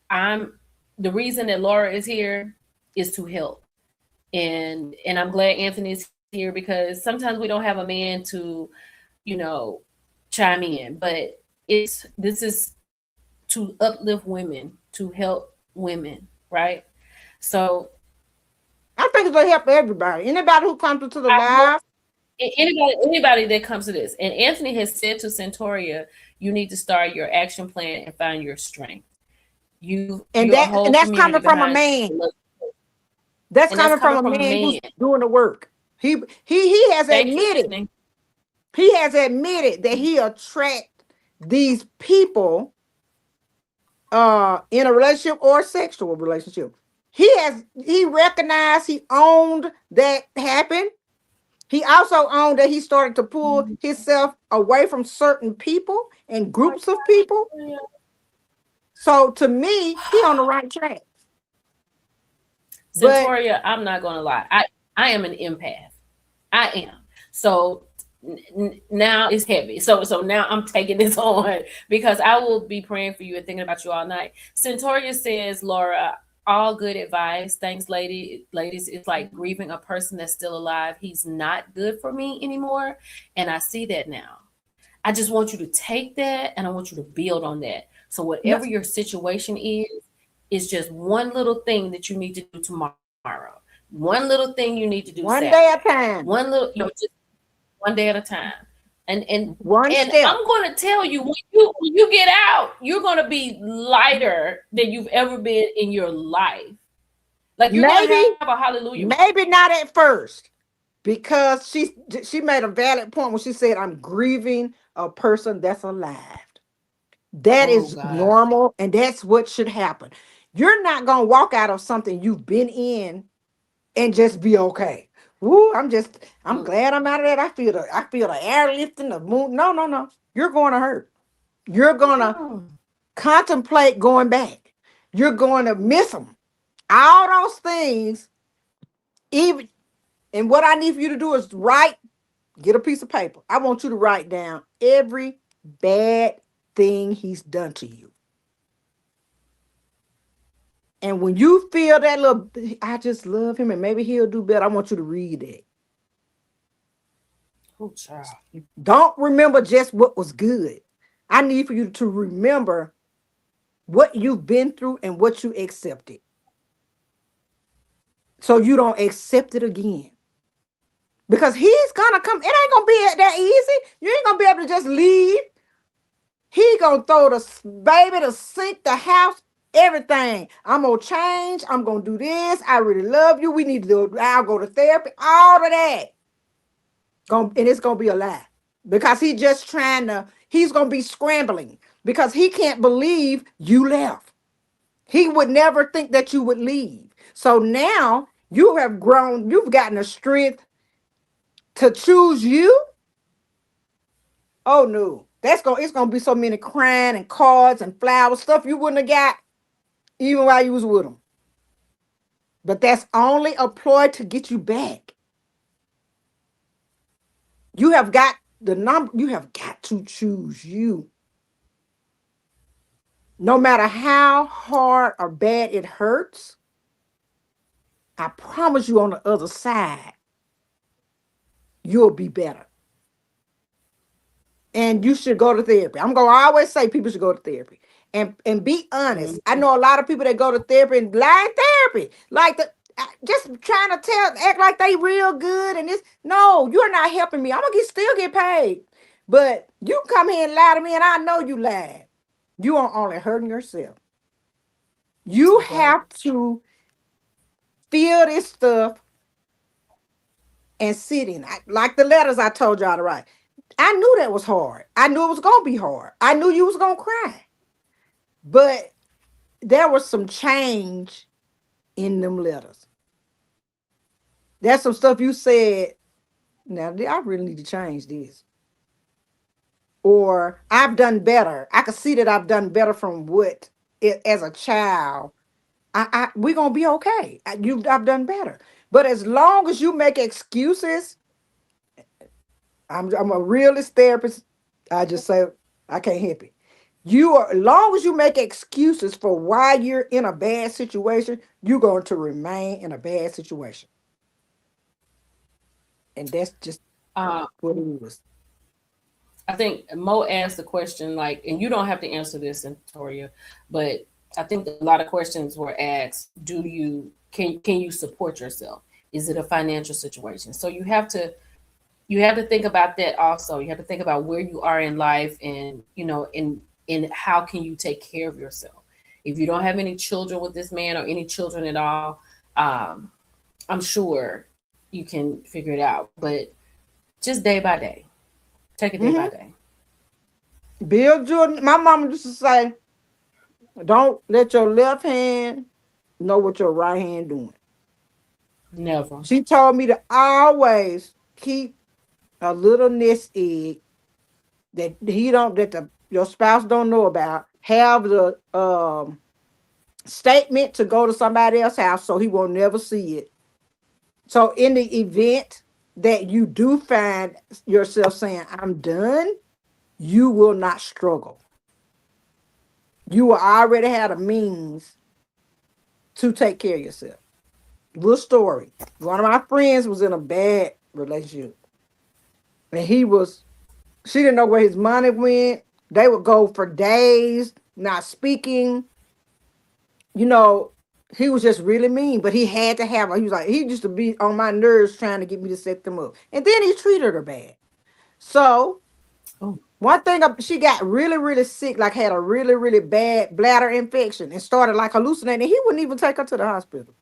the reason that Laura is here is to help. And I'm glad Anthony's here, because sometimes we don't have a man to, chime in. But this is to uplift women, to help women, right? So I think it's gonna help everybody. Anybody who comes into the live. Anybody that comes to this. And Anthony has said to Centoria, you need to start your action plan and find your strength. That's coming from a man. That's coming from a man who's doing the work. He has admitted. He has admitted that he attracts these people in a relationship or sexual relationship. He recognized, he owned that happened. He also owned that he started to pull himself away from certain people and groups of people. So to me, he on the right track. Centoria, I'm not gonna lie. I am an empath. I am. So now it's heavy. So now I'm taking this on, because I will be praying for you and thinking about you all night. Centoria says, Laura, all good advice. Thanks, ladies. It's like grieving a person that's still alive. He's not good for me anymore. And I see that now. I just want you to take that and I want you to build on that. So whatever your situation is, It's just one little thing that you need to do tomorrow. One little thing you need to do One Saturday. day at a time. One little, just one day at a time. And One and step. I'm going to tell you, when you get out, you're going to be lighter than you've ever been in your life. Like, you're going to have a hallelujah. Maybe not at first, because she made a valid point when she said, I'm grieving a person that's alive. That is normal, and that's what should happen. You're not going to walk out of something you've been in and just be okay. Woo, I'm glad I'm out of that. I feel the air lifting, the moon. No. You're going to hurt. You're going to contemplate going back. You're going to miss them. All those things, even, and what I need for you to do is get a piece of paper. I want you to write down every bad thing he's done to you. And when you feel that little, I just love him and maybe he'll do better, I want you to read it. Oh, child. Don't remember just what was good. I need for you to remember what you've been through and what you accepted, so you don't accept it again. Because he's gonna come. It ain't gonna be that easy. You ain't gonna be able to just leave. He gonna throw the baby to sink, the house, everything. I'm gonna change. I'm gonna do this. I really love you. We need to do. I'll go to therapy. All of that. And it's gonna be a lie, because he's gonna be scrambling because he can't believe you left. He would never think that you would leave. So now you have grown. You've gotten the strength to choose you. Oh no, it's gonna be so many crying and cards and flowers, stuff you wouldn't have got even while you was with him. But that's only a ploy to get you back. You have got the number. You have got to choose you. No matter how hard or bad it hurts, I promise you, on the other side, you'll be better. And you should go to therapy. I'm going to always say people should go to therapy. And be honest. I know a lot of people that go to therapy and blind therapy. Like just trying to act like they real good. And this, no, you're not helping me. I'm going to still get paid. But you come here and lie to me, and I know you lied. You are only hurting yourself. You have to feel this stuff and sit in. Like the letters I told y'all to write. I knew that was hard. I knew it was going to be hard. I knew you was going to cry. But there was some change in them letters. There's some stuff you said, now I really need to change this. Or I've done better. I can see that I've done better from what as a child. We're going to be okay. I've done better. But as long as you make excuses, I'm a realist therapist. I just say I can't help it. As long as you make excuses for why you're in a bad situation, you're going to remain in a bad situation. And that's just what it was. I think Mo asked the question, like, and you don't have to answer this, Victoria, but I think a lot of questions were asked. Can you support yourself? Is it a financial situation? So you have to think about that also. You have to think about where you are in life, and and how can you take care of yourself. If you don't have any children with this man or any children at all, I'm sure you can figure it out. But just day by day. Take it day by day. Bill Jordan, my mama used to say, don't let your left hand know what your right hand doing. Never. She told me to always keep a little nest egg that your spouse don't know about. Have the statement to go to somebody else's house so he will never see it. So in the event that you do find yourself saying, I'm done, you will not struggle. You will already have a means to take care of yourself. Little story. One of my friends was in a bad relationship. And she didn't know where his money went. They would go for days not speaking. you know, he was just really mean, but he had to have her. He was like, he used to be on my nerves trying to get me to set them up. And then he treated her bad. So Oh. one thing, she got really, really sick, like had a really, really bad bladder infection and started like hallucinating. He wouldn't even take her to the hospital.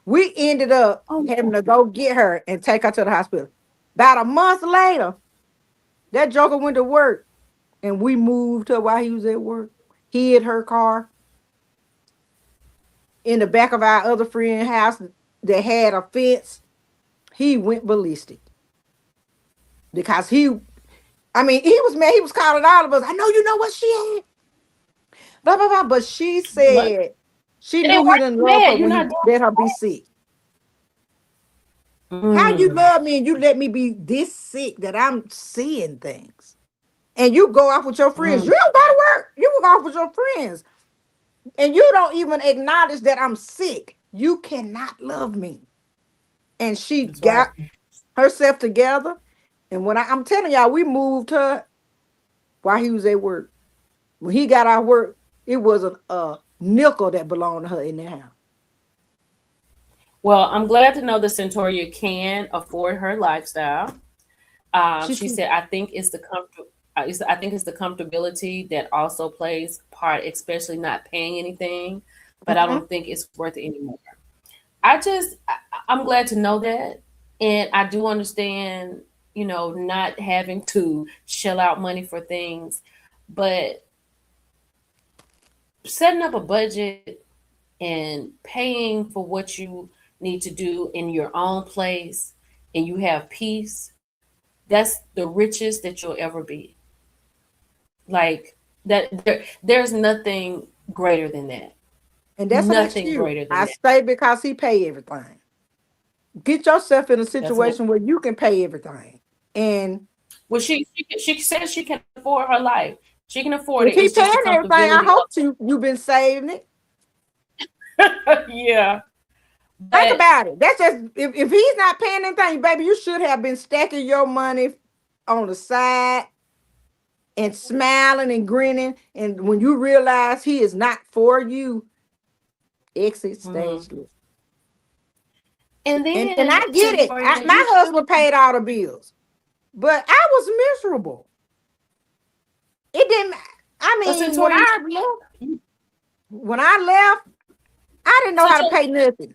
We ended up having to go get her and take her to the hospital. About a month later, that joker went to work and we moved her while he was at work. Hid her car in the back of our other friend's house that had a fence. He went ballistic because he was mad. He was calling all of us. I know you know what she had. Blah, blah, blah. But she said she knew he didn't love her when he let her be sick. How you love me and you let me be this sick that I'm seeing things. And you go off with your friends. You don't go to work. You go off with your friends. And you don't even acknowledge that I'm sick. You cannot love me. And she got herself together. And when I'm telling y'all, we moved her while he was at work. When he got out of work, it was a nickel that belonged to her in that house. Well, I'm glad to know that Centoria can afford her lifestyle. She said, I think it's the comfortability that also plays part, especially not paying anything. But I don't think it's worth it anymore. I'm glad to know that. And I do understand, not having to shell out money for things, but setting up a budget and paying for what you need to do in your own place and you have peace, that's the richest that you'll ever be. Like that, there's nothing greater than that. And that's nothing greater than that. I stay because he pay everything. Get yourself in a situation where you can pay everything. And she says she can afford her life. She can afford it. Keep paying everything. I hope you've been saving it. Yeah. Think about it. That's just if he's not paying anything, baby, you should have been stacking your money on the side and smiling and grinning. And when you realize he is not for you, exit stage left. And then and I get it. My husband paid all the bills, but I was miserable. It didn't. I mean, when I left, I didn't know how to pay nothing.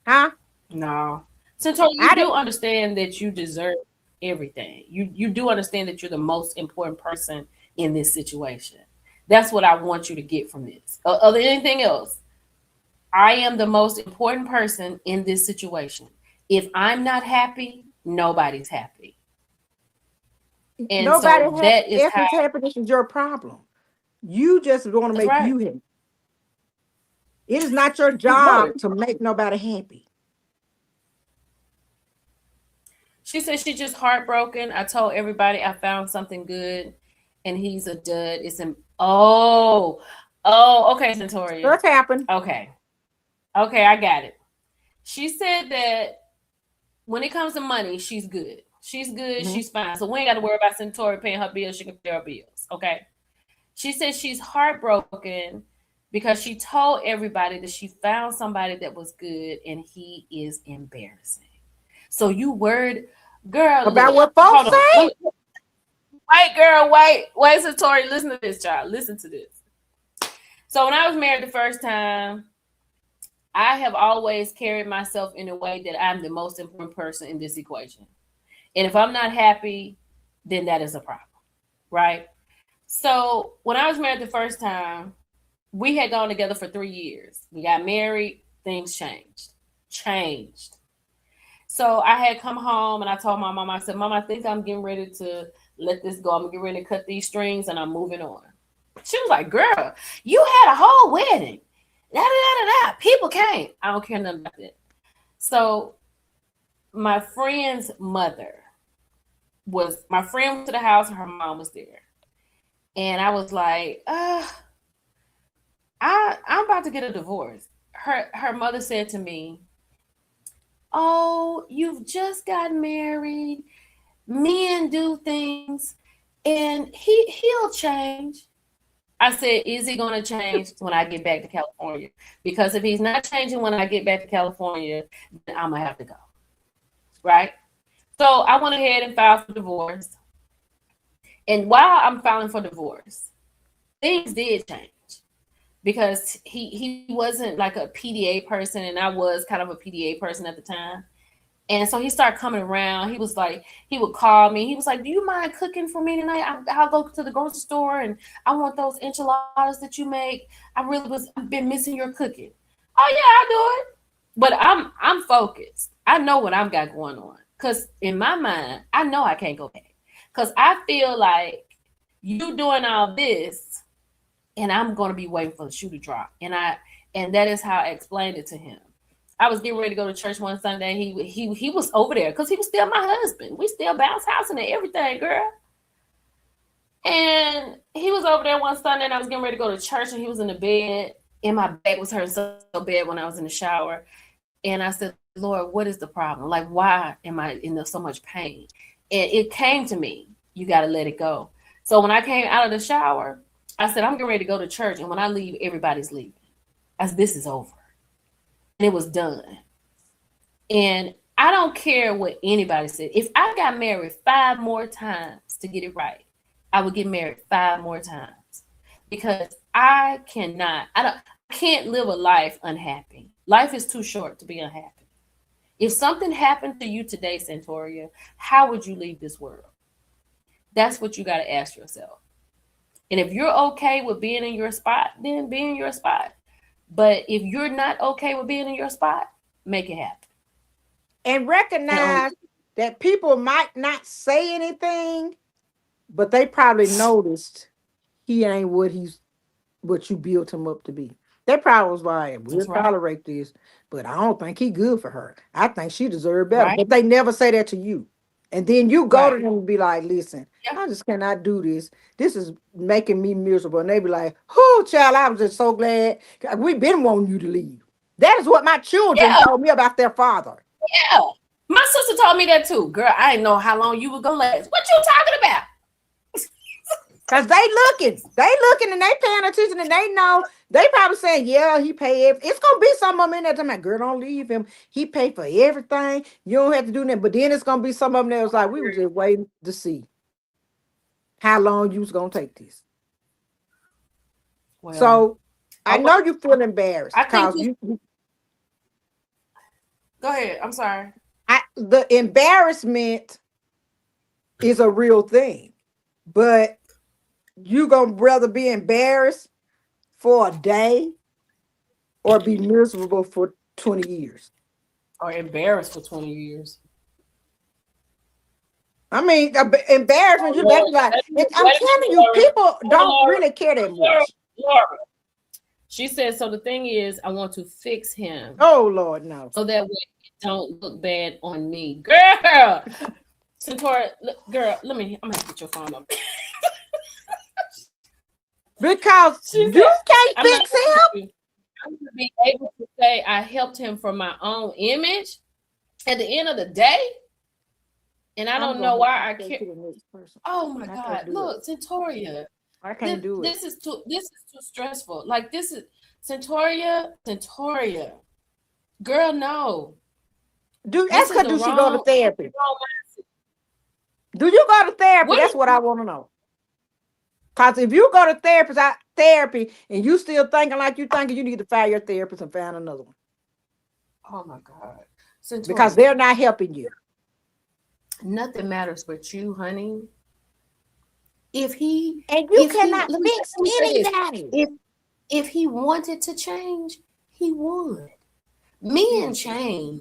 Huh? No. Centoria, you do understand that you deserve everything. You do understand that you're the most important person in this situation. That's what I want you to get from this. Other than anything else, I am the most important person in this situation. If I'm not happy, nobody's happy. And happiness is your problem. You just want to make you happy. It is not your job to make nobody happy. She said she's just heartbroken. I told everybody I found something good, and he's a dud. It's okay, Centoria. What happened? Okay, I got it. She said that when it comes to money, she's good. She's good. She's fine. So we ain't got to worry about Centoria paying her bills. She can pay her bills. Okay. She said she's heartbroken because she told everybody that she found somebody that was good and he is embarrassing. So you worried, girl. About what folks say? Wait, girl, wait, Centoria, listen to this, child. Listen to this. So when I was married the first time, I have always carried myself in a way that I'm the most important person in this equation. And if I'm not happy, then that is a problem, right? So when I was married the first time, we had gone together for 3 years. We got married, things changed. So I had come home and I told my mom, I said, Mom, I think I'm getting ready to let this go. I'm getting ready to cut these strings and I'm moving on. She was like, girl, you had a whole wedding. People came. I don't care nothing about that. So my friend's mother my friend went to the house and her mom was there. And I was like, I'm about to get a divorce. Her mother said to me, oh, you've just got married. Men do things and he'll change. I said, is he going to change when I get back to California? Because if he's not changing when I get back to California, then I'm going to have to go. Right? So I went ahead and filed for divorce. And while I'm filing for divorce, things did change. Because he wasn't like a PDA person, and I was kind of a PDA person at the time. And so he started coming around. He was like, he would call me. He was like, do you mind cooking for me tonight? I'll go to the grocery store and I want those enchiladas that you make. I've been missing your cooking. Oh yeah, I'll do it. But I'm focused. I know what I've got going on. Because in my mind, I know I can't go back. Because I feel like you doing all this and I'm going to be waiting for the shoe to drop. And that is how I explained it to him. I was getting ready to go to church one Sunday. He was over there because he was still my husband. We still bounce housing and everything, girl. And he was over there one Sunday, and I was getting ready to go to church, and he was in the bed, and my back was hurting so bad when I was in the shower. And I said, Lord, what is the problem? Like, why am I in so much pain? And it came to me, you got to let it go. So when I came out of the shower, I said, I'm getting ready to go to church, and when I leave, everybody's leaving. I said, this is over. And it was done. And I don't care what anybody said. If I got married 5 more times to get it right, I would get married 5 more times, because I can't live a life unhappy. Life is too short to be unhappy. If something happened to you today, Centoria, how would you leave this world? That's what you got to ask yourself. And if you're okay with being in your spot, then be in your spot. But if you're not okay with being in your spot, make it happen. And recognize that people might not say anything, but they probably noticed he ain't what you built him up to be. They probably was like, we'll tolerate this, but I don't think he good for her. I think she deserved better. Right. But they never say that to you. And then you go to them and be like, listen, I just cannot do this. This is making me miserable. And they be like, oh, child, I was just so glad. We've been wanting you to leave. That is what my children told me about their father. Yeah. My sister told me that too. Girl, I didn't know how long you were going to last. What you talking about? Because they looking and they paying attention, and they know, they probably saying, yeah, he paid. It's going to be some of them in there talking about, girl, don't leave him. He paid for everything. You don't have to do that. But then it's going to be some of them that was like, we were just waiting to see how long you was going to take this. Well, so I know you feel embarrassed. Go ahead. I'm sorry. The embarrassment is a real thing, but you gonna rather be embarrassed for a day or be miserable for 20 years? Or embarrassed for 20 years. I mean, embarrassment, you better like, I'm telling you, people don't really care that much. Laura. She said, so the thing is, I want to fix him. Oh, Lord, no. So that way it don't look bad on me. Girl! Centora, girl, I'm going to get your phone up. Because you can't fix him. I'm going to be able to say I helped him for my own image at the end of the day. And I don't know why I care. Oh my God. Look, Centoria. I can't do it. This is too stressful. Like, this is Centoria. Girl, no. That's because do she go to therapy? Do you go to therapy? That's what I want to know. Because if you go to therapy and you still thinking like you thinking, you need to fire your therapist and find another one. Oh my God. Because they're not helping you. Nothing matters but you, honey. If he cannot fix anybody. If he wanted to change, he would. Men change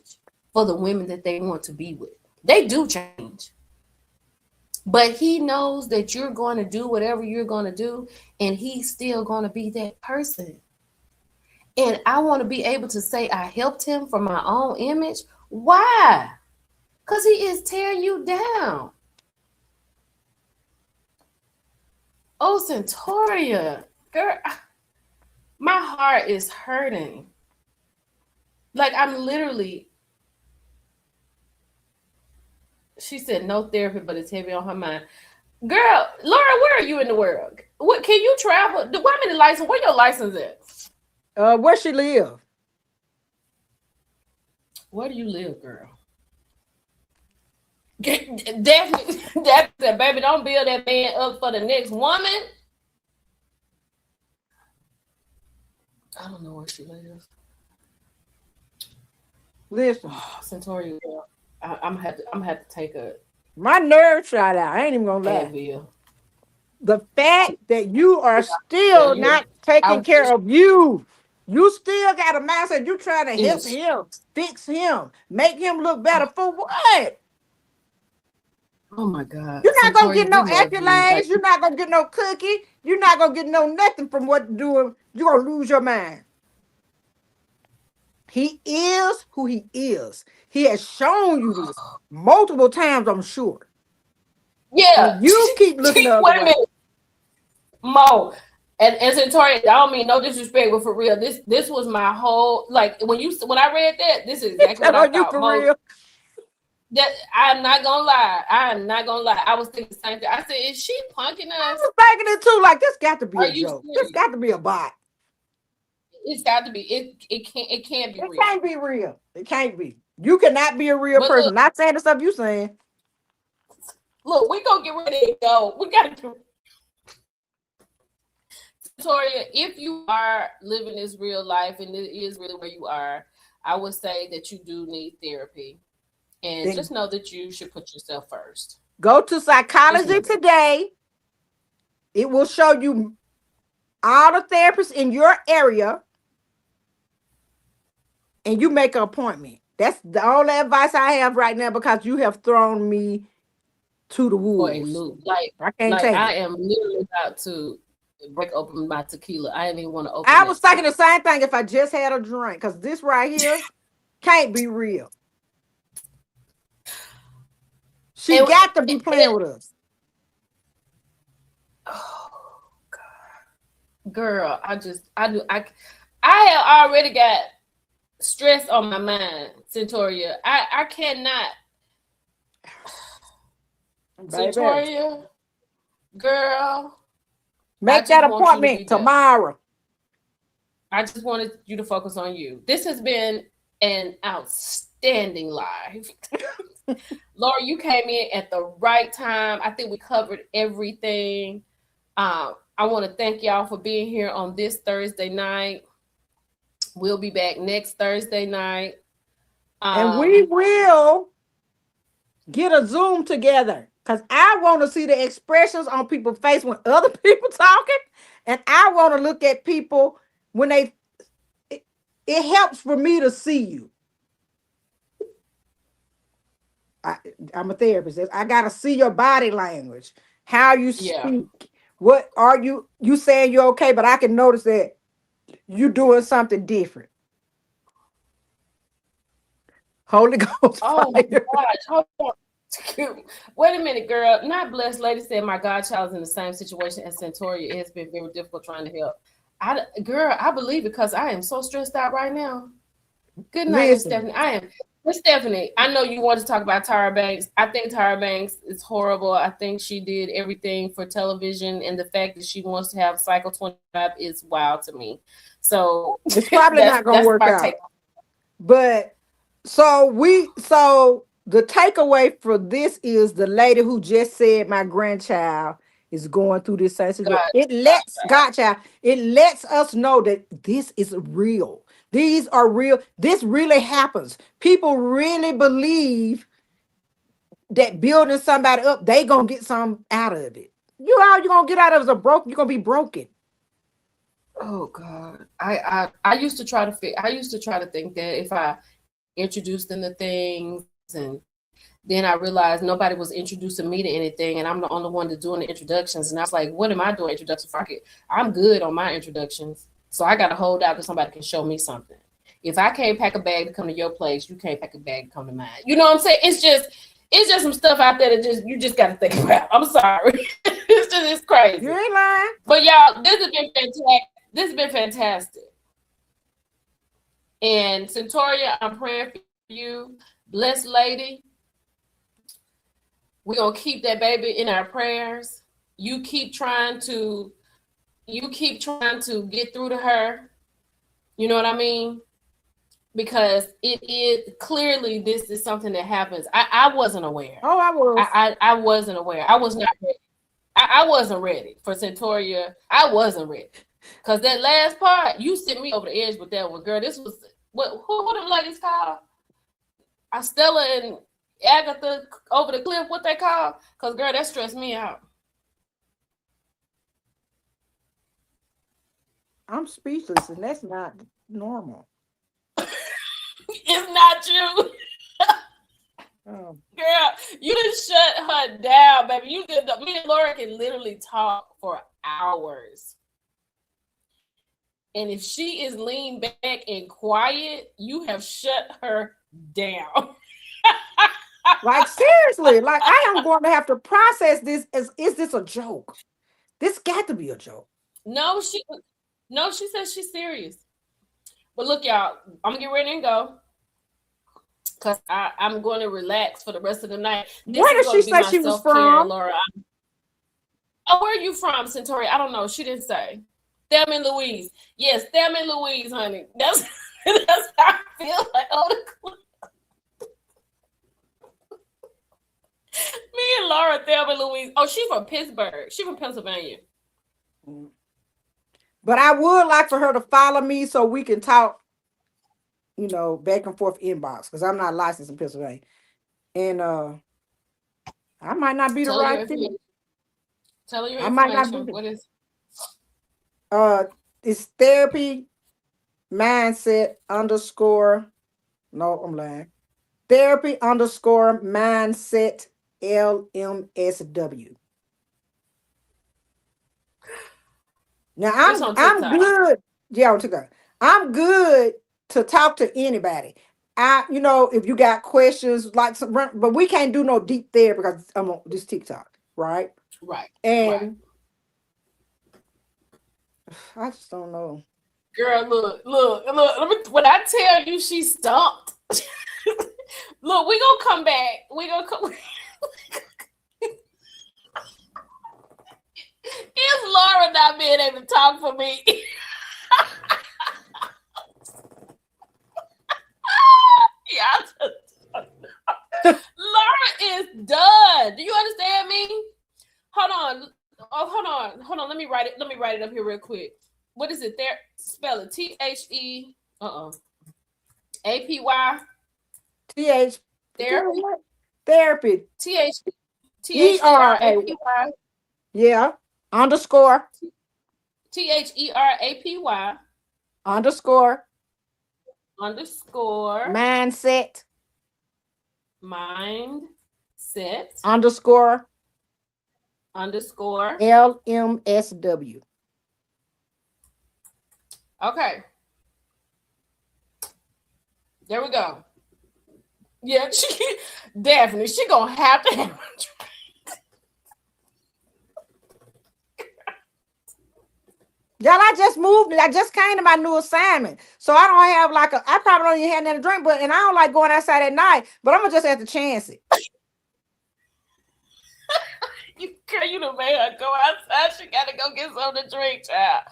for the women that they want to be with. They do change. But he knows that you're going to do whatever you're going to do, and he's still going to be that person. And I want to be able to say I helped him for my own image. Why? Because he is tearing you down. Oh, Centoria, girl, my heart is hurting. Like, I'm literally, she said no therapy, but it's heavy on her mind. Girl, Laura, where are you in the world? What can you travel? How many license? Where your license at? Where she live? Where do you live, girl? Definitely, that baby, don't build that man up for the next woman. I don't know where she lives. Listen, Centauria, girl, I'm gonna have to take a my nerve shot out. I ain't even gonna lie. Advil. The fact that you are still not taking care of you. You still got a mindset. You trying to help him, fix him, make him look better for what? Oh my God. You're not gonna Centauria, get no we love you. accolades. You're not gonna get no cookie. You're not gonna get no nothing from what you're doing. You're gonna lose your mind. He is who he is. He has shown you this multiple times, I'm sure. Yeah. And you keep looking the other Wait a way. minute. Mo. And Centauria, I don't mean no disrespect, but for real, this was my whole, like, when I read that, this is exactly what I thought. For real. That I'm not gonna lie. I was thinking the same thing. I said, is she punking us? I was thinking it too. Like, this got to be a joke. Serious? This got to be a bot. It's got to be. It can't be real. It can't be real. It can't be. You cannot be a real person. Look, not saying the stuff you saying. Look, we gonna get ready to go. We gotta do. Victoria, if you are living this real life and it is really where you are, I would say that you do need therapy. And then, just know that you should put yourself first. Go to Psychology Today. It will show you all the therapists in your area. And you make an appointment. That's the only advice I have right now because you have thrown me to the wolves. Like, I can't take it. I am literally about to break open my tequila. I didn't even want to open it. I was thinking the same thing if I just had a drink because this right here can't be real. She got to be playing with us. Oh God, girl! I have already got stress on my mind, Centauria. I cannot. Baby. Centauria, girl, make that appointment tomorrow. I just wanted you to focus on you. This has been an outstanding live. Laura, you came in at the right time. I think we covered everything. I want to thank y'all for being here on this Thursday night. We'll be back next Thursday night. And we will get a Zoom together because I want to see the expressions on people's face when other people talking. And I want to look at people when it helps for me to see you. I'm a therapist. I got to see your body language, how you speak. Yeah. What are you saying you're okay, but I can notice that you're doing something different. Holy Ghost. Oh my gosh. Hold on. Wait a minute, girl. Not Blessed Lady said my godchild's in the same situation as Centauria. It has been very difficult trying to help. I believe it because I am so stressed out right now. Good night, Stephanie. Miss Stephanie, I know you want to talk about Tyra Banks. I think Tyra Banks is horrible. I think she did everything for television, and the fact that she wants to have Cycle 25 is wild to me. So it's probably not going to work out. But so the takeaway for this is the lady who just said my grandchild is going through this same situation. It lets us know that this is real. These are real. This really happens. People really believe that building somebody up, they gonna get something out of it. You're gonna get out of it you're gonna be broken. Oh God. I used to try to think that if I introduced them to things, and then I realized nobody was introducing me to anything, and I'm the only one that's doing the introductions. And I was like, what am I doing introductions for? I'm good on my introductions. So I got to hold out till somebody can show me something. If I can't pack a bag to come to your place, you can't pack a bag to come to mine. You know what I'm saying? It's just some stuff out there that you just got to think about. I'm sorry. It's crazy. You ain't lying. But y'all, this has been fantastic. This has been fantastic. And And, Centauria, I'm praying for you. Blessed lady, We're gonna keep that baby in our prayers. You keep trying to get through to her. You know what I mean? Because it is clearly this is something that happens. I wasn't aware. Oh, I was. I wasn't aware. I was not ready. I wasn't ready for Centauria. I wasn't ready. Because that last part, you sent me over the edge with that one, girl. This was who them ladies called? Stella and Agatha over the cliff, what they call? Because girl, that stressed me out. I'm speechless, and that's not normal. It's not you. Girl, you didn't shut her down, baby. You did. Me and Laura can literally talk for hours. And if she is leaned back and quiet, you have shut her down. Like, seriously, like, I am going to have to process this as, is this a joke? This got to be a joke. No, she says she's serious. But look, y'all, I'm gonna get ready and go. Because I'm going to relax for the rest of the night. Where did she say she was from? Laura. Oh, where are you from, Centauri? I don't know. She didn't say. Thelma and Louise. Yes, Thelma and Louise, honey. That's how I feel like. Me and Laura, Thelma and Louise. Oh, she's from Pittsburgh. She's from Pennsylvania. But I would like for her to follow me so we can talk, you know, back and forth inbox, because I'm not licensed in Pennsylvania. And I might not be the right thing. Tell her your I information. might not be. What is? It's therapy mindset _ no, I'm lying. Therapy _ mindset LMSW. Now I'm good. Yeah, on TikTok. I'm good to talk to anybody. You know, if you got questions, like some, but we can't do no deep therapy because I'm on this TikTok, right? Right. And I just don't know. Girl, look. When I tell you she stumped, look, we gonna come back. We gonna come. Is Laura not being able to talk for me? Yeah, Laura is done. Do you understand me? Hold on. Hold on. Let me write it up here real quick. What is it? There, spell it. THE. APY. TH. Therapy. Therapy. THERAPY. Yeah. _ THERAPY. _ mindset. _ LMSW. Okay. There we go. Yeah, Daphne, she gonna have to have a drink. Y'all, I just moved. I just came to my new assignment. So I don't have I probably don't even have nothing to drink, and I don't like going outside at night, but I'm gonna just have to chance it. You done made her go outside. She gotta go get something to drink, child.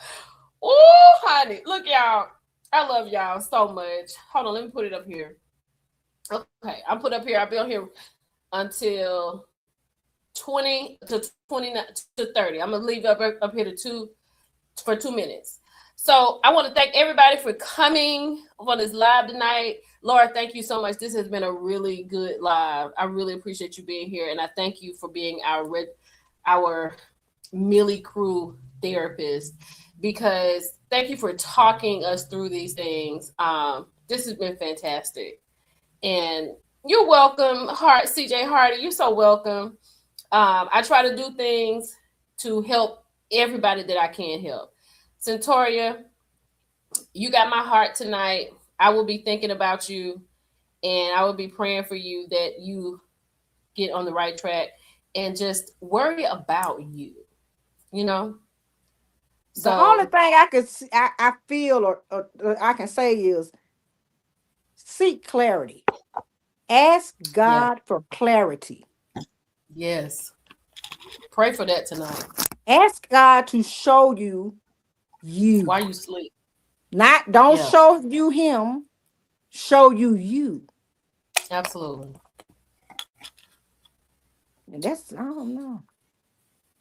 Oh, honey. Look, y'all. I love y'all so much. Hold on, let me put it up here. Okay, I'll put up here. I'll be on here until 20 to 29 to 30. I'm gonna leave up here for 2 minutes. So I want to thank everybody for coming on this live tonight. Laura, thank you so much. This has been a really good live. I really appreciate you being here, and I thank you for being our Millie Crew therapist, because thank you for talking us through these things. This has been fantastic, and you're welcome, CJ Hardy. You're so welcome. I try to do things to help everybody that I can help. Centauria, you got my heart tonight. I will be thinking about you, and I will be praying for you that you get on the right track and just worry about you, you know? So the only thing I feel or I can say is seek clarity. Ask God for clarity. Yes. Pray for that tonight. Ask God to show you While you sleep. Don't Yeah. show you him, show you. Absolutely. And that's, I don't know.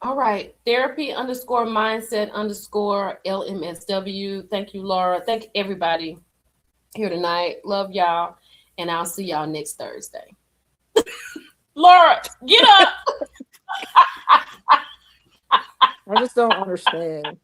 All right. Therapy_mindset_LMSW. Thank you, Laura. Thank everybody here tonight. Love y'all. And I'll see y'all next Thursday. Laura, get up. I just don't understand.